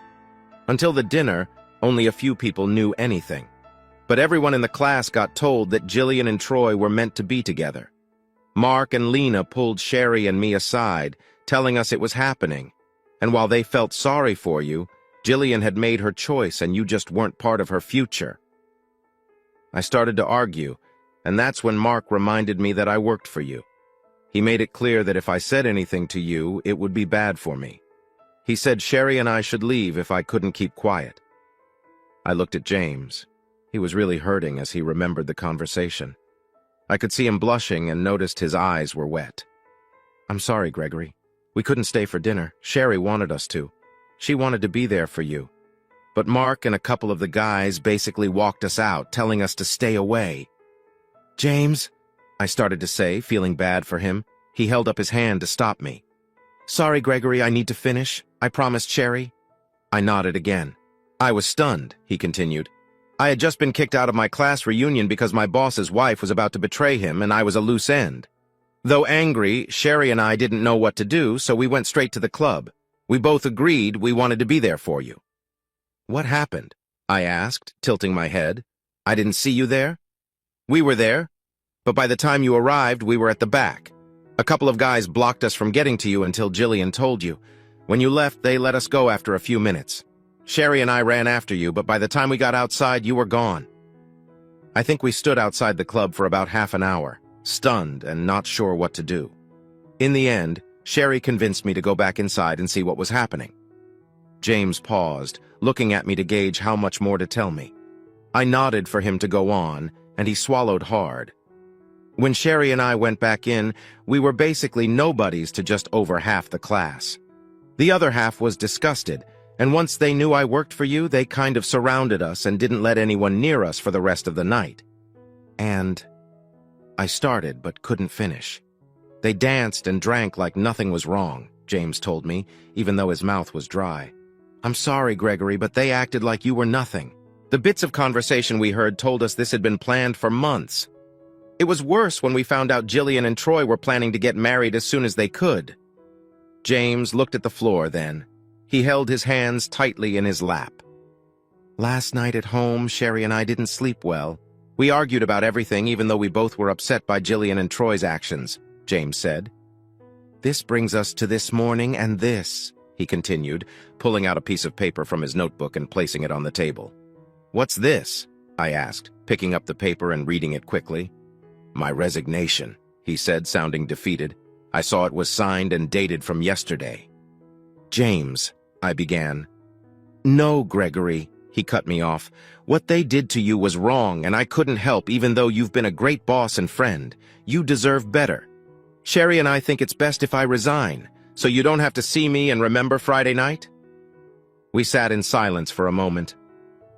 "Until the dinner, only a few people knew anything. But everyone in the class got told that Jillian and Troy were meant to be together. Mark and Lena pulled Sherry and me aside, telling us it was happening. And while they felt sorry for you, Jillian had made her choice and you just weren't part of her future." I started to argue, and that's when Mark reminded me that I worked for you. He made it clear that if I said anything to you, it would be bad for me. He said Sherry and I should leave if I couldn't keep quiet. I looked at James. He was really hurting as he remembered the conversation. I could see him blushing and noticed his eyes were wet. "I'm sorry, Gregory. We couldn't stay for dinner. Sherry wanted us to. She wanted to be there for you. But Mark and a couple of the guys basically walked us out, telling us to stay away." "James," I started to say, feeling bad for him. He held up his hand to stop me. "Sorry, Gregory, I need to finish. I promised Sherry." I nodded again. "I was stunned," he continued. "I had just been kicked out of my class reunion because my boss's wife was about to betray him and I was a loose end. Though angry, Sherry and I didn't know what to do, so we went straight to the club. We both agreed we wanted to be there for you." "What happened?" I asked, tilting my head. "I didn't see you there?" "We were there, but by the time you arrived, we were at the back. A couple of guys blocked us from getting to you until Jillian told you. When you left, they let us go after a few minutes. Sherry and I ran after you, but by the time we got outside, you were gone." I think we stood outside the club for about half an hour, stunned and not sure what to do. In the end, Sherry convinced me to go back inside and see what was happening. James paused, looking at me to gauge how much more to tell me. I nodded for him to go on, and he swallowed hard. When Sherry and I went back in, we were basically nobodies to just over half the class. The other half was disgusted, and once they knew I worked for you, they kind of surrounded us and didn't let anyone near us for the rest of the night. And I started but couldn't finish. They danced and drank like nothing was wrong, James told me, even though his mouth was dry. I'm sorry, Gregory, but they acted like you were nothing. The bits of conversation we heard told us this had been planned for months. It was worse when we found out Jillian and Troy were planning to get married as soon as they could. James looked at the floor then. He held his hands tightly in his lap. Last night at home, Sherry and I didn't sleep well. We argued about everything, even though we both were upset by Jillian and Troy's actions, James said. This brings us to this morning and this, he continued, pulling out a piece of paper from his notebook and placing it on the table. What's this? I asked, picking up the paper and reading it quickly. My resignation, he said, sounding defeated. I saw it was signed and dated from yesterday. James, I began. No, Gregory, he cut me off. What they did to you was wrong, and I couldn't help, even though you've been a great boss and friend. You deserve better. Sherry and I think it's best if I resign, so you don't have to see me and remember Friday night? We sat in silence for a moment.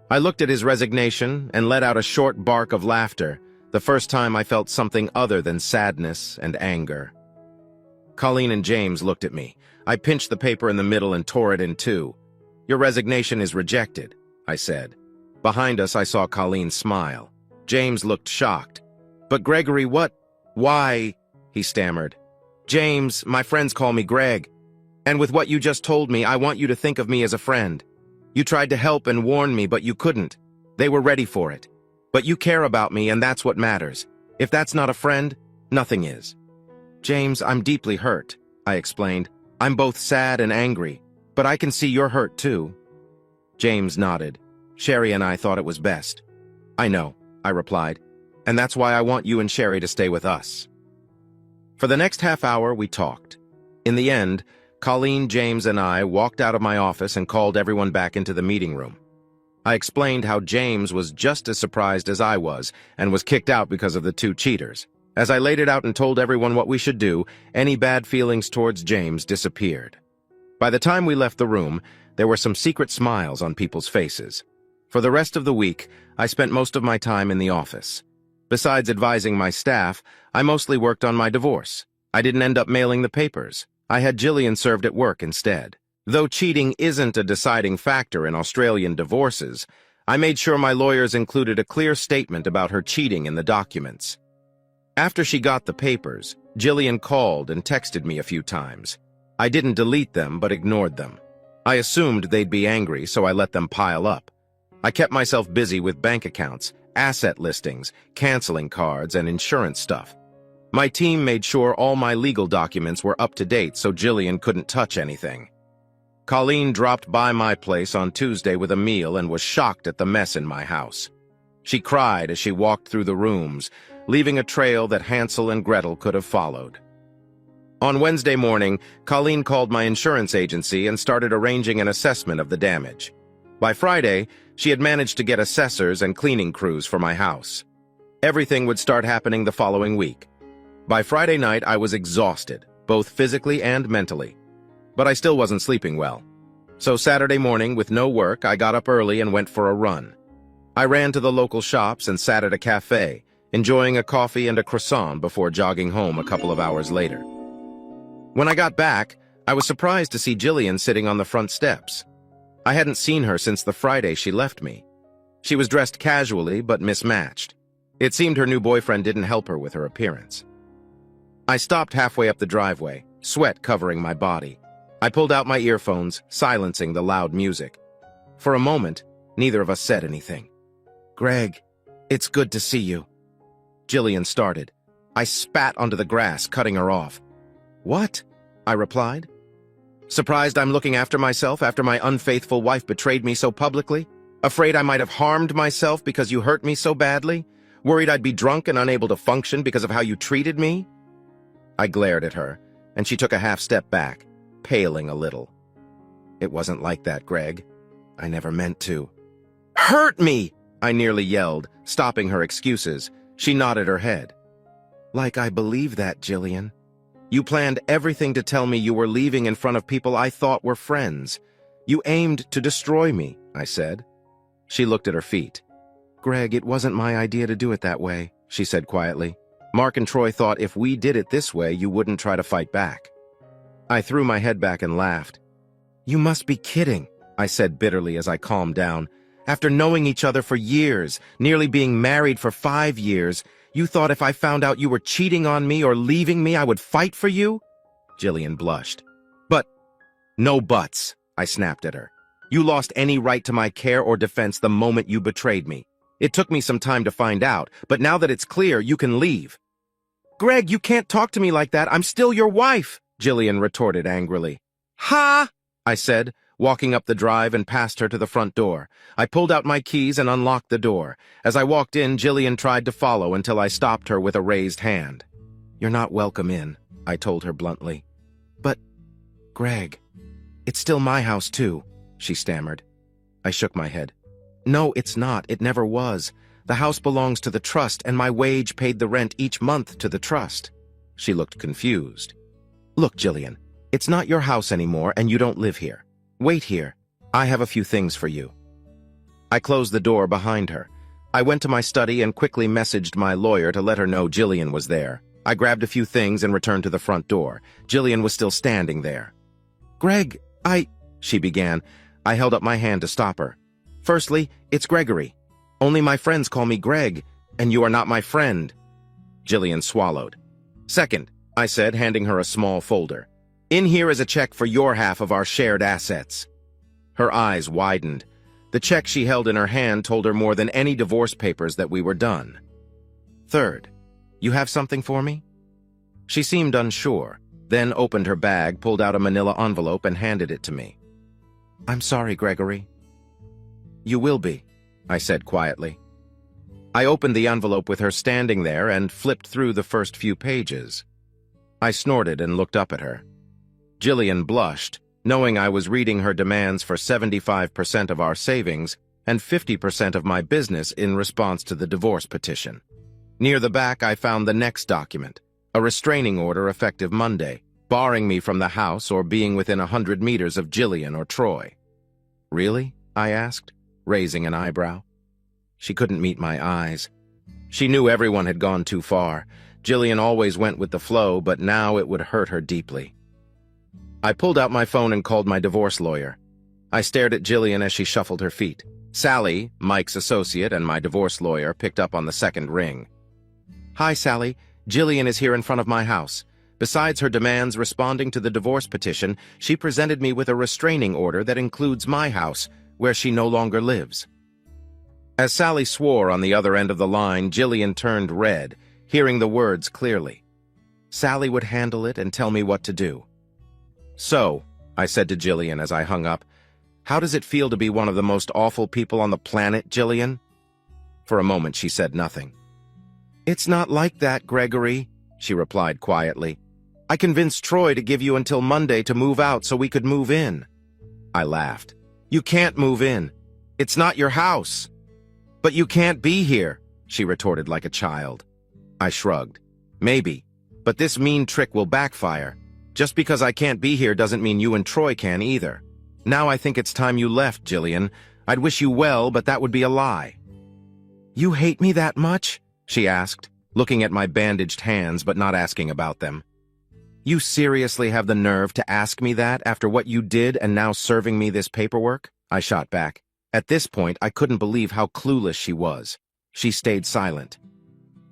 I looked at his resignation and let out a short bark of laughter, the first time I felt something other than sadness and anger. Colleen and James looked at me. I pinched the paper in the middle and tore it in two. Your resignation is rejected, I said. Behind us, I saw Colleen smile. James looked shocked. But Gregory, what? Why? He stammered. James, my friends call me Greg. And with what you just told me, I want you to think of me as a friend. You tried to help and warn me, but you couldn't. They were ready for it. But you care about me, and that's what matters. If that's not a friend, nothing is. James, I'm deeply hurt, I explained. I'm both sad and angry, but I can see you're hurt too. James nodded. Sherry and I thought it was best. I know, I replied, and that's why I want you and Sherry to stay with us. For the next half hour, we talked. In the end, Colleen, James, and I walked out of my office and called everyone back into the meeting room. I explained how James was just as surprised as I was and was kicked out because of the two cheaters. As I laid it out and told everyone what we should do, any bad feelings towards James disappeared. By the time we left the room, there were some secret smiles on people's faces. For the rest of the week, I spent most of my time in the office. Besides advising my staff, I mostly worked on my divorce. I didn't end up mailing the papers. I had Jillian served at work instead. Though cheating isn't a deciding factor in Australian divorces, I made sure my lawyers included a clear statement about her cheating in the documents. After she got the papers, Jillian called and texted me a few times. I didn't delete them, but ignored them. I assumed they'd be angry, so I let them pile up. I kept myself busy with bank accounts, asset listings, canceling cards, and insurance stuff. My team made sure all my legal documents were up to date so Jillian couldn't touch anything. Colleen dropped by my place on Tuesday with a meal and was shocked at the mess in my house. She cried as she walked through the rooms, leaving a trail that Hansel and Gretel could have followed. On Wednesday morning, Colleen called my insurance agency and started arranging an assessment of the damage. By Friday, she had managed to get assessors and cleaning crews for my house. Everything would start happening the following week. By Friday night, I was exhausted, both physically and mentally. But I still wasn't sleeping well. So Saturday morning, with no work, I got up early and went for a run. I ran to the local shops and sat at a cafe, enjoying a coffee and a croissant before jogging home a couple of hours later. When I got back, I was surprised to see Jillian sitting on the front steps. I hadn't seen her since the Friday she left me. She was dressed casually but mismatched. It seemed her new boyfriend didn't help her with her appearance. I stopped halfway up the driveway, sweat covering my body. I pulled out my earphones, silencing the loud music. For a moment, neither of us said anything. Greg, it's good to see you. Jillian started. I spat onto the grass, cutting her off. What? I replied. Surprised I'm looking after myself after my unfaithful wife betrayed me so publicly? Afraid I might have harmed myself because you hurt me so badly? Worried I'd be drunk and unable to function because of how you treated me? I glared at her. and she took a half step back, paling a little. It wasn't like that, Greg. I never meant to. Hurt me! I nearly yelled, stopping her excuses. She nodded her head. Like I believe that, Jillian. You planned everything to tell me you were leaving in front of people I thought were friends. You aimed to destroy me, I said. She looked at her feet. Greg, it wasn't my idea to do it that way, she said quietly. Mark and Troy thought if we did it this way, you wouldn't try to fight back. I threw my head back and laughed. You must be kidding, I said bitterly as I calmed down. After knowing each other for years, nearly being married for 5 years, you thought if I found out you were cheating on me or leaving me, I would fight for you? Jillian blushed. But, no buts, I snapped at her. You lost any right to my care or defense the moment you betrayed me. It took me some time to find out, but now that it's clear, you can leave. Greg, you can't talk to me like that. I'm still your wife, Jillian retorted angrily. Ha! I said, walking up the drive and past her to the front door. I pulled out my keys and unlocked the door. As I walked in, Jillian tried to follow until I stopped her with a raised hand. You're not welcome in, I told her bluntly. But, Greg, it's still my house too, she stammered. I shook my head. No, it's not. It never was. The house belongs to the trust, and my wage paid the rent each month to the trust. She looked confused. Look, Jillian, it's not your house anymore, and you don't live here. Wait here. I have a few things for you. I closed the door behind her. I went to my study and quickly messaged my lawyer to let her know Jillian was there. I grabbed a few things and returned to the front door. Jillian was still standing there. Greg, she began. I held up my hand to stop her. Firstly, it's Gregory. Only my friends call me Greg, and you are not my friend. Jillian swallowed. Second, I said, handing her a small folder. In here is a check for your half of our shared assets. Her eyes widened. The check she held in her hand told her more than any divorce papers that we were done. Third, you have something for me? She seemed unsure, then opened her bag, pulled out a manila envelope, and handed it to me. I'm sorry, Gregory. You will be, I said quietly. I opened the envelope with her standing there and flipped through the first few pages. I snorted and looked up at her. Jillian blushed, knowing I was reading her demands for 75% of our savings and 50% of my business in response to the divorce petition. Near the back, I found the next document, a restraining order effective Monday, barring me from the house or being within 100 meters of Jillian or Troy. Really? I asked, raising an eyebrow. She couldn't meet my eyes. She knew everyone had gone too far. Jillian always went with the flow, but now it would hurt her deeply. I pulled out my phone and called my divorce lawyer. I stared at Jillian as she shuffled her feet. Sally, Mike's associate and my divorce lawyer, picked up on the second ring. Hi, Sally. Jillian is here in front of my house. Besides her demands responding to the divorce petition, she presented me with a restraining order that includes my house, where she no longer lives. As Sally swore on the other end of the line, Jillian turned red, hearing the words clearly. Sally would handle it and tell me what to do. So, I said to Jillian as I hung up, how does it feel to be one of the most awful people on the planet, Jillian? For a moment she said nothing. It's not like that, Gregory, she replied quietly. I convinced Troy to give you until Monday to move out so we could move in. I laughed. You can't move in. It's not your house. But you can't be here, she retorted like a child. I shrugged. Maybe, but this mean trick will backfire. Just because I can't be here doesn't mean you and Troy can either. Now I think it's time you left, Jillian. I'd wish you well, but that would be a lie. You hate me that much? She asked, looking at my bandaged hands but not asking about them. You seriously have the nerve to ask me that after what you did and now serving me this paperwork? I shot back. At this point, I couldn't believe how clueless she was. She stayed silent.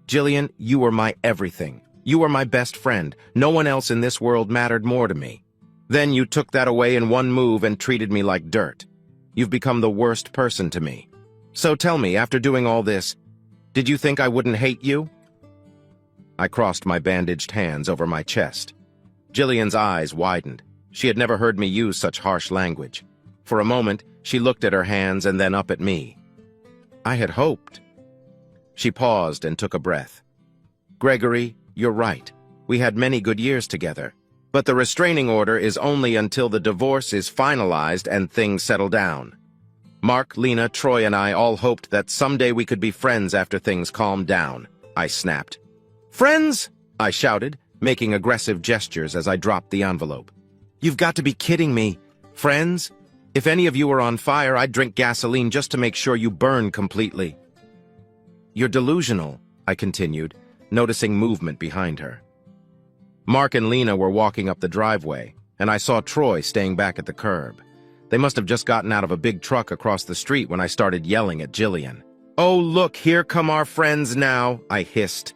Jillian, you were my everything. You were my best friend. No one else in this world mattered more to me. Then you took that away in one move and treated me like dirt. You've become the worst person to me. So tell me, after doing all this, did you think I wouldn't hate you? I crossed my bandaged hands over my chest. Jillian's eyes widened. She had never heard me use such harsh language. For a moment, she looked at her hands and then up at me. I had hoped. She paused and took a breath. Gregory, you're right. We had many good years together. But the restraining order is only until the divorce is finalized and things settle down. Mark, Lena, Troy, and I all hoped that someday we could be friends after things calmed down, I snapped. Friends? I shouted, making aggressive gestures as I dropped the envelope. You've got to be kidding me. Friends? If any of you were on fire, I'd drink gasoline just to make sure you burn completely. You're delusional, I continued, noticing movement behind her. Mark and Lena were walking up the driveway, and I saw Troy staying back at the curb. They must have just gotten out of a big truck across the street when I started yelling at Jillian. Oh, look, here come our friends now, I hissed.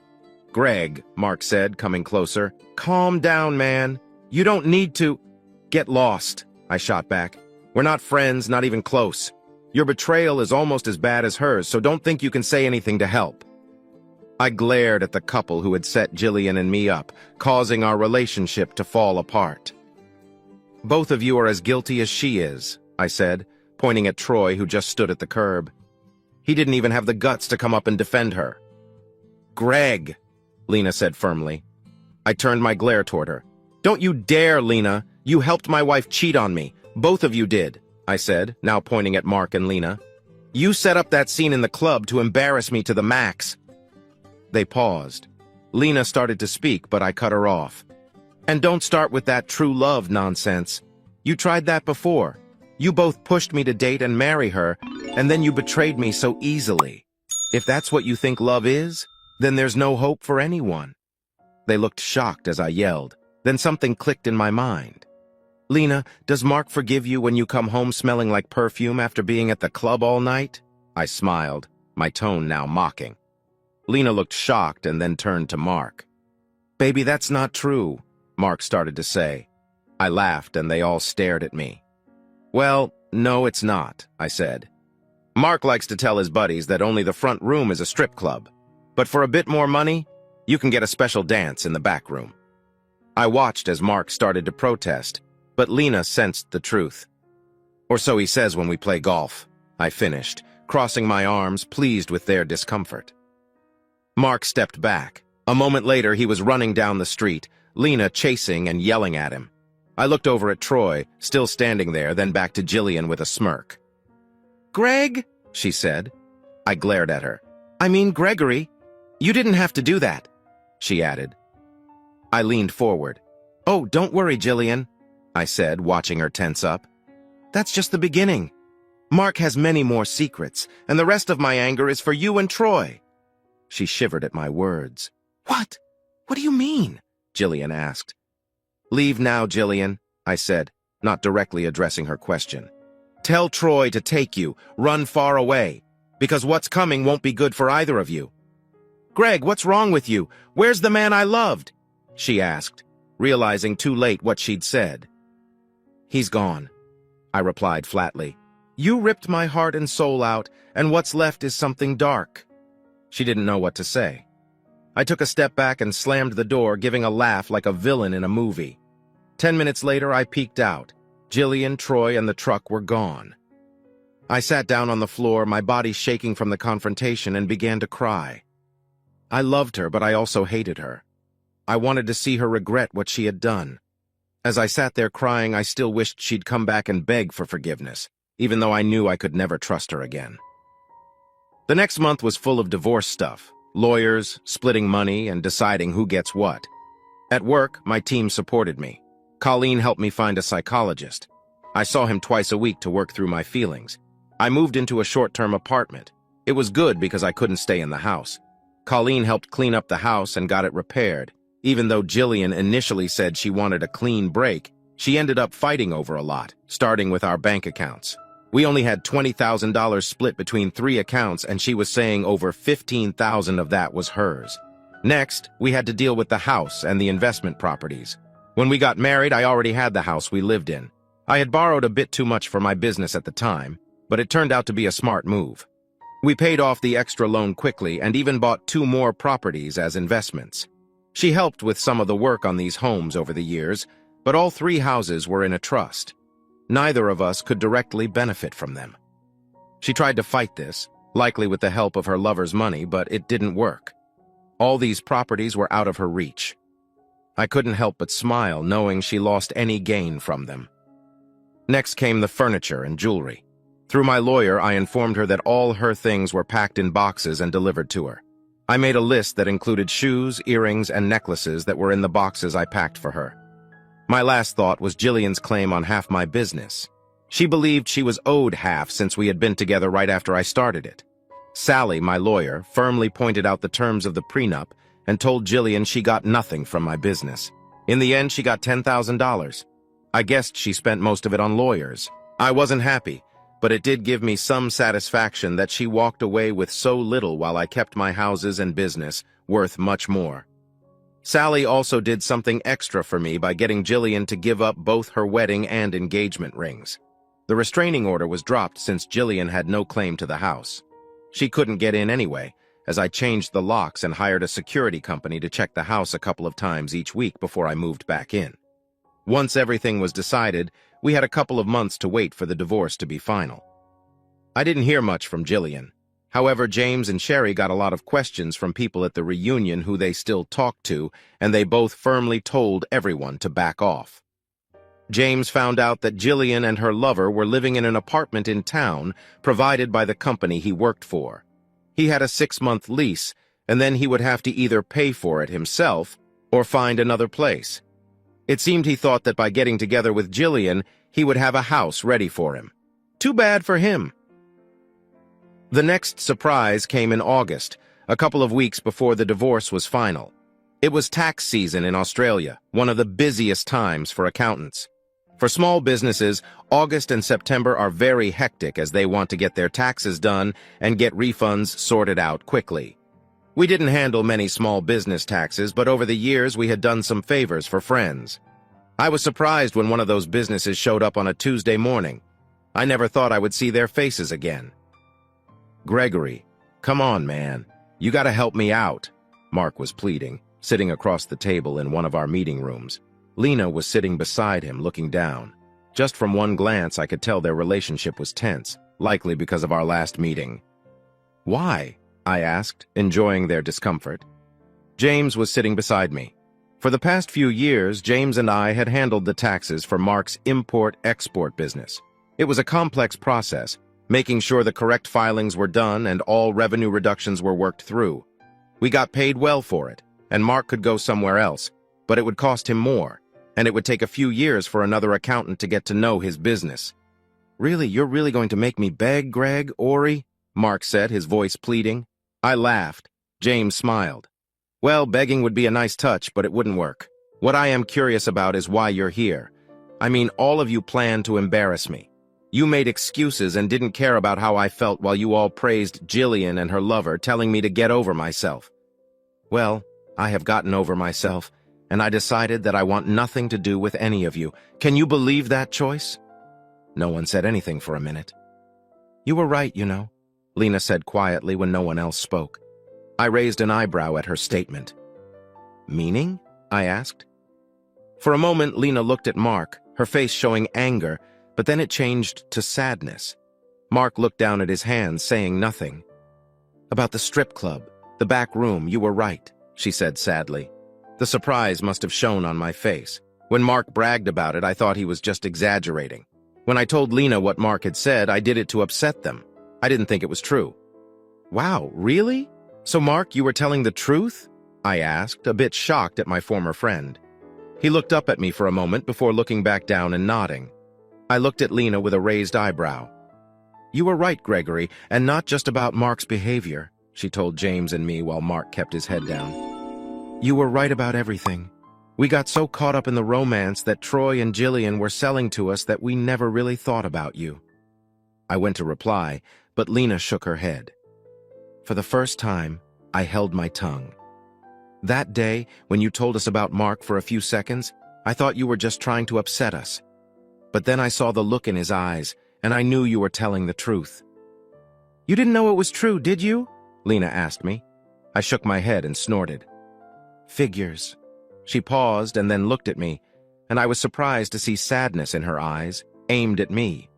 Greg, Mark said, coming closer. Calm down, man. You don't need to. Get lost, I shot back. We're not friends, not even close. Your betrayal is almost as bad as hers, so don't think you can say anything to help. I glared at the couple who had set Jillian and me up, causing our relationship to fall apart. Both of you are as guilty as she is, I said, pointing at Troy, who just stood at the curb. He didn't even have the guts to come up and defend her. Greg, Lena said firmly. I turned my glare toward her. Don't you dare, Lena. You helped my wife cheat on me. Both of you did, I said, now pointing at Mark and Lena. You set up that scene in the club to embarrass me to the max. They paused. Lena started to speak, but I cut her off. And don't start with that true love nonsense. You tried that before. You both pushed me to date and marry her, and then you betrayed me so easily. If that's what you think love is, then there's no hope for anyone. They looked shocked as I yelled. Then something clicked in my mind. Lena, does Mark forgive you when you come home smelling like perfume after being at the club all night? I smiled, my tone now mocking. Lena looked shocked and then turned to Mark. Baby, that's not true, Mark started to say. I laughed and they all stared at me. Well, no, it's not, I said. Mark likes to tell his buddies that only the front room is a strip club. But for a bit more money, you can get a special dance in the back room. I watched as Mark started to protest, but Lena sensed the truth. Or so he says when we play golf, I finished, crossing my arms, pleased with their discomfort. Mark stepped back. A moment later, he was running down the street, Lena chasing and yelling at him. I looked over at Troy, still standing there, then back to Jillian with a smirk. Greg, she said. I glared at her. I mean, Gregory. You didn't have to do that, she added. I leaned forward. Oh, don't worry, Jillian, I said, watching her tense up. That's just the beginning. Mark has many more secrets, and the rest of my anger is for you and Troy. She shivered at my words. What? What do you mean? Jillian asked. Leave now, Jillian, I said, not directly addressing her question. Tell Troy to take you, run far away, because what's coming won't be good for either of you. Greg, what's wrong with you? Where's the man I loved? She asked, realizing too late what she'd said. He's gone, I replied flatly. You ripped my heart and soul out, and what's left is something dark. She didn't know what to say. I took a step back and slammed the door, giving a laugh like a villain in a movie. 10 minutes later, I peeked out. Jillian, Troy, and the truck were gone. I sat down on the floor, my body shaking from the confrontation, and began to cry. I loved her, but I also hated her. I wanted to see her regret what she had done. As I sat there crying, I still wished she'd come back and beg for forgiveness, even though I knew I could never trust her again. The next month was full of divorce stuff, lawyers, splitting money, and deciding who gets what. At work, my team supported me. Colleen helped me find a psychologist. I saw him twice a week to work through my feelings. I moved into a short-term apartment. It was good because I couldn't stay in the house. Colleen helped clean up the house and got it repaired. Even though Jillian initially said she wanted a clean break, she ended up fighting over a lot, starting with our bank accounts. We only had $20,000 split between 3 accounts, and she was saying over $15,000 of that was hers. Next, we had to deal with the house and the investment properties. When we got married, I already had the house we lived in. I had borrowed a bit too much for my business at the time, but it turned out to be a smart move. We paid off the extra loan quickly and even bought 2 more properties as investments. She helped with some of the work on these homes over the years, but all 3 houses were in a trust. Neither of us could directly benefit from them. She tried to fight this, likely with the help of her lover's money, but it didn't work. All these properties were out of her reach. I couldn't help but smile, knowing she lost any gain from them. Next came the furniture and jewelry. Through my lawyer, I informed her that all her things were packed in boxes and delivered to her. I made a list that included shoes, earrings, and necklaces that were in the boxes I packed for her. My last thought was Jillian's claim on half my business. She believed she was owed half since we had been together right after I started it. Sally, my lawyer, firmly pointed out the terms of the prenup and told Jillian she got nothing from my business. In the end, she got $10,000. I guessed she spent most of it on lawyers. I wasn't happy, but it did give me some satisfaction that she walked away with so little while I kept my houses and business worth much more. Sally also did something extra for me by getting Jillian to give up both her wedding and engagement rings. The restraining order was dropped since Jillian had no claim to the house. She couldn't get in anyway, as I changed the locks and hired a security company to check the house a couple of times each week before I moved back in. Once everything was decided, we had a couple of months to wait for the divorce to be final. I didn't hear much from Jillian. However, James and Sherry got a lot of questions from people at the reunion who they still talked to, and they both firmly told everyone to back off. James found out that Jillian and her lover were living in an apartment in town provided by the company he worked for. He had a 6-month lease, and then he would have to either pay for it himself or find another place. It seemed he thought that by getting together with Jillian, he would have a house ready for him. Too bad for him. The next surprise came in August, a couple of weeks before the divorce was final. It was tax season in Australia, one of the busiest times for accountants. For small businesses, August and September are very hectic as they want to get their taxes done and get refunds sorted out quickly. We didn't handle many small business taxes, but over the years we had done some favors for friends. I was surprised when one of those businesses showed up on a Tuesday morning. I never thought I would see their faces again. "Gregory, come on, man. You gotta help me out," Mark was pleading, sitting across the table in one of our meeting rooms. Lena was sitting beside him, looking down. Just from one glance, I could tell their relationship was tense, likely because of our last meeting. "Why?" I asked, enjoying their discomfort. James was sitting beside me. For the past few years, James and I had handled the taxes for Mark's import-export business. It was a complex process, making sure the correct filings were done and all revenue reductions were worked through. We got paid well for it, and Mark could go somewhere else, but it would cost him more, and it would take a few years for another accountant to get to know his business. "Really, you're really going to make me beg, Greg, Ori?" Mark said, his voice pleading. I laughed. James smiled. "Well, begging would be a nice touch, but it wouldn't work. What I am curious about is why you're here. I mean, all of you planned to embarrass me. You made excuses and didn't care about how I felt while you all praised Jillian and her lover, telling me to get over myself. Well, I have gotten over myself, and I decided that I want nothing to do with any of you. Can you believe that choice?" No one said anything for a minute. "You were right, you know," Lena said quietly when no one else spoke. I raised an eyebrow at her statement. "Meaning?" I asked. For a moment, Lena looked at Mark, her face showing anger, but then it changed to sadness. Mark looked down at his hands, saying nothing. "About the strip club, the back room, you were right," she said sadly. The surprise must have shown on my face. When Mark bragged about it, I thought he was just exaggerating. When I told Lena what Mark had said, I did it to upset them. I didn't think it was true. "Wow, really? So Mark, you were telling the truth?" I asked, a bit shocked at my former friend. He looked up at me for a moment before looking back down and nodding. I looked at Lena with a raised eyebrow. "You were right, Gregory, and not just about Mark's behavior," she told James and me while Mark kept his head down. "You were right about everything. We got so caught up in the romance that Troy and Jillian were selling to us that we never really thought about you." I went to reply, but Lena shook her head. For the first time, I held my tongue. "That day, when you told us about Mark for a few seconds, I thought you were just trying to upset us. But then I saw the look in his eyes, and I knew you were telling the truth." "You didn't know it was true, did you?" Lena asked me. I shook my head and snorted. "Figures." She paused and then looked at me, and I was surprised to see sadness in her eyes, aimed at me.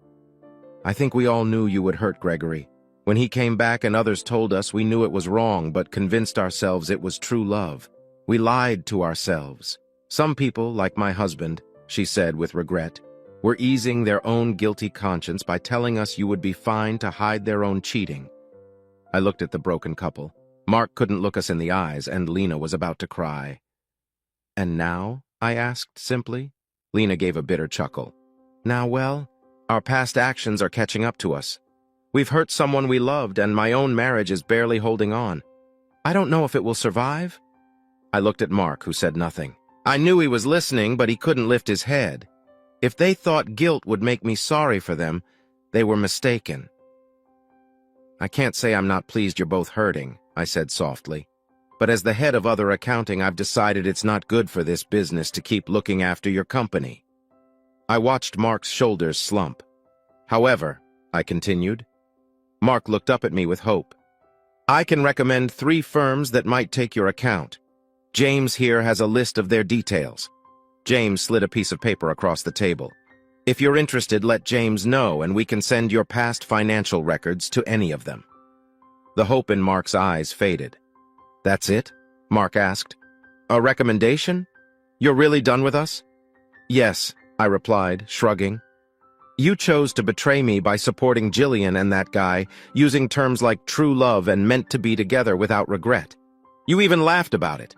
"I think we all knew you would hurt Gregory. When he came back and others told us, we knew it was wrong but convinced ourselves it was true love. We lied to ourselves. Some people, like my husband, she said with regret, were easing their own guilty conscience by telling us you would be fine to hide their own cheating. I looked at the broken couple. Mark couldn't look us in the eyes, and Lena was about to cry. "And now?" I asked simply. Lena gave a bitter chuckle. "Now, well, our past actions are catching up to us. We've hurt someone we loved, and my own marriage is barely holding on. I don't know if it will survive." I looked at Mark, who said nothing. I knew he was listening, but he couldn't lift his head. If they thought guilt would make me sorry for them, they were mistaken. "I can't say I'm not pleased you're both hurting," I said softly. "But as the head of other accounting, I've decided it's not good for this business to keep looking after your company." I watched Mark's shoulders slump. "However," I continued. Mark looked up at me with hope. "I can recommend 3 firms that might take your account. James here has a list of their details." James slid a piece of paper across the table. "If you're interested, let James know, and we can send your past financial records to any of them." The hope in Mark's eyes faded. "That's it?" Mark asked. "A recommendation? You're really done with us?" "Yes," I replied, shrugging. "You chose to betray me by supporting Jillian and that guy, using terms like true love and meant to be together without regret. You even laughed about it.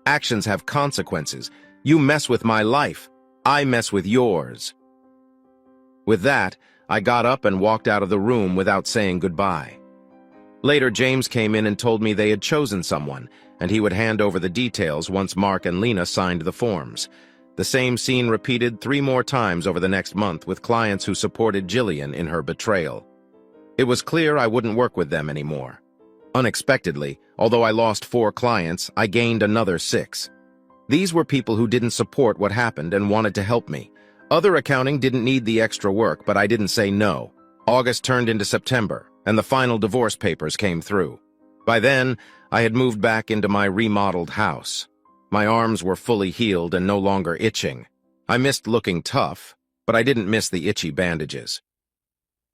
Actions have consequences. You mess with my life. I mess with yours." With that, I got up and walked out of the room without saying goodbye. Later, James came in and told me they had chosen someone, and he would hand over the details once Mark and Lena signed the forms. The same scene repeated 3 more times over the next month with clients who supported Jillian in her betrayal. It was clear I wouldn't work with them anymore. Unexpectedly, although I lost 4 clients, I gained another 6. These were people who didn't support what happened and wanted to help me. Other accounting didn't need the extra work, but I didn't say no. August turned into September, and the final divorce papers came through. By then, I had moved back into my remodeled house. My arms were fully healed and no longer itching. I missed looking tough, but I didn't miss the itchy bandages.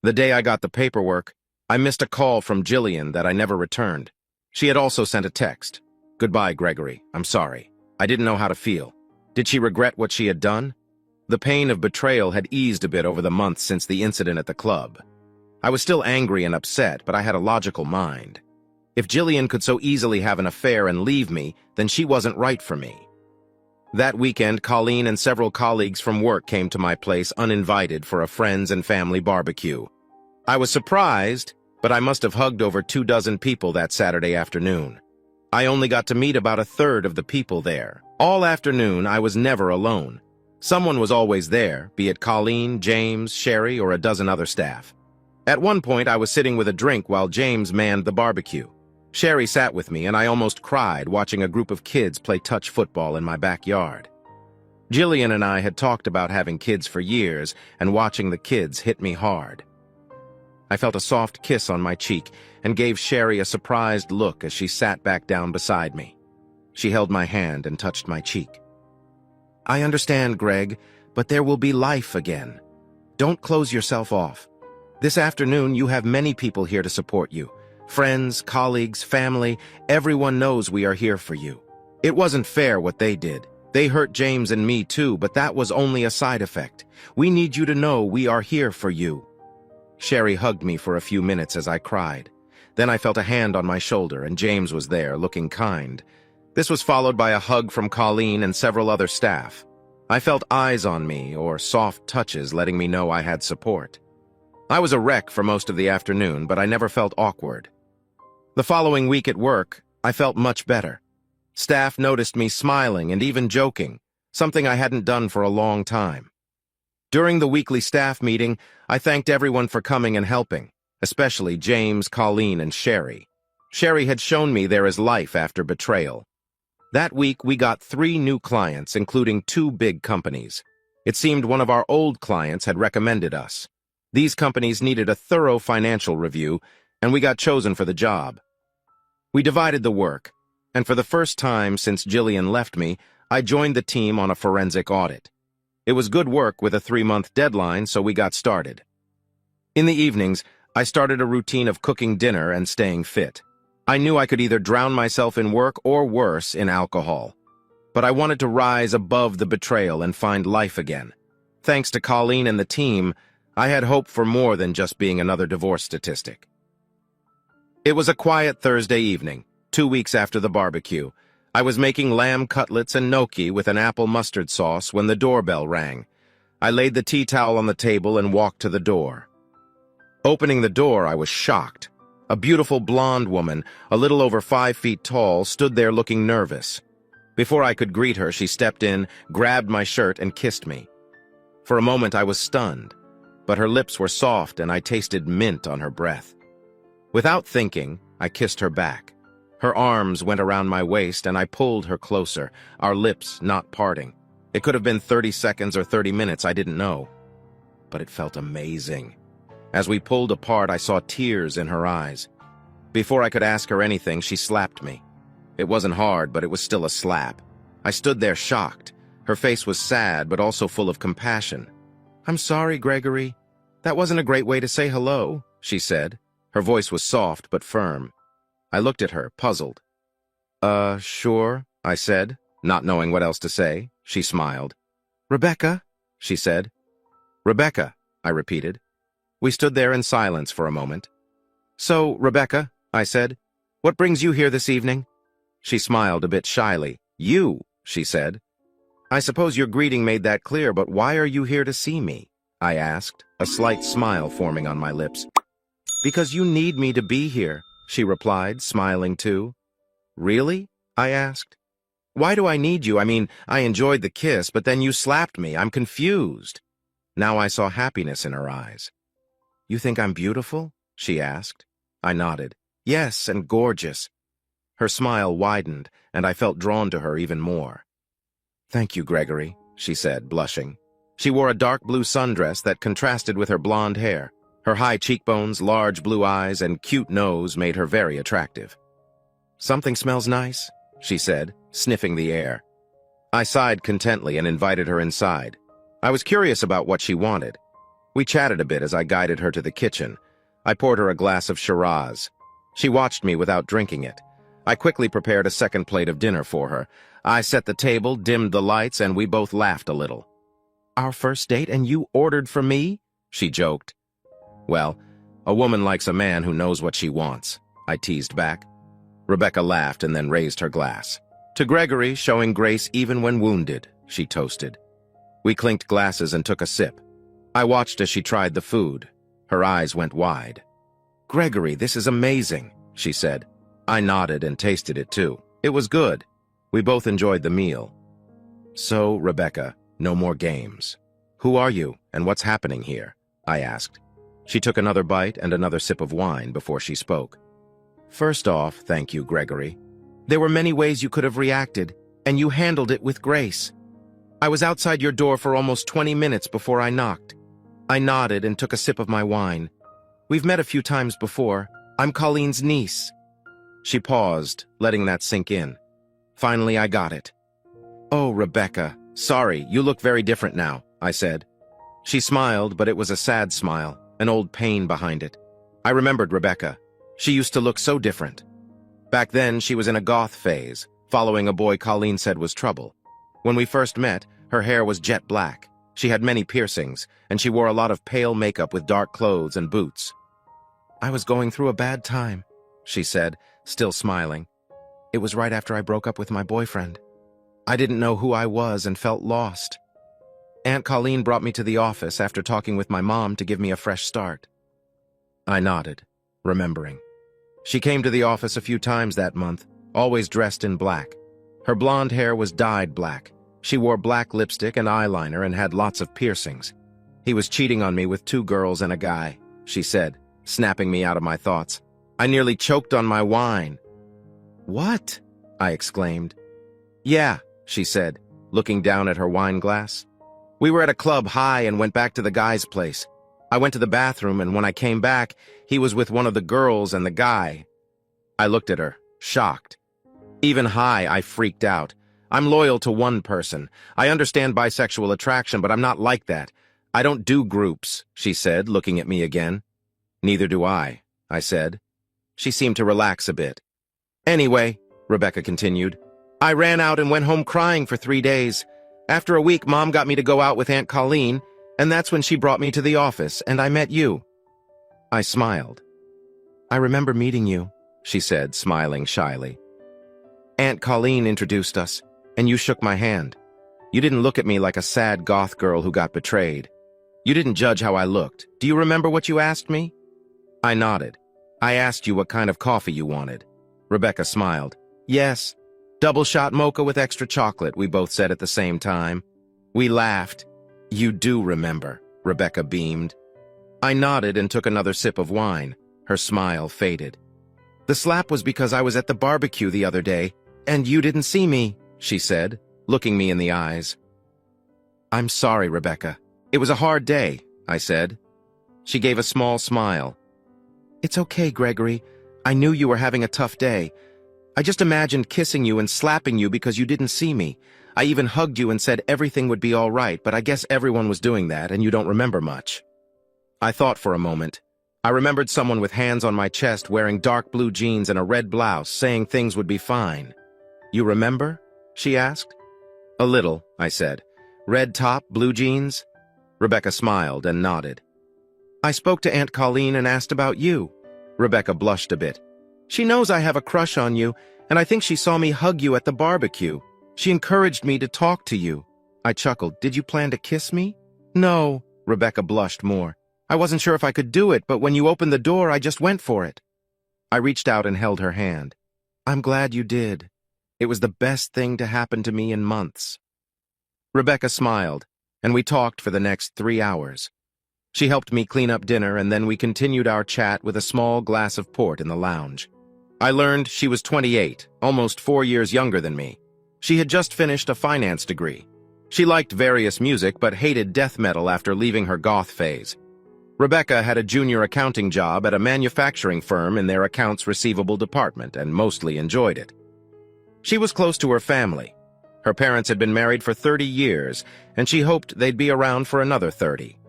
The day I got the paperwork, I missed a call from Jillian that I never returned. She had also sent a text. "Goodbye, Gregory. I'm sorry. I didn't know how to feel." Did she regret what she had done? The pain of betrayal had eased a bit over the months since the incident at the club. I was still angry and upset, but I had a logical mind. If Jillian could so easily have an affair and leave me, then she wasn't right for me. That weekend, Colleen and several colleagues from work came to my place uninvited for a friends and family barbecue. I was surprised, but I must have hugged over 24 people that Saturday afternoon. I only got to meet about 1/3 of the people there. All afternoon, I was never alone. Someone was always there, be it Colleen, James, Sherry, or a dozen other staff. At one point, I was sitting with a drink while James manned the barbecue. Sherry sat with me, and I almost cried watching a group of kids play touch football in my backyard. Jillian and I had talked about having kids for years, and watching the kids hit me hard. I felt a soft kiss on my cheek and gave Sherry a surprised look as she sat back down beside me. She held my hand and touched my cheek. "I understand, Greg, but there will be life again. Don't close yourself off. This afternoon, you have many people here to support you. Friends, colleagues, family, everyone knows we are here for you. It wasn't fair what they did. They hurt James and me too, but that was only a side effect. We need you to know we are here for you." Sherry hugged me for a few minutes as I cried. Then I felt a hand on my shoulder, and James was there, looking kind. This was followed by a hug from Colleen and several other staff. I felt eyes on me, or soft touches letting me know I had support. I was a wreck for most of the afternoon, but I never felt awkward. The following week at work, I felt much better. Staff noticed me smiling and even joking, something I hadn't done for a long time. During the weekly staff meeting, I thanked everyone for coming and helping, especially James, Colleen, and Sherry. Sherry had shown me there is life after betrayal. That week, we got 3 new clients, including 2 big companies. It seemed one of our old clients had recommended us. These companies needed a thorough financial review, and we got chosen for the job. We divided the work, and for the first time since Jillian left me, I joined the team on a forensic audit. It was good work with a 3-month deadline, so we got started. In the evenings, I started a routine of cooking dinner and staying fit. I knew I could either drown myself in work or worse, in alcohol. but I wanted to rise above the betrayal and find life again. Thanks to Colleen and the team, I had hope for more than just being another divorce statistic. It was a quiet Thursday evening, 2 weeks after the barbecue. I was making lamb cutlets and gnocchi with an apple mustard sauce when the doorbell rang. I laid the tea towel on the table and walked to the door. Opening the door, I was shocked. A beautiful blonde woman, a little over 5 feet tall, stood there looking nervous. Before I could greet her, she stepped in, grabbed my shirt, and kissed me. For a moment, I was stunned, but her lips were soft and I tasted mint on her breath. Without thinking, I kissed her back. Her arms went around my waist and I pulled her closer, our lips not parting. It could have been 30 seconds or 30 minutes, I didn't know. But it felt amazing. As we pulled apart, I saw tears in her eyes. Before I could ask her anything, she slapped me. It wasn't hard, but it was still a slap. I stood there shocked. Her face was sad, but also full of compassion. "I'm sorry, Gregory. That wasn't a great way to say hello," she said. Her voice was soft but firm. I looked at her, puzzled. Sure," I said, not knowing what else to say. She smiled. "Rebecca," she said. "Rebecca," I repeated. We stood there in silence for a moment. "So, Rebecca," I said, "what brings you here this evening?" She smiled a bit shyly. "You," she said. "I suppose your greeting made that clear, but why are you here to see me?" I asked, a slight smile forming on my lips. "Because you need me to be here," she replied, smiling too. "Really?" I asked. "Why do I need you? I mean, I enjoyed the kiss, but then you slapped me. I'm confused." Now I saw happiness in her eyes. "You think I'm beautiful?" she asked. I nodded. "Yes, and gorgeous." Her smile widened, and I felt drawn to her even more. "Thank you, Gregory," she said, blushing. She wore a dark blue sundress that contrasted with her blonde hair. Her high cheekbones, large blue eyes, and cute nose made her very attractive. "Something smells nice," she said, sniffing the air. I sighed contently and invited her inside. I was curious about what she wanted. We chatted a bit as I guided her to the kitchen. I poured her a glass of Shiraz. She watched me without drinking it. I quickly prepared a second plate of dinner for her. I set the table, dimmed the lights, and we both laughed a little. "Our first date and you ordered for me?" she joked. "Well, a woman likes a man who knows what she wants," I teased back. Rebecca laughed and then raised her glass. "To Gregory, showing grace even when wounded," she toasted. We clinked glasses and took a sip. I watched as she tried the food. Her eyes went wide. "Gregory, this is amazing," she said. I nodded and tasted it too. It was good. We both enjoyed the meal. "So, Rebecca, no more games. Who are you and what's happening here?" I asked. She took another bite and another sip of wine before she spoke. "First off, thank you, Gregory. There were many ways you could have reacted, and you handled it with grace. I was outside your door for almost 20 minutes before I knocked." I nodded and took a sip of my wine. "We've met a few times before. I'm Colleen's niece." She paused, letting that sink in. Finally, I got it. "Oh, Rebecca, sorry, you look very different now," I said. She smiled, but it was a sad smile, an old pain behind it. I remembered Rebecca. She used to look so different. Back then, she was in a goth phase, following a boy Colleen said was trouble. When we first met, her hair was jet black. She had many piercings, and she wore a lot of pale makeup with dark clothes and boots. "I was going through a bad time," she said, still smiling. "It was right after I broke up with my boyfriend. I didn't know who I was and felt lost. Aunt Colleen brought me to the office after talking with my mom to give me a fresh start." I nodded, remembering. She came to the office a few times that month, always dressed in black. Her blonde hair was dyed black. She wore black lipstick and eyeliner and had lots of piercings. "He was cheating on me with 2 girls and a guy," she said, snapping me out of my thoughts. I nearly choked on my wine. "What?" I exclaimed. "Yeah," she said, looking down at her wine glass. "We were at a club high and went back to the guy's place. I went to the bathroom, and when I came back, he was with one of the girls and the guy." I looked at her, shocked. Even high, I freaked out. I'm loyal to one person. I understand bisexual attraction, but I'm not like that. I don't do groups, she said, looking at me again. "Neither do I said. She seemed to relax a bit. "Anyway," Rebecca continued, I ran out and went home crying for 3 days. After a week, Mom got me to go out with Aunt Colleen, and that's when she brought me to the office, and I met you." I smiled. "I remember meeting you," she said, smiling shyly. "Aunt Colleen introduced us, and you shook my hand. You didn't look at me like a sad goth girl who got betrayed. You didn't judge how I looked. Do you remember what you asked me?" I nodded. "I asked you what kind of coffee you wanted." Rebecca smiled. "Yes, double shot mocha with extra chocolate," we both said at the same time. We laughed. "You do remember," Rebecca beamed. I nodded and took another sip of wine. Her smile faded. "The slap was because I was at the barbecue the other day, and you didn't see me," she said, looking me in the eyes. "I'm sorry, Rebecca. It was a hard day," I said. She gave a small smile. "It's okay, Gregory. I knew you were having a tough day. I just imagined kissing you and slapping you because you didn't see me. I even hugged you and said everything would be all right, but I guess everyone was doing that and you don't remember much." I thought for a moment. I remembered someone with hands on my chest wearing dark blue jeans and a red blouse saying things would be fine. "You remember?" she asked. "A little," I said. "Red top, blue jeans?" Rebecca smiled and nodded. "I spoke to Aunt Colleen and asked about you." Rebecca blushed a bit. "She knows I have a crush on you, and I think she saw me hug you at the barbecue. She encouraged me to talk to you." I chuckled. "Did you plan to kiss me?" "No." Rebecca blushed more. "I wasn't sure if I could do it, but when you opened the door, I just went for it." I reached out and held her hand. "I'm glad you did. It was the best thing to happen to me in months." Rebecca smiled, and we talked for the next 3 hours. She helped me clean up dinner, and then we continued our chat with a small glass of port in the lounge. I learned she was 28, almost 4 years younger than me. She had just finished a finance degree. She liked various music but hated death metal after leaving her goth phase. Rebecca had a junior accounting job at a manufacturing firm in their accounts receivable department and mostly enjoyed it. She was close to her family. Her parents had been married for 30 years, and she hoped they'd be around for another 30.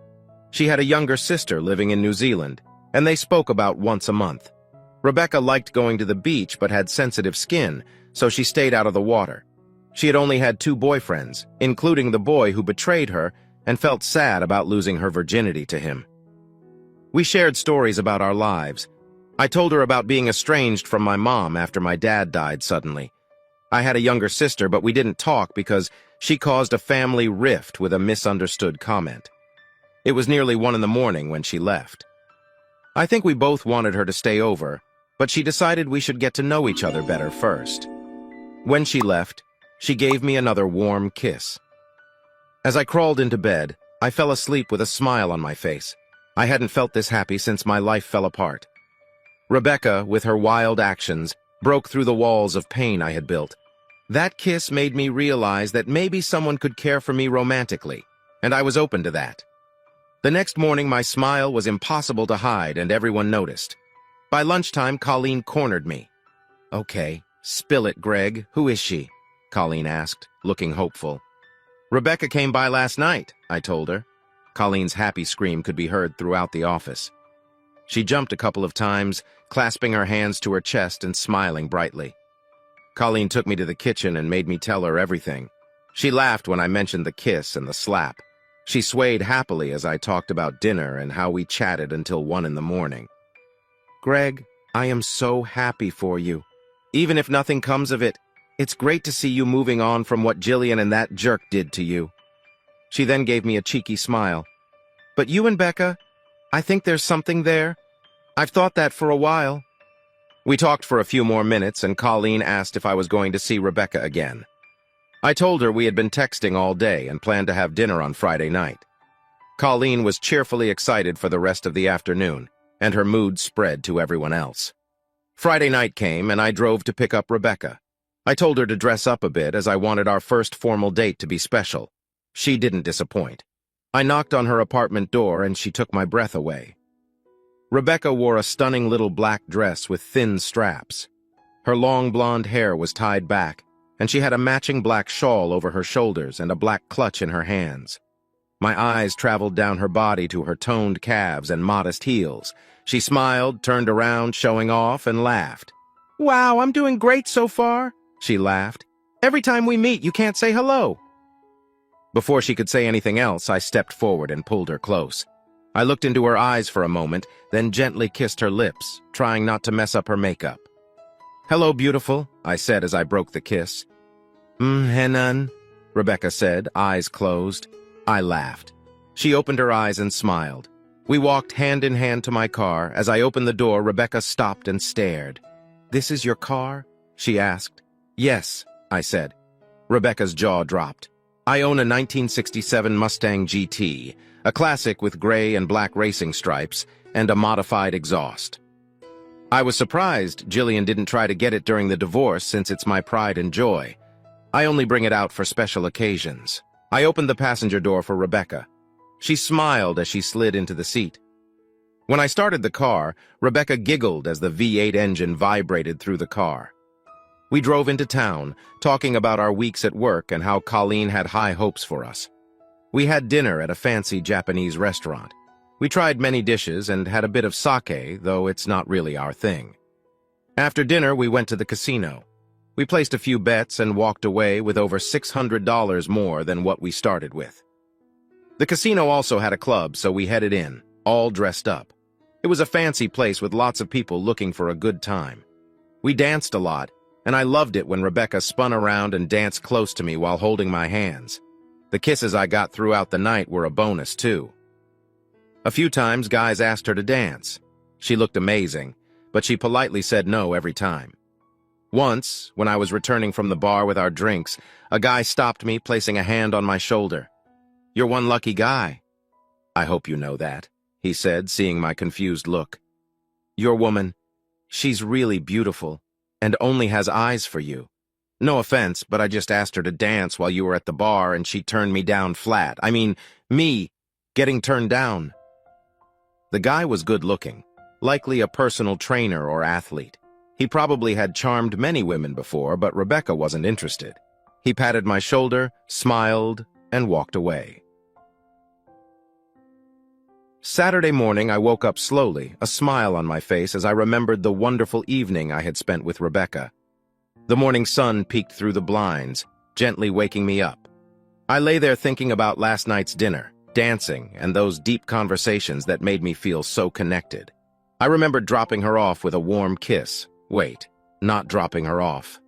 She had a younger sister living in New Zealand, and they spoke about once a month. Rebecca liked going to the beach but had sensitive skin, so she stayed out of the water. She had only had 2 boyfriends, including the boy who betrayed her, and felt sad about losing her virginity to him. We shared stories about our lives. I told her about being estranged from my mom after my dad died suddenly. I had a younger sister, but we didn't talk because she caused a family rift with a misunderstood comment. It was nearly 1 in the morning when she left. I think we both wanted her to stay over, but she decided we should get to know each other better first. When she left, she gave me another warm kiss. As I crawled into bed, I fell asleep with a smile on my face. I hadn't felt this happy since my life fell apart. Rebecca, with her wild actions, broke through the walls of pain I had built. That kiss made me realize that maybe someone could care for me romantically, and I was open to that. The next morning, my smile was impossible to hide, and everyone noticed. By lunchtime, Colleen cornered me. "Okay, spill it, Greg. Who is she?" Colleen asked, looking hopeful. "Rebecca came by last night," I told her. Colleen's happy scream could be heard throughout the office. She jumped a couple of times, clasping her hands to her chest and smiling brightly. Colleen took me to the kitchen and made me tell her everything. She laughed when I mentioned the kiss and the slap. She swayed happily as I talked about dinner and how we chatted until 1 in the morning. "Greg, I am so happy for you. Even if nothing comes of it, it's great to see you moving on from what Jillian and that jerk did to you." She then gave me a cheeky smile. "But you and Becca, I think there's something there. I've thought that for a while." We talked for a few more minutes, and Colleen asked if I was going to see Rebecca again. I told her we had been texting all day and planned to have dinner on Friday night. Colleen was cheerfully excited for the rest of the afternoon, and her mood spread to everyone else. Friday night came, and I drove to pick up Rebecca. I told her to dress up a bit as I wanted our first formal date to be special. She didn't disappoint. I knocked on her apartment door, and she took my breath away. Rebecca wore a stunning little black dress with thin straps. Her long blonde hair was tied back, and she had a matching black shawl over her shoulders and a black clutch in her hands. My eyes traveled down her body to her toned calves and modest heels. She smiled, turned around, showing off, and laughed. "Wow, I'm doing great so far," she laughed. Every time we meet, you can't say hello." Before she could say anything else, I stepped forward and pulled her close. I looked into her eyes for a moment, then gently kissed her lips, trying not to mess up her makeup. "Hello, beautiful," I said as I broke the kiss. Henan," Rebecca said, eyes closed. I laughed. She opened her eyes and smiled. We walked hand in hand to my car. As I opened the door, Rebecca stopped and stared. "This is your car?" she asked. "Yes," I said. Rebecca's jaw dropped. "I own a 1967 Mustang GT, a classic with gray and black racing stripes and a modified exhaust." I was surprised Jillian didn't try to get it during the divorce since it's my pride and joy. I only bring it out for special occasions. I opened the passenger door for Rebecca. She smiled as she slid into the seat. When I started the car, Rebecca giggled as the V8 engine vibrated through the car. We drove into town, talking about our weeks at work and how Colleen had high hopes for us. We had dinner at a fancy Japanese restaurant. We tried many dishes and had a bit of sake, though it's not really our thing. After dinner, we went to the casino. We placed a few bets and walked away with over $600 more than what we started with. The casino also had a club, so we headed in, all dressed up. It was a fancy place with lots of people looking for a good time. We danced a lot, and I loved it when Rebecca spun around and danced close to me while holding my hands. The kisses I got throughout the night were a bonus, too. A few times, guys asked her to dance. She looked amazing, but she politely said no every time. Once, when I was returning from the bar with our drinks, a guy stopped me, placing a hand on my shoulder. "You're one lucky guy." "I hope you know that," he said, seeing my confused look. "Your woman, she's really beautiful, and only has eyes for you. No offense, but I just asked her to dance while you were at the bar and she turned me down flat. I mean, me getting turned down." The guy was good-looking, likely a personal trainer or athlete. He probably had charmed many women before, but Rebecca wasn't interested. He patted my shoulder, smiled, and walked away. Saturday morning, I woke up slowly, a smile on my face as I remembered the wonderful evening I had spent with Rebecca. The morning sun peeked through the blinds, gently waking me up. I lay there thinking about last night's dinner, dancing, and those deep conversations that made me feel so connected. I remembered dropping her off with a warm kiss. Wait, not dropping her off.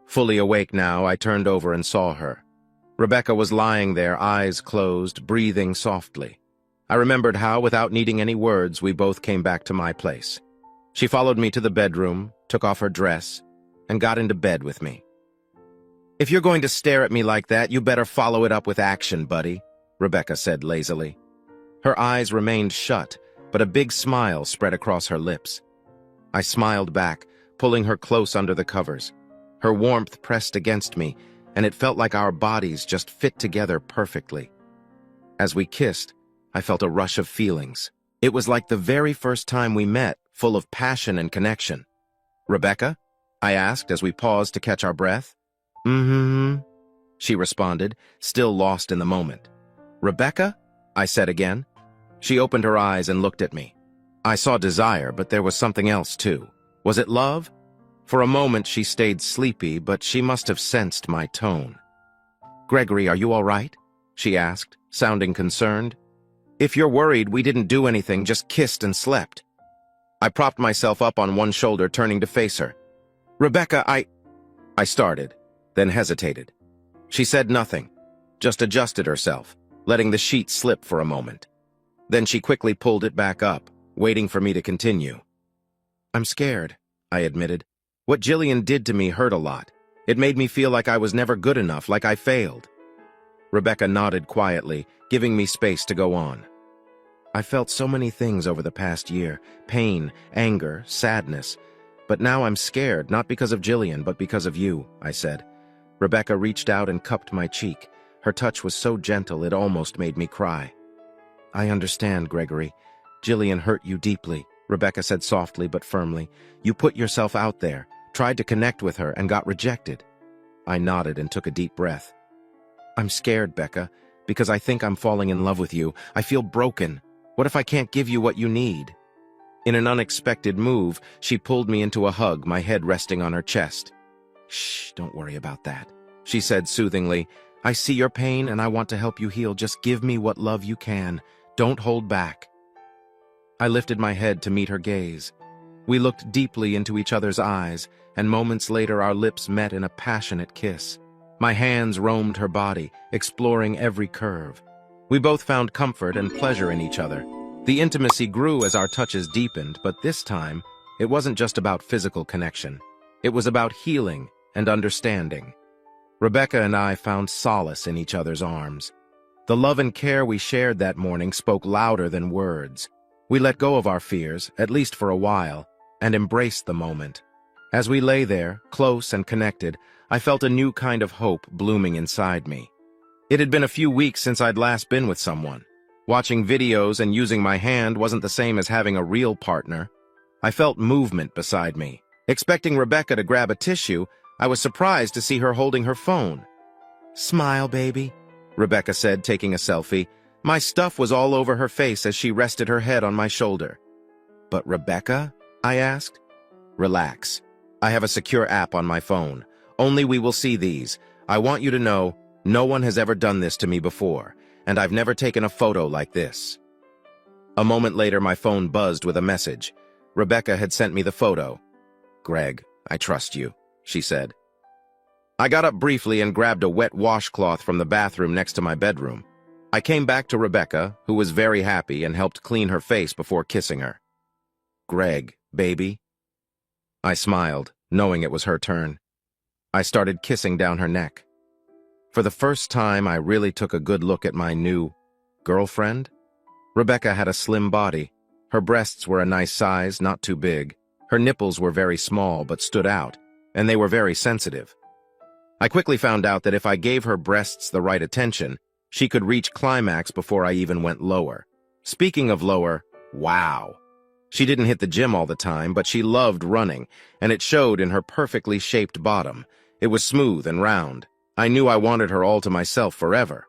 Fully awake now, I turned over and saw her. Rebecca was lying there, eyes closed, breathing softly. I remembered how, without needing any words, we both came back to my place. She followed me to the bedroom, took off her dress, and got into bed with me. "If you're going to stare at me like that, you better follow it up with action, buddy," Rebecca said lazily. Her eyes remained shut, but a big smile spread across her lips. I smiled back, pulling her close under the covers. Her warmth pressed against me, and it felt like our bodies just fit together perfectly. As we kissed, I felt a rush of feelings. It was like the very first time we met, full of passion and connection. "Rebecca?" I asked as we paused to catch our breath. "Mm-hmm," she responded, still lost in the moment. "Rebecca?" I said again. She opened her eyes and looked at me. I saw desire, but there was something else too. Was it love? For a moment she stayed sleepy, but she must have sensed my tone. "Gregory, are you all right?" she asked, sounding concerned. "If you're worried, we didn't do anything, just kissed and slept." I propped myself up on one shoulder, turning to face her. "Rebecca, I started, then hesitated. She said nothing, just adjusted herself, letting the sheet slip for a moment. Then she quickly pulled it back up, waiting for me to continue. "I'm scared," I admitted. "What Jillian did to me hurt a lot. It made me feel like I was never good enough, like I failed." Rebecca nodded quietly, giving me space to go on. "I felt so many things over the past year, pain, anger, sadness. But now I'm scared, not because of Jillian, but because of you," I said. Rebecca reached out and cupped my cheek. Her touch was so gentle it almost made me cry. "I understand, Gregory. Jillian hurt you deeply," Rebecca said softly but firmly. "You put yourself out there, tried to connect with her, and got rejected." I nodded and took a deep breath. "I'm scared, Becca, because I think I'm falling in love with you. I feel broken. What if I can't give you what you need?" In an unexpected move, she pulled me into a hug, my head resting on her chest. "Shh, don't worry about that," she said soothingly. "I see your pain and I want to help you heal. Just give me what love you can. Don't hold back." I lifted my head to meet her gaze. We looked deeply into each other's eyes, and moments later our lips met in a passionate kiss. My hands roamed her body, exploring every curve. We both found comfort and pleasure in each other. The intimacy grew as our touches deepened, but this time, it wasn't just about physical connection. It was about healing and understanding. Rebecca and I found solace in each other's arms. The love and care we shared that morning spoke louder than words. We let go of our fears, at least for a while, and embraced the moment. As we lay there, close and connected, I felt a new kind of hope blooming inside me. It had been a few weeks since I'd last been with someone. Watching videos and using my hand wasn't the same as having a real partner. I felt movement beside me. Expecting Rebecca to grab a tissue, I was surprised to see her holding her phone. "Smile, baby," Rebecca said, taking a selfie. My stuff was all over her face as she rested her head on my shoulder. "But Rebecca?" I asked. "Relax. I have a secure app on my phone. Only we will see these. I want you to know, no one has ever done this to me before, and I've never taken a photo like this." A moment later, my phone buzzed with a message. Rebecca had sent me the photo. "Greg, I trust you," she said. I got up briefly and grabbed a wet washcloth from the bathroom next to my bedroom. I came back to Rebecca, who was very happy, and helped clean her face before kissing her. "Greg, baby?" I smiled, knowing it was her turn. I started kissing down her neck. For the first time, I really took a good look at my new girlfriend. Rebecca had a slim body. Her breasts were a nice size, not too big. Her nipples were very small but stood out, and they were very sensitive. I quickly found out that if I gave her breasts the right attention, she could reach climax before I even went lower. Speaking of lower, wow! She didn't hit the gym all the time, but she loved running, and it showed in her perfectly shaped bottom. It was smooth and round. I knew I wanted her all to myself forever.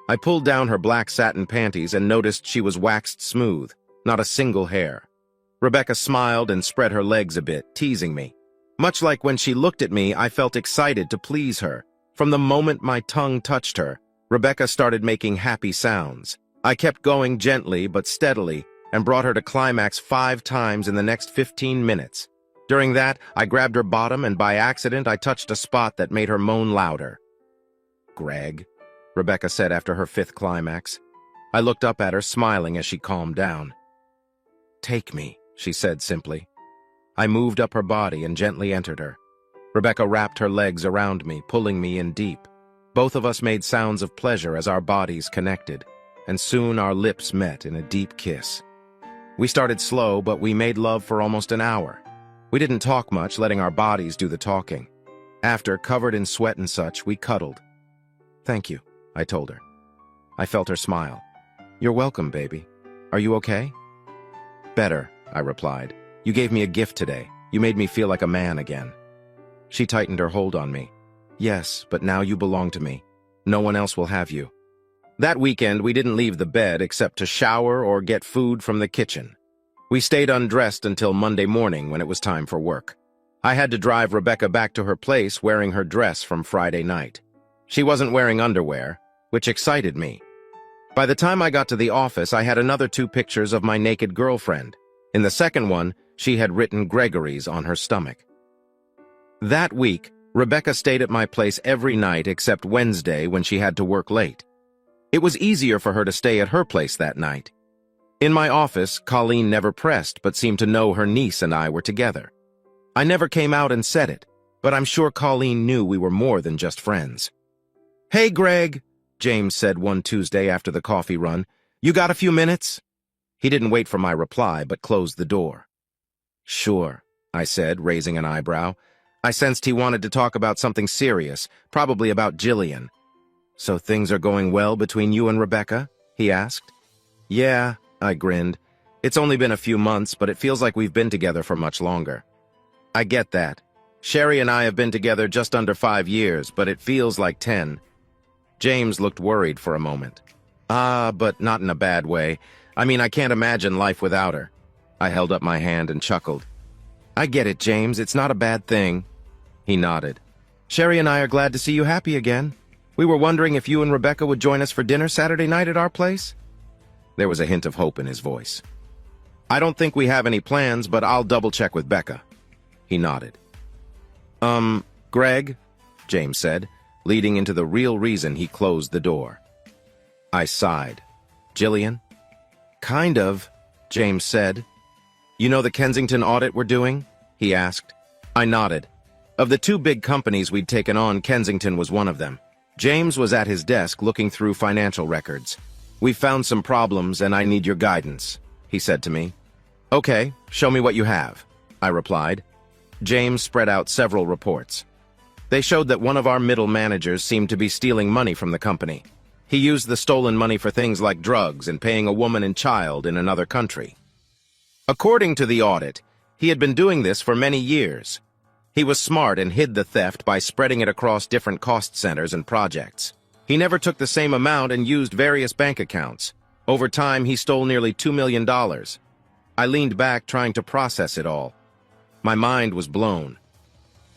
I pulled down her black satin panties and noticed she was waxed smooth, not a single hair. Rebecca smiled and spread her legs a bit, teasing me. Much like when she looked at me, I felt excited to please her. From the moment my tongue touched her, Rebecca started making happy sounds. I kept going gently but steadily and brought her to climax 5 times in the next 15 minutes. During that, I grabbed her bottom and by accident I touched a spot that made her moan louder. "Greg," Rebecca said after her 5th climax. I looked up at her, smiling as she calmed down. "Take me," she said simply. I moved up her body and gently entered her. Rebecca wrapped her legs around me, pulling me in deep. Both of us made sounds of pleasure as our bodies connected, and soon our lips met in a deep kiss. We started slow, but we made love for almost an hour. We didn't talk much, letting our bodies do the talking. After, covered in sweat and such, we cuddled. "Thank you," I told her. I felt her smile. "You're welcome, baby. Are you okay?" "Better," I replied. "You gave me a gift today. You made me feel like a man again." She tightened her hold on me. "Yes, but now you belong to me. No one else will have you." That weekend, we didn't leave the bed except to shower or get food from the kitchen. We stayed undressed until Monday morning when it was time for work. I had to drive Rebecca back to her place wearing her dress from Friday night. She wasn't wearing underwear, which excited me. By the time I got to the office, I had another 2 pictures of my naked girlfriend. In the second one, she had written Gregory's on her stomach. That week, Rebecca stayed at my place every night except Wednesday when she had to work late. It was easier for her to stay at her place that night. In my office, Colleen never pressed but seemed to know her niece and I were together. I never came out and said it, but I'm sure Colleen knew we were more than just friends. "Hey, Greg," James said one Tuesday after the coffee run. "You got a few minutes?" He didn't wait for my reply, but closed the door. "Sure," I said, raising an eyebrow. I sensed he wanted to talk about something serious, probably about Jillian. "So things are going well between you and Rebecca?" he asked. "Yeah," I grinned. "It's only been a few months, but it feels like we've been together for much longer." "I get that. Sherry and I have been together just under 5 years, but it feels like 10. James looked worried for a moment. But not in a bad way. I mean, I can't imagine life without her." I held up my hand and chuckled. "I get it, James. It's not a bad thing." He nodded. Sherry and I are glad to see you happy again. We were wondering if you and Rebecca would join us for dinner Saturday night at our place? There was a hint of hope in his voice. I don't think we have any plans, but I'll double-check with Becca. He nodded. Greg, James said, leading into the real reason he closed the door. I sighed. Jillian? Kind of, James said. You know the Kensington audit we're doing? He asked. I nodded. Of the two big companies we'd taken on, Kensington was one of them. James was at his desk looking through financial records. We've found some problems and I need your guidance, he said to me. Okay, show me what you have, I replied. James spread out several reports. They showed that one of our middle managers seemed to be stealing money from the company. He used the stolen money for things like drugs and paying a woman and child in another country. According to the audit, he had been doing this for many years. He was smart and hid the theft by spreading it across different cost centers and projects. He never took the same amount and used various bank accounts. Over time, he stole nearly $2 million. I leaned back, trying to process it all. My mind was blown.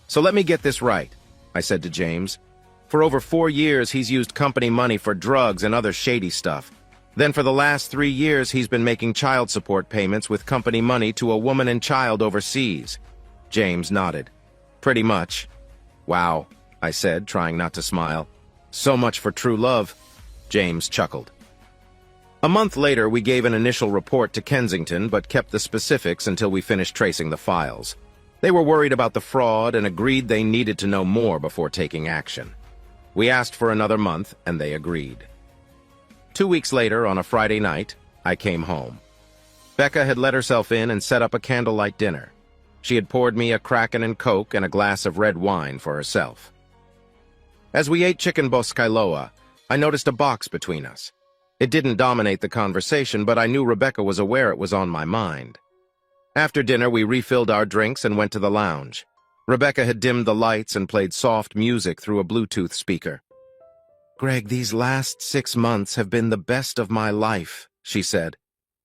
So let me get this right, I said to James. For over 4 years, he's used company money for drugs and other shady stuff. Then for the last 3 years, he's been making child support payments with company money to a woman and child overseas. James nodded. Pretty much. Wow, I said, trying not to smile. So much for true love. James chuckled. A month later, we gave an initial report to Kensington, but kept the specifics until we finished tracing the files. They were worried about the fraud and agreed they needed to know more before taking action. We asked for another month, and they agreed. 2 weeks later, on a Friday night, I came home. Becca had let herself in and set up a candlelight dinner. She had poured me a Kraken and Coke and a glass of red wine for herself. As we ate chicken boskailoa, I noticed a box between us. It didn't dominate the conversation, but I knew Rebecca was aware it was on my mind. After dinner, we refilled our drinks and went to the lounge. Rebecca had dimmed the lights and played soft music through a Bluetooth speaker. Greg, these last 6 months have been the best of my life, she said.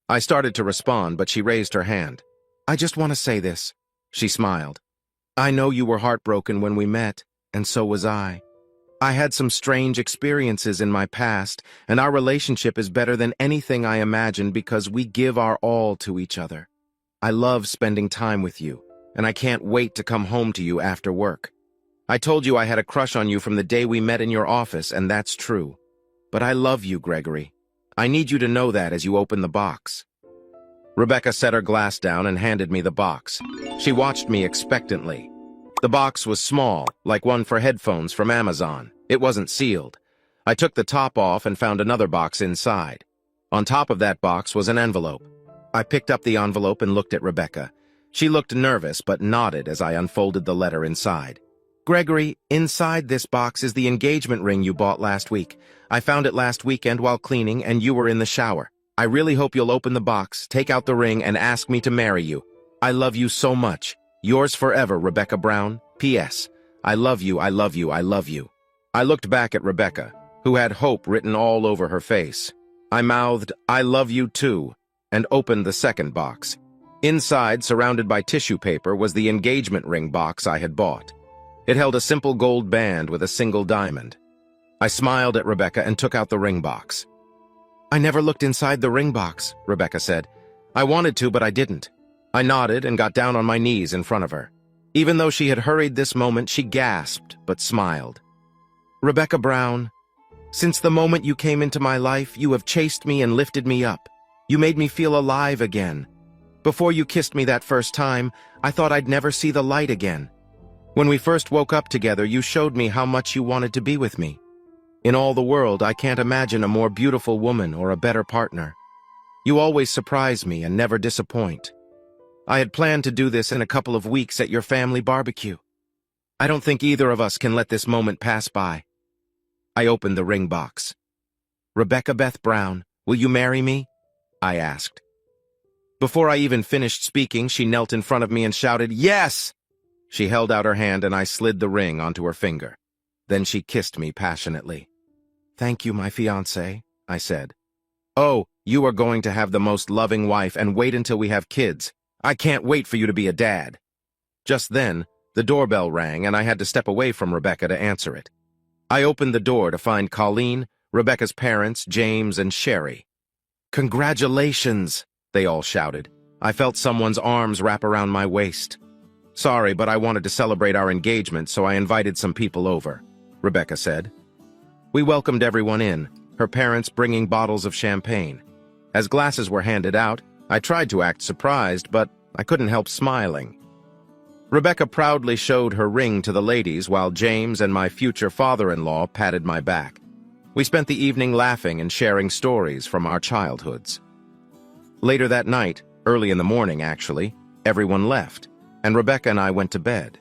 I started to respond, but she raised her hand. I just want to say this. She smiled. I know you were heartbroken when we met, and so was I. I had some strange experiences in my past, and our relationship is better than anything I imagined because we give our all to each other. I love spending time with you, and I can't wait to come home to you after work. I told you I had a crush on you from the day we met in your office, and that's true. But I love you, Gregory. I need you to know that as you open the box. Rebecca set her glass down and handed me the box. She watched me expectantly. The box was small, like one for headphones from Amazon. It wasn't sealed. I took the top off and found another box inside. On top of that box was an envelope. I picked up the envelope and looked at Rebecca. She looked nervous but nodded as I unfolded the letter inside. Gregory, inside this box is the engagement ring you bought last week. I found it last weekend while cleaning and you were in the shower. I really hope you'll open the box, take out the ring, and ask me to marry you. I love you so much. Yours forever, Rebecca Brown. P.S. I love you, I love you, I love you. I looked back at Rebecca, who had hope written all over her face. I mouthed, I love you too, and opened the second box. Inside, surrounded by tissue paper, was the engagement ring box I had bought. It held a simple gold band with a single diamond. I smiled at Rebecca and took out the ring box. I never looked inside the ring box, Rebecca said. I wanted to, but I didn't. I nodded and got down on my knees in front of her. Even though she had hurried this moment, she gasped, but smiled. Rebecca Brown, since the moment you came into my life, you have chased me and lifted me up. You made me feel alive again. Before you kissed me that first time, I thought I'd never see the light again. When we first woke up together, you showed me how much you wanted to be with me. In all the world, I can't imagine a more beautiful woman or a better partner. You always surprise me and never disappoint. I had planned to do this in a couple of weeks at your family barbecue. I don't think either of us can let this moment pass by. I opened the ring box. Rebecca Beth Brown, will you marry me? I asked. Before I even finished speaking, she knelt in front of me and shouted, Yes! She held out her hand and I slid the ring onto her finger. Then she kissed me passionately. Thank you, my fiancé, I said. Oh, you are going to have the most loving wife and wait until we have kids. I can't wait for you to be a dad. Just then, The doorbell rang, and I had to step away from Rebecca to answer it. I opened the door to find Colleen, Rebecca's parents, James, and Sherry. "Congratulations!" they all shouted. I felt someone's arms wrap around my waist. "Sorry, but I wanted to celebrate our engagement, so I invited some people over," Rebecca said. We welcomed everyone in, her parents bringing bottles of champagne. As glasses were handed out, I tried to act surprised, but I couldn't help smiling. Rebecca proudly showed her ring to the ladies while James and my future father-in-law patted my back. We spent the evening laughing and sharing stories from our childhoods. Later that night, early in the morning actually, everyone left, and Rebecca and I went to bed.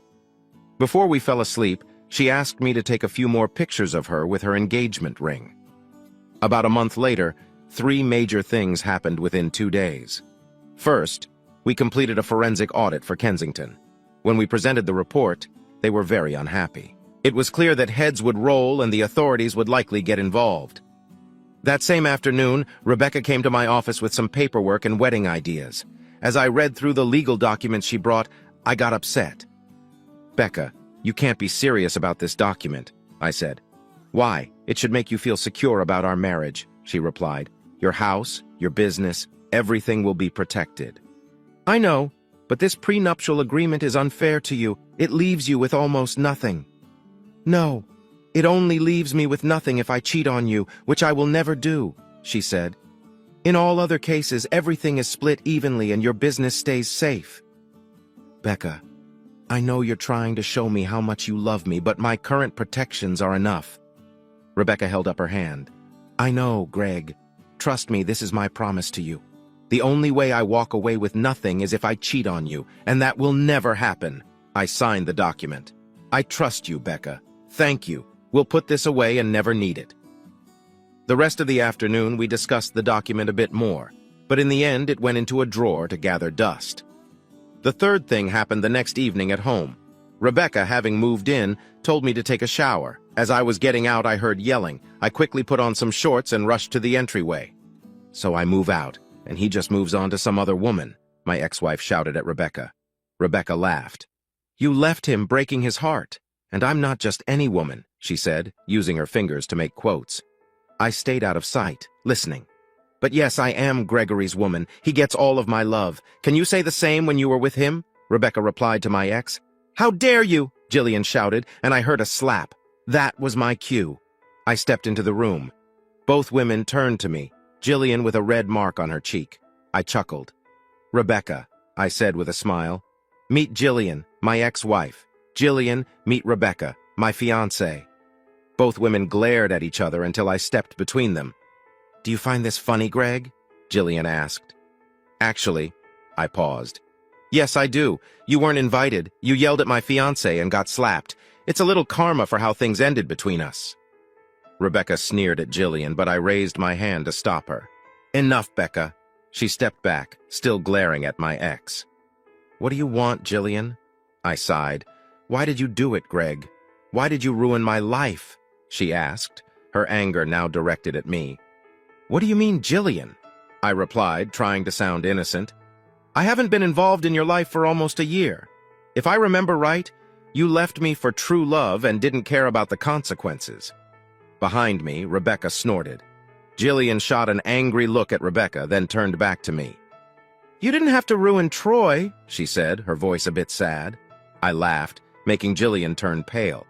Before we fell asleep, she asked me to take a few more pictures of her with her engagement ring. About a month later, 3 major things happened within 2 days. First, we completed a forensic audit for Kensington. When we presented the report, they were very unhappy. It was clear that heads would roll and the authorities would likely get involved. That same afternoon, Rebecca came to my office with some paperwork and wedding ideas. As I read through the legal documents she brought, I got upset. "Becca, you can't be serious about this document," I said. "Why? It should make you feel secure about our marriage," she replied. "Your house, your business, everything will be protected." "I know, but this prenuptial agreement is unfair to you. It leaves you with almost nothing." "No, it only leaves me with nothing if I cheat on you, which I will never do," she said. "In all other cases, everything is split evenly and your business stays safe." "Becca, I know you're trying to show me how much you love me, but my current protections are enough." Rebecca held up her hand. "I know, Greg. Trust me, this is my promise to you. The only way I walk away with nothing is if I cheat on you, and that will never happen." I signed the document. "I trust you, Becca. Thank you. We'll put this away and never need it." The rest of the afternoon, we discussed the document a bit more, but in the end, it went into a drawer to gather dust. The third thing happened the next evening at home. Rebecca, having moved in, told me to take a shower. As I was getting out, I heard yelling. I quickly put on some shorts and rushed to the entryway. "So I move out, and he just moves on to some other woman," my ex-wife shouted at Rebecca. Rebecca laughed. "You left him breaking his heart, and I'm not just any woman," she said, using her fingers to make quotes. I stayed out of sight, listening. "But yes, I am Gregory's woman. He gets all of my love. Can you say the same when you were with him?" Rebecca replied to my ex. "How dare you!" Jillian shouted, and I heard a slap. That was my cue. I stepped into the room. Both women turned to me, Jillian with a red mark on her cheek. I chuckled. "Rebecca," I said with a smile. "Meet Jillian, my ex-wife. Jillian, meet Rebecca, my fiancée." Both women glared at each other until I stepped between them. "Do you find this funny, Greg?" Jillian asked. "Actually," I paused. "Yes, I do. You weren't invited. You yelled at my fiancé and got slapped. It's a little karma for how things ended between us." Rebecca sneered at Jillian, but I raised my hand to stop her. "Enough, Becca." She stepped back, still glaring at my ex. "What do you want, Jillian?" I sighed. "Why did you do it, Greg? Why did you ruin my life?" she asked, her anger now directed at me. "What do you mean, Jillian?" I replied, trying to sound innocent. "I haven't been involved in your life for almost a year. If I remember right, you left me for true love and didn't care about the consequences." Behind me, Rebecca snorted. Jillian shot an angry look at Rebecca, then turned back to me. "You didn't have to ruin Troy," she said, her voice a bit sad. I laughed, making Jillian turn pale.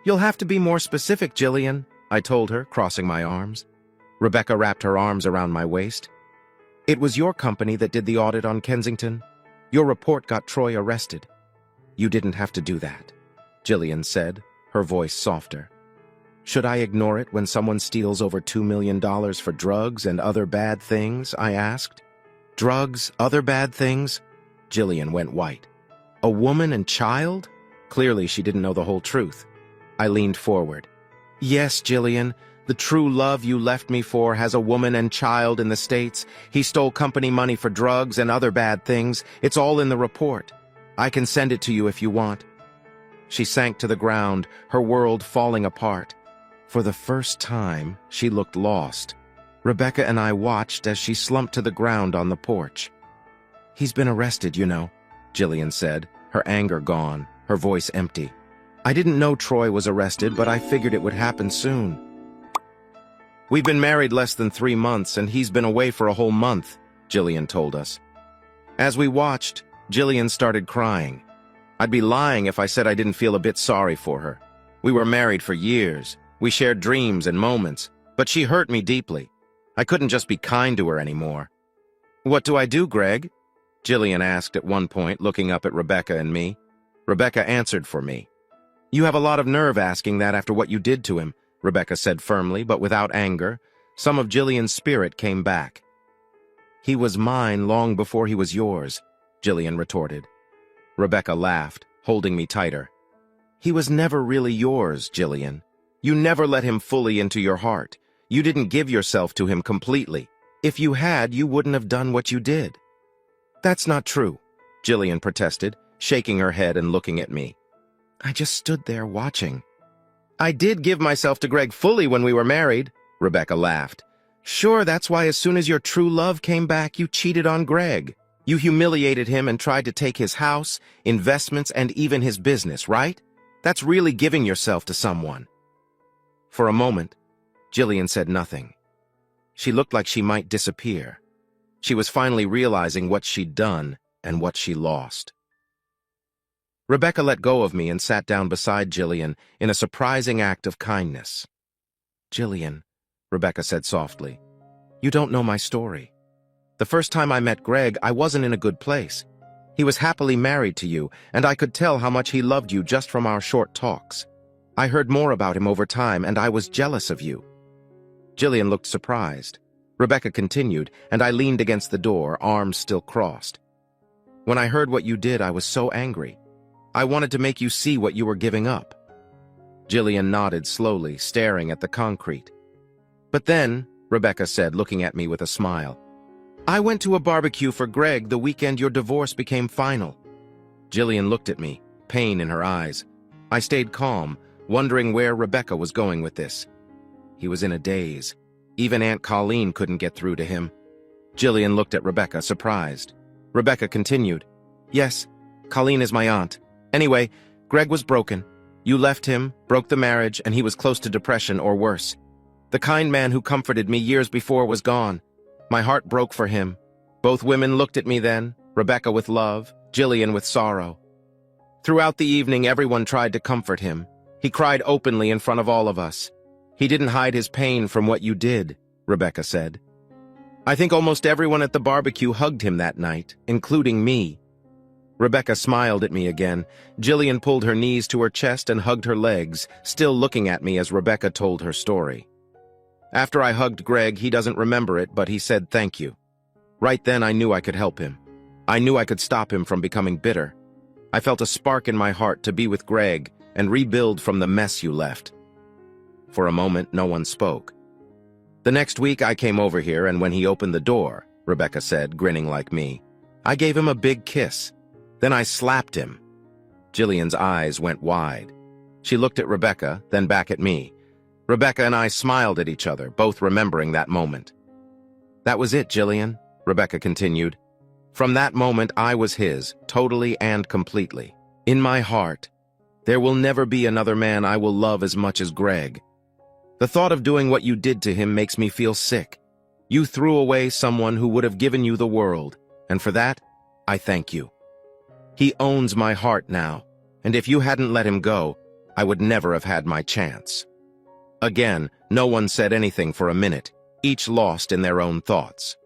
"You'll have to be more specific, Jillian," I told her, crossing my arms. Rebecca wrapped her arms around my waist. "It was your company that did the audit on Kensington. Your report got Troy arrested. You didn't have to do that," Jillian said, her voice softer. "Should I ignore it when someone steals over $2 million for drugs and other bad things?" I asked. "Drugs, other bad things?" Jillian went white. "A woman and child?" Clearly she didn't know the whole truth. I leaned forward. "Yes, Jillian, the true love you left me for has a woman and child in the States. He stole company money for drugs and other bad things. It's all in the report. I can send it to you if you want." She sank to the ground, her world falling apart. For the first time, she looked lost. Rebecca and I watched as she slumped to the ground on the porch. "He's been arrested, you know," Jillian said, her anger gone, her voice empty. "I didn't know Troy was arrested, but I figured it would happen soon. We've been married less than 3 months, and he's been away for a whole month," Jillian told us. As we watched, Jillian started crying. I'd be lying if I said I didn't feel a bit sorry for her. We were married for years. We shared dreams and moments, but she hurt me deeply. I couldn't just be kind to her anymore. "What do I do, Greg?" Jillian asked at one point, looking up at Rebecca and me. Rebecca answered for me. "You have a lot of nerve asking that after what you did to him," Rebecca said firmly, but without anger. Some of Jillian's spirit came back. "He was mine long before he was yours," Jillian retorted. Rebecca laughed, holding me tighter. "He was never really yours, Jillian. You never let him fully into your heart. You didn't give yourself to him completely. If you had, you wouldn't have done what you did." "That's not true," Jillian protested, shaking her head and looking at me. I just stood there watching. "I did give myself to Greg fully when we were married," Rebecca laughed. "Sure, that's why as soon as your true love came back, you cheated on Greg. You humiliated him and tried to take his house, investments, and even his business, right? That's really giving yourself to someone." For a moment, Jillian said nothing. She looked like she might disappear. She was finally realizing what she'd done and what she lost. Rebecca let go of me and sat down beside Jillian in a surprising act of kindness. "Jillian," Rebecca said softly, "you don't know my story. The first time I met Greg, I wasn't in a good place. He was happily married to you, and I could tell how much he loved you just from our short talks. I heard more about him over time, and I was jealous of you." Jillian looked surprised. Rebecca continued, and I leaned against the door, arms still crossed. "When I heard what you did, I was so angry. I wanted to make you see what you were giving up." Jillian nodded slowly, staring at the concrete. "But then," Rebecca said, looking at me with a smile, "I went to a barbecue for Greg the weekend your divorce became final." Jillian looked at me, pain in her eyes. I stayed calm, wondering where Rebecca was going with this. He was in a daze. Even Aunt Colleen couldn't get through to him. Jillian looked at Rebecca, surprised. Rebecca continued, "Yes, Colleen is my aunt. Anyway, Greg was broken. You left him, broke the marriage, and he was close to depression or worse. The kind man who comforted me years before was gone. My heart broke for him. Both women looked at me then, Rebecca with love, Jillian with sorrow. Throughout the evening, everyone tried to comfort him. He cried openly in front of all of us. He didn't hide his pain from what you did," Rebecca said. "I think almost everyone at the barbecue hugged him that night, including me." Rebecca smiled at me again. Jillian pulled her knees to her chest and hugged her legs, still looking at me as Rebecca told her story. "After I hugged Greg, he doesn't remember it, but he said thank you. Right then I knew I could help him. I knew I could stop him from becoming bitter. I felt a spark in my heart to be with Greg and rebuild from the mess you left." For a moment, no one spoke. "The next week I came over here, and when he opened the door," Rebecca said, grinning like me, "I gave him a big kiss. Then I slapped him." Jillian's eyes went wide. She looked at Rebecca, then back at me. Rebecca and I smiled at each other, both remembering that moment. "That was it, Jillian," Rebecca continued. "From that moment, I was his, totally and completely. In my heart, there will never be another man I will love as much as Greg. The thought of doing what you did to him makes me feel sick. You threw away someone who would have given you the world, and for that, I thank you. He owns my heart now, and if you hadn't let him go, I would never have had my chance." Again, no one said anything for a minute, each lost in their own thoughts.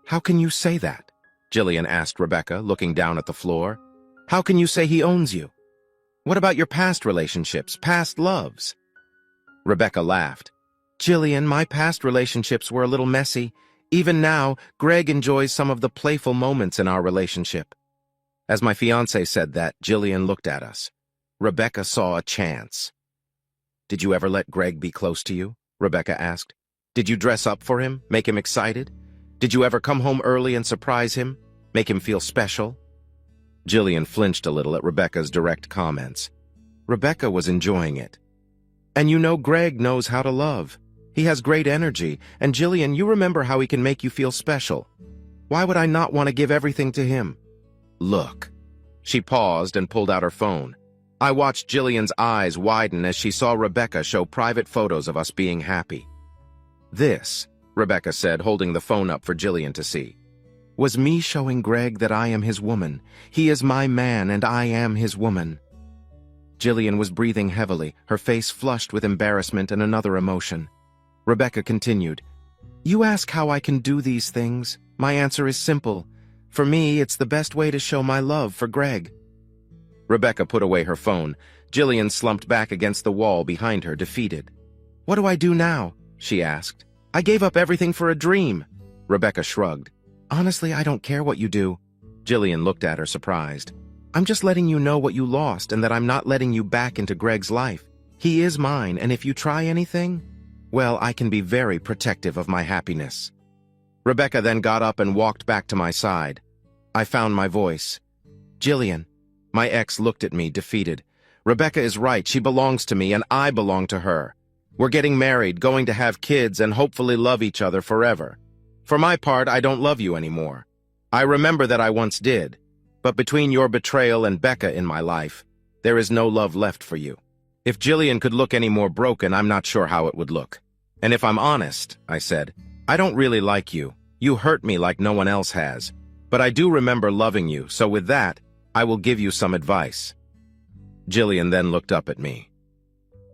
"How can you say that?" Jillian asked Rebecca, looking down at the floor. "How can you say he owns you? What about your past relationships, past loves?" Rebecca laughed. "Jillian, my past relationships were a little messy. Even now, Greg enjoys some of the playful moments in our relationship." As my fiancé said that, Jillian looked at us. Rebecca saw a chance. "Did you ever let Greg be close to you?" Rebecca asked. "Did you dress up for him, make him excited? Did you ever come home early and surprise him, make him feel special?" Jillian flinched a little at Rebecca's direct comments. Rebecca was enjoying it. "And you know Greg knows how to love. He has great energy, and Jillian, you remember how he can make you feel special. Why would I not want to give everything to him?" "Look." She paused and pulled out her phone. I watched Jillian's eyes widen as she saw Rebecca show private photos of us being happy. "This," Rebecca said, holding the phone up for Jillian to see, "was me showing Greg that I am his woman. He is my man and I am his woman." Jillian was breathing heavily, her face flushed with embarrassment and another emotion. Rebecca continued, "You ask how I can do these things. My answer is simple. For me, it's the best way to show my love for Greg." Rebecca put away her phone. Jillian slumped back against the wall behind her, defeated. "What do I do now?" she asked. "I gave up everything for a dream." Rebecca shrugged. "Honestly, I don't care what you do." Jillian looked at her, surprised. "I'm just letting you know what you lost and that I'm not letting you back into Greg's life. He is mine, and if you try anything, well, I can be very protective of my happiness." Rebecca then got up and walked back to my side. I found my voice. "Jillian." My ex looked at me, defeated. "Rebecca is right. She belongs to me, and I belong to her. We're getting married, going to have kids, and hopefully love each other forever. For my part, I don't love you anymore. I remember that I once did, but between your betrayal and Becca in my life, there is no love left for you. If Jillian could look any more broken, I'm not sure how it would look. And if I'm honest," I said, "I don't really like you. You hurt me like no one else has. But I do remember loving you, so with that, I will give you some advice." Jillian then looked up at me.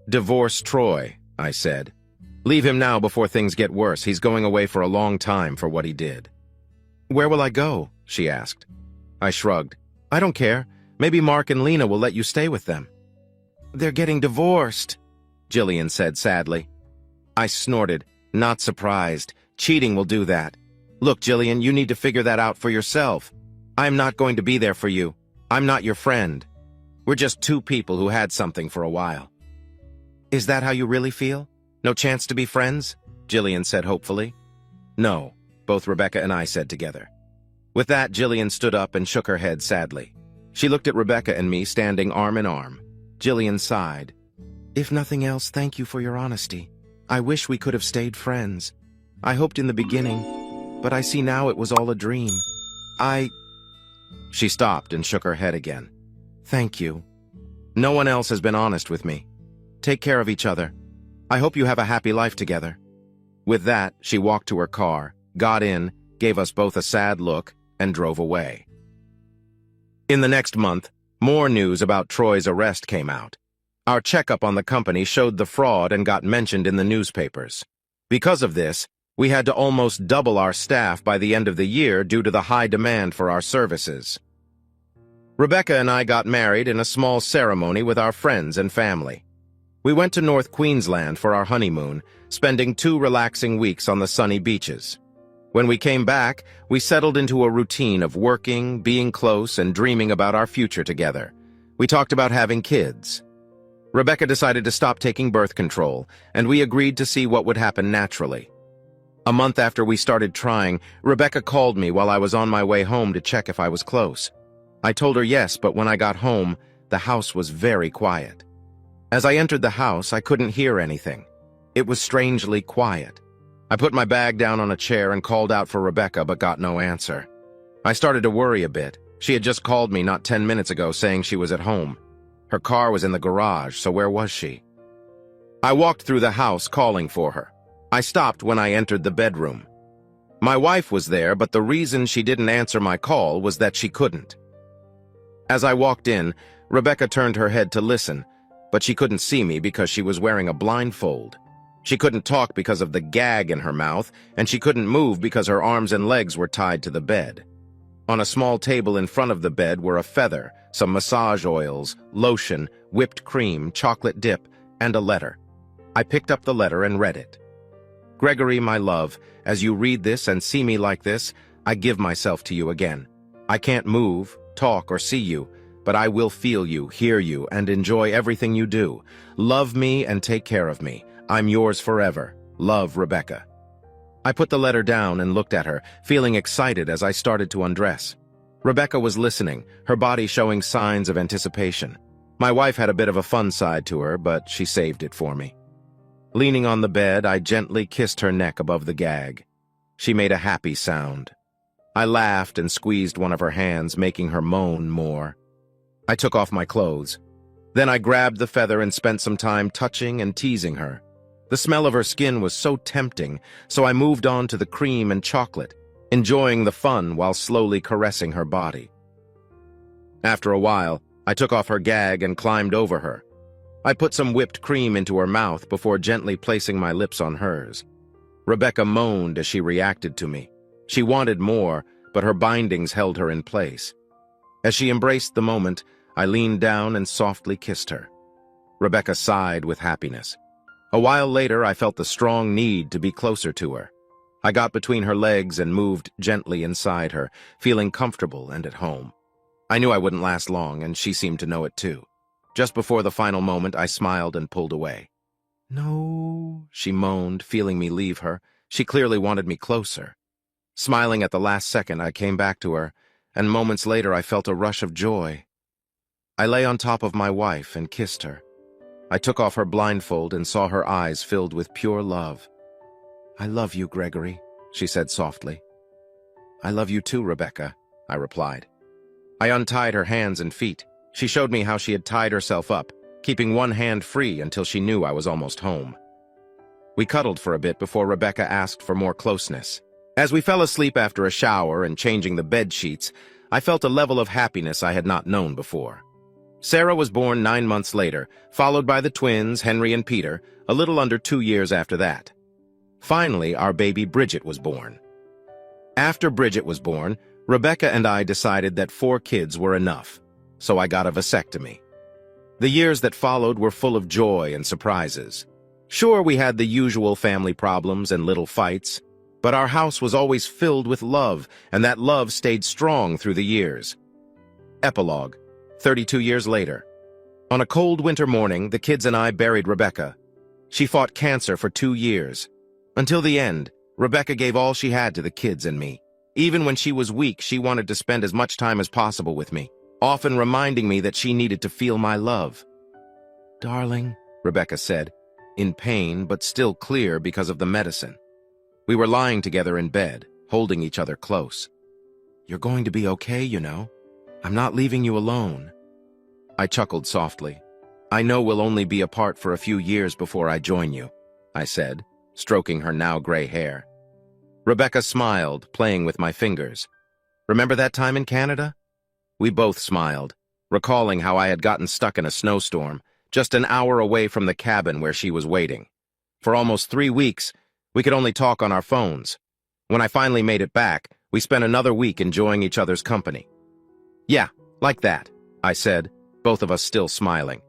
"Divorce Troy," I said. "Leave him now before things get worse. He's going away for a long time for what he did." "Where will I go?" she asked. I shrugged. "I don't care. Maybe Mark and Lena will let you stay with them." "They're getting divorced," Jillian said sadly. I snorted, not surprised. Cheating will do that. "Look, Jillian, you need to figure that out for yourself. I'm not going to be there for you. I'm not your friend. We're just two people who had something for a while." "Is that how you really feel? No chance to be friends?" Jillian said hopefully. "No," both Rebecca and I said together. With that, Jillian stood up and shook her head sadly. She looked at Rebecca and me standing arm in arm. Jillian sighed. "If nothing else, thank you for your honesty. I wish we could have stayed friends. I hoped in the beginning, but I see now it was all a dream. She stopped and shook her head again. "Thank you. No one else has been honest with me. Take care of each other. I hope you have a happy life together." With that, she walked to her car, got in, gave us both a sad look, and drove away. In the next month, more news about Troy's arrest came out. Our checkup on the company showed the fraud and got mentioned in the newspapers. Because of this, we had to almost double our staff by the end of the year due to the high demand for our services. Rebecca and I got married in a small ceremony with our friends and family. We went to North Queensland for our honeymoon, spending 2 relaxing weeks on the sunny beaches. When we came back, we settled into a routine of working, being close, and dreaming about our future together. We talked about having kids. Rebecca decided to stop taking birth control, and we agreed to see what would happen naturally. A month after we started trying, Rebecca called me while I was on my way home to check if I was close. I told her yes, but when I got home, the house was very quiet. As I entered the house, I couldn't hear anything. It was strangely quiet. I put my bag down on a chair and called out for Rebecca, but got no answer. I started to worry a bit. She had just called me not 10 minutes ago saying she was at home. Her car was in the garage, so where was she? I walked through the house calling for her. I stopped when I entered the bedroom. My wife was there, but the reason she didn't answer my call was that she couldn't. As I walked in, Rebecca turned her head to listen, but she couldn't see me because she was wearing a blindfold. She couldn't talk because of the gag in her mouth, and she couldn't move because her arms and legs were tied to the bed. On a small table in front of the bed were a feather, some massage oils, lotion, whipped cream, chocolate dip, and a letter. I picked up the letter and read it. "Gregory, my love, as you read this and see me like this, I give myself to you again. I can't move, talk, or see you, but I will feel you, hear you, and enjoy everything you do. Love me and take care of me. I'm yours forever. Love, Rebecca." I put the letter down and looked at her, feeling excited as I started to undress. Rebecca was listening, her body showing signs of anticipation. My wife had a bit of a fun side to her, but she saved it for me. Leaning on the bed, I gently kissed her neck above the gag. She made a happy sound. I laughed and squeezed one of her hands, making her moan more. I took off my clothes. Then I grabbed the feather and spent some time touching and teasing her. The smell of her skin was so tempting, so I moved on to the cream and chocolate, enjoying the fun while slowly caressing her body. After a while, I took off her gag and climbed over her. I put some whipped cream into her mouth before gently placing my lips on hers. Rebecca moaned as she reacted to me. She wanted more, but her bindings held her in place. As she embraced the moment, I leaned down and softly kissed her. Rebecca sighed with happiness. A while later, I felt the strong need to be closer to her. I got between her legs and moved gently inside her, feeling comfortable and at home. I knew I wouldn't last long, and she seemed to know it too. Just before the final moment, I smiled and pulled away. "No," she moaned, feeling me leave her. She clearly wanted me closer. Smiling at the last second, I came back to her, and moments later I felt a rush of joy. I lay on top of my wife and kissed her. I took off her blindfold and saw her eyes filled with pure love. "I love you, Gregory," she said softly. "I love you too, Rebecca," I replied. I untied her hands and feet. She showed me how she had tied herself up, keeping one hand free until she knew I was almost home. We cuddled for a bit before Rebecca asked for more closeness. As we fell asleep after a shower and changing the bed sheets, I felt a level of happiness I had not known before. Sarah was born 9 months later, followed by the twins, Henry and Peter, a little under 2 years after that. Finally, our baby Bridget was born. After Bridget was born, Rebecca and I decided that 4 kids were enough, so I got a vasectomy. The years that followed were full of joy and surprises. Sure, we had the usual family problems and little fights, but our house was always filled with love, and that love stayed strong through the years. Epilogue, 32 years later. On a cold winter morning, the kids and I buried Rebecca. She fought cancer for 2 years. Until the end, Rebecca gave all she had to the kids and me. Even when she was weak, she wanted to spend as much time as possible with me, often reminding me that she needed to feel my love. "Darling," Rebecca said, in pain but still clear because of the medicine. We were lying together in bed, holding each other close. "You're going to be okay, you know. I'm not leaving you alone." I chuckled softly. "I know we'll only be apart for a few years before I join you," I said, stroking her now gray hair. Rebecca smiled, playing with my fingers. "Remember that time in Canada?" We both smiled, recalling how I had gotten stuck in a snowstorm, just an hour away from the cabin where she was waiting. For almost 3 weeks, we could only talk on our phones. When I finally made it back, we spent another week enjoying each other's company. "Yeah, like that," I said, both of us still smiling.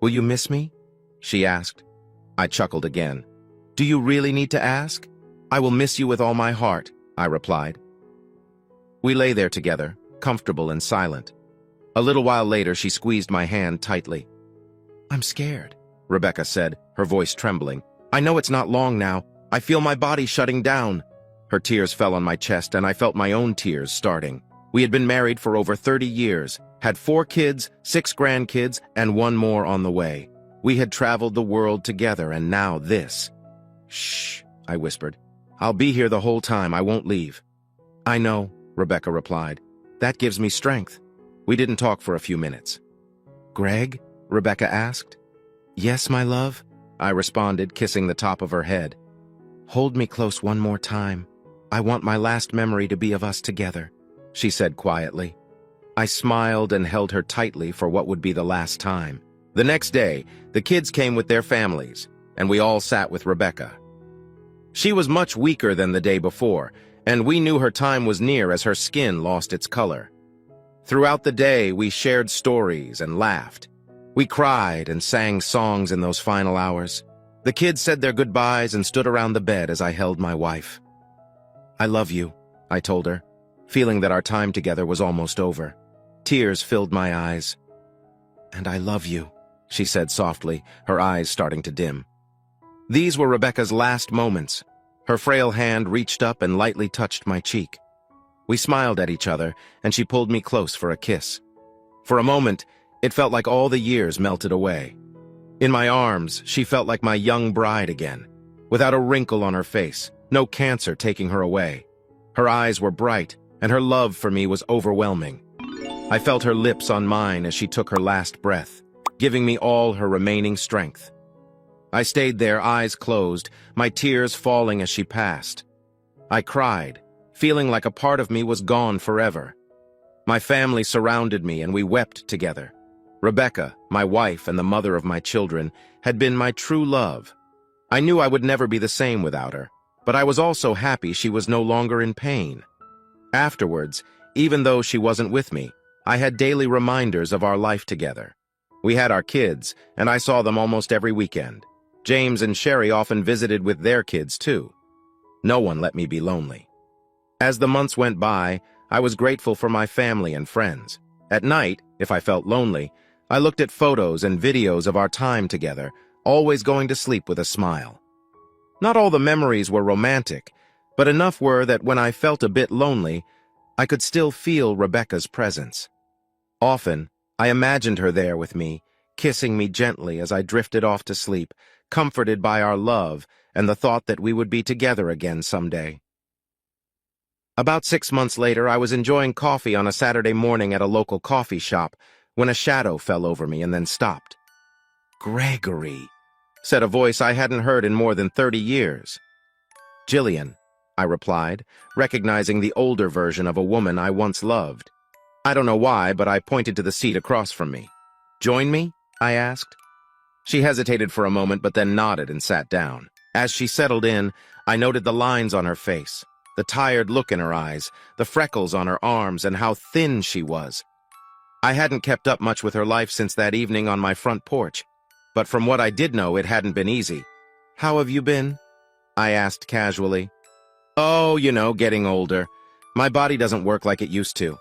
"Will you miss me?" she asked. I chuckled again. "Do you really need to ask?" "I will miss you with all my heart," I replied. We lay there together, comfortable and silent. A little while later, she squeezed my hand tightly. "I'm scared," Rebecca said, her voice trembling. "I know it's not long now. I feel my body shutting down." Her tears fell on my chest, and I felt my own tears starting. We had been married for over 30 years, had 4 kids, 6 grandkids, and 1 more on the way. We had traveled the world together, and now this. "Shh," I whispered. "I'll be here the whole time. I won't leave." "I know," Rebecca replied. "That gives me strength." We didn't talk for a few minutes. "Greg?" Rebecca asked. "Yes, my love," I responded, kissing the top of her head. "Hold me close one more time. I want my last memory to be of us together," she said quietly. I smiled and held her tightly for what would be the last time. The next day, the kids came with their families, and we all sat with Rebecca. She was much weaker than the day before, and we knew her time was near as her skin lost its color. Throughout the day, we shared stories and laughed. We cried and sang songs in those final hours. The kids said their goodbyes and stood around the bed as I held my wife. "I love you," I told her, feeling that our time together was almost over. Tears filled my eyes. "And I love you," she said softly, her eyes starting to dim. These were Rebecca's last moments. Her frail hand reached up and lightly touched my cheek. We smiled at each other, and she pulled me close for a kiss. For a moment, it felt like all the years melted away. In my arms, she felt like my young bride again, without a wrinkle on her face, no cancer taking her away. Her eyes were bright, and her love for me was overwhelming. I felt her lips on mine as she took her last breath. giving me all her remaining strength. I stayed there, eyes closed, my tears falling as she passed. I cried, feeling like a part of me was gone forever. My family surrounded me and we wept together. Rebecca, my wife and the mother of my children, had been my true love. I knew I would never be the same without her, but I was also happy she was no longer in pain. Afterwards, even though she wasn't with me, I had daily reminders of our life together. We had our kids, and I saw them almost every weekend. James and Sherry often visited with their kids, too. No one let me be lonely. As the months went by, I was grateful for my family and friends. At night, if I felt lonely, I looked at photos and videos of our time together, always going to sleep with a smile. Not all the memories were romantic, but enough were that when I felt a bit lonely, I could still feel Rebecca's presence. Often, I imagined her there with me, kissing me gently as I drifted off to sleep, comforted by our love and the thought that we would be together again someday. About 6 months later, I was enjoying coffee on a Saturday morning at a local coffee shop when a shadow fell over me and then stopped. "Gregory," said a voice I hadn't heard in more than 30 years. "Jillian," I replied, recognizing the older version of a woman I once loved. I don't know why, but I pointed to the seat across from me. "Join me?" I asked. She hesitated for a moment, but then nodded and sat down. As she settled in, I noted the lines on her face, the tired look in her eyes, the freckles on her arms, and how thin she was. I hadn't kept up much with her life since that evening on my front porch, but from what I did know, it hadn't been easy. "How have you been?" I asked casually. "Oh, getting older. My body doesn't work like it used to.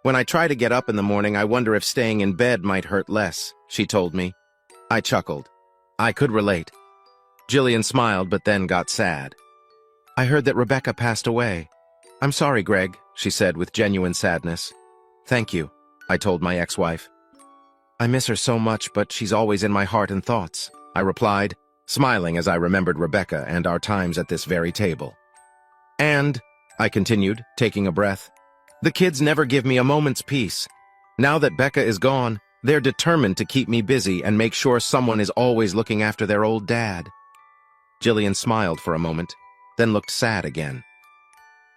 When I try to get up in the morning, I wonder if staying in bed might hurt less," she told me. I chuckled. I could relate. Jillian smiled, but then got sad. "I heard that Rebecca passed away." "I'm sorry, Greg," she said with genuine sadness. "Thank you," I told my ex-wife. "I miss her so much, but she's always in my heart and thoughts," I replied, smiling as I remembered Rebecca and our times at this very table. "And," I continued, taking a breath, "the kids never give me a moment's peace. Now that Becca is gone, they're determined to keep me busy and make sure someone is always looking after their old dad." Jillian smiled for a moment, then looked sad again.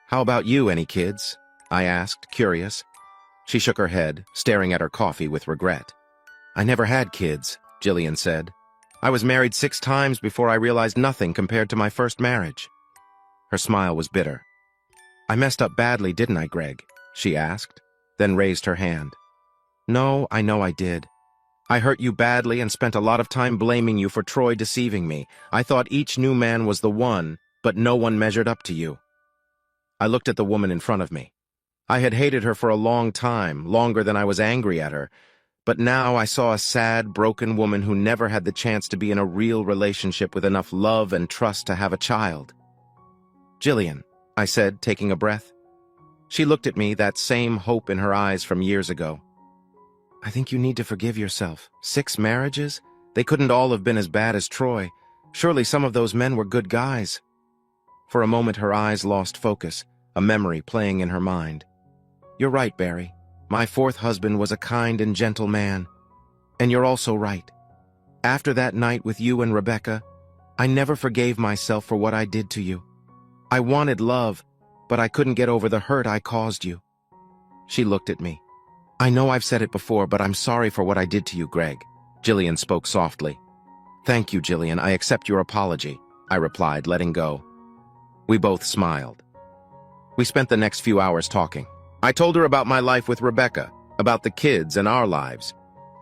"How about you, any kids?" I asked, curious. She shook her head, staring at her coffee with regret. "I never had kids," Jillian said. "I was married 6 times before I realized nothing compared to my first marriage." Her smile was bitter. "I messed up badly, didn't I, Greg?" she asked, then raised her hand. "No, I know I did. I hurt you badly and spent a lot of time blaming you for Troy deceiving me. I thought each new man was the one, but no one measured up to you." I looked at the woman in front of me. I had hated her for a long time, longer than I was angry at her, but now I saw a sad, broken woman who never had the chance to be in a real relationship with enough love and trust to have a child. "Jillian," I said, taking a breath. She looked at me, that same hope in her eyes from years ago. "I think you need to forgive yourself. 6 marriages? They couldn't all have been as bad as Troy. Surely some of those men were good guys." For a moment her eyes lost focus, a memory playing in her mind. "You're right, Barry. My 4th husband was a kind and gentle man. And you're also right. After that night with you and Rebecca, I never forgave myself for what I did to you. I wanted love, but I couldn't get over the hurt I caused you." She looked at me. "I know I've said it before, but I'm sorry for what I did to you, Greg." Jillian spoke softly. "Thank you, Jillian. I accept your apology," I replied, letting go. We both smiled. We spent the next few hours talking. I told her about my life with Rebecca, about the kids and our lives.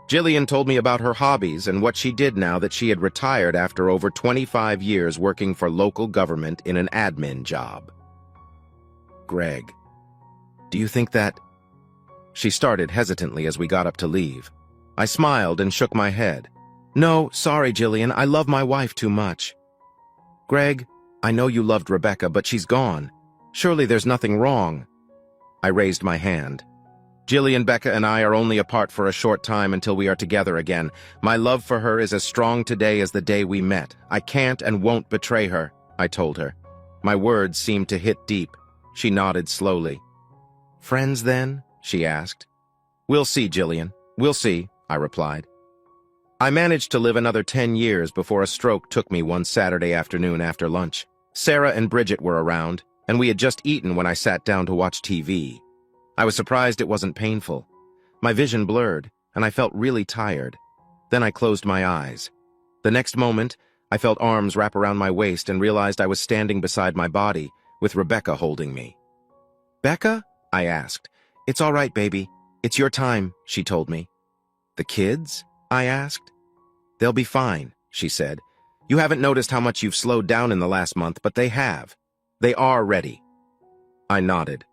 Jillian told me about her hobbies and what she did now that she had retired after over 25 years working for local government in an admin job. "Greg, do you think that—" She started hesitantly as we got up to leave. I smiled and shook my head. "No, sorry, Jillian, I love my wife too much." "Greg, I know you loved Rebecca, but she's gone. Surely there's nothing wrong." I raised my hand. "Jillian, Becca, and I are only apart for a short time until we are together again. My love for her is as strong today as the day we met. I can't and won't betray her," I told her. My words seemed to hit deep. She nodded slowly. "Friends, then?" she asked. "We'll see, Jillian. We'll see," I replied. I managed to live another 10 years before a stroke took me one Saturday afternoon after lunch. Sarah and Bridget were around, and we had just eaten when I sat down to watch TV. I was surprised it wasn't painful. My vision blurred, and I felt really tired. Then I closed my eyes. The next moment, I felt arms wrap around my waist and realized I was standing beside my body, with Rebecca holding me. "Becca?" I asked. "It's all right, baby. It's your time," she told me. "The kids?" I asked. "They'll be fine," she said. "You haven't noticed how much you've slowed down in the last month, but they have. They are ready." I nodded.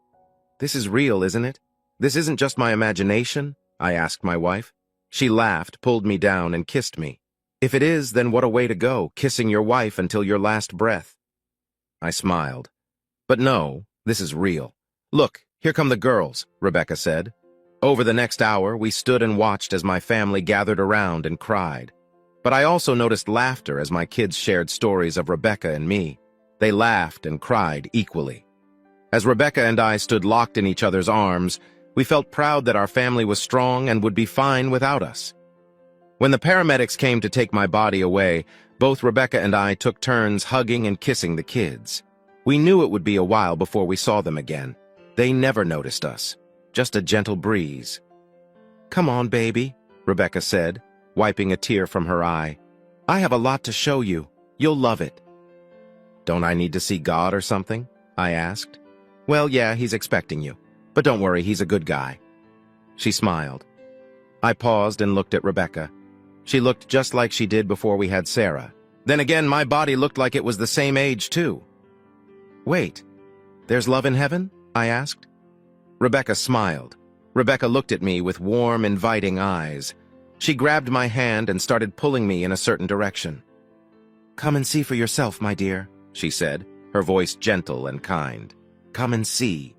"This is real, isn't it? This isn't just my imagination?" I asked my wife. She laughed, pulled me down, and kissed me. "If it is, then what a way to go, kissing your wife until your last breath." I smiled. "But no, this is real. Look, here come the girls," Rebecca said. Over the next hour, we stood and watched as my family gathered around and cried. But I also noticed laughter as my kids shared stories of Rebecca and me. They laughed and cried equally. As Rebecca and I stood locked in each other's arms, we felt proud that our family was strong and would be fine without us. When the paramedics came to take my body away, both Rebecca and I took turns hugging and kissing the kids. We knew it would be a while before we saw them again. They never noticed us, just a gentle breeze. "Come on, baby," Rebecca said, wiping a tear from her eye. "I have a lot to show you. You'll love it." "Don't I need to see God or something?" I asked. "Well, yeah, he's expecting you. But don't worry, he's a good guy." She smiled. I paused and looked at Rebecca. She looked just like she did before we had Sarah. Then again, my body looked like it was the same age, too. "Wait, there's love in heaven?" I asked. Rebecca smiled. Rebecca looked at me with warm, inviting eyes. She grabbed my hand and started pulling me in a certain direction. "Come and see for yourself, my dear," she said, her voice gentle and kind. "Come and see."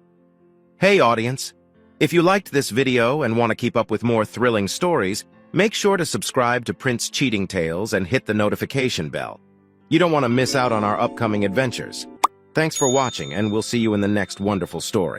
Hey, audience! If you liked this video and want to keep up with more thrilling stories, make sure to subscribe to Prince Cheating Tales and hit the notification bell. You don't want to miss out on our upcoming adventures. Thanks for watching, and we'll see you in the next wonderful story.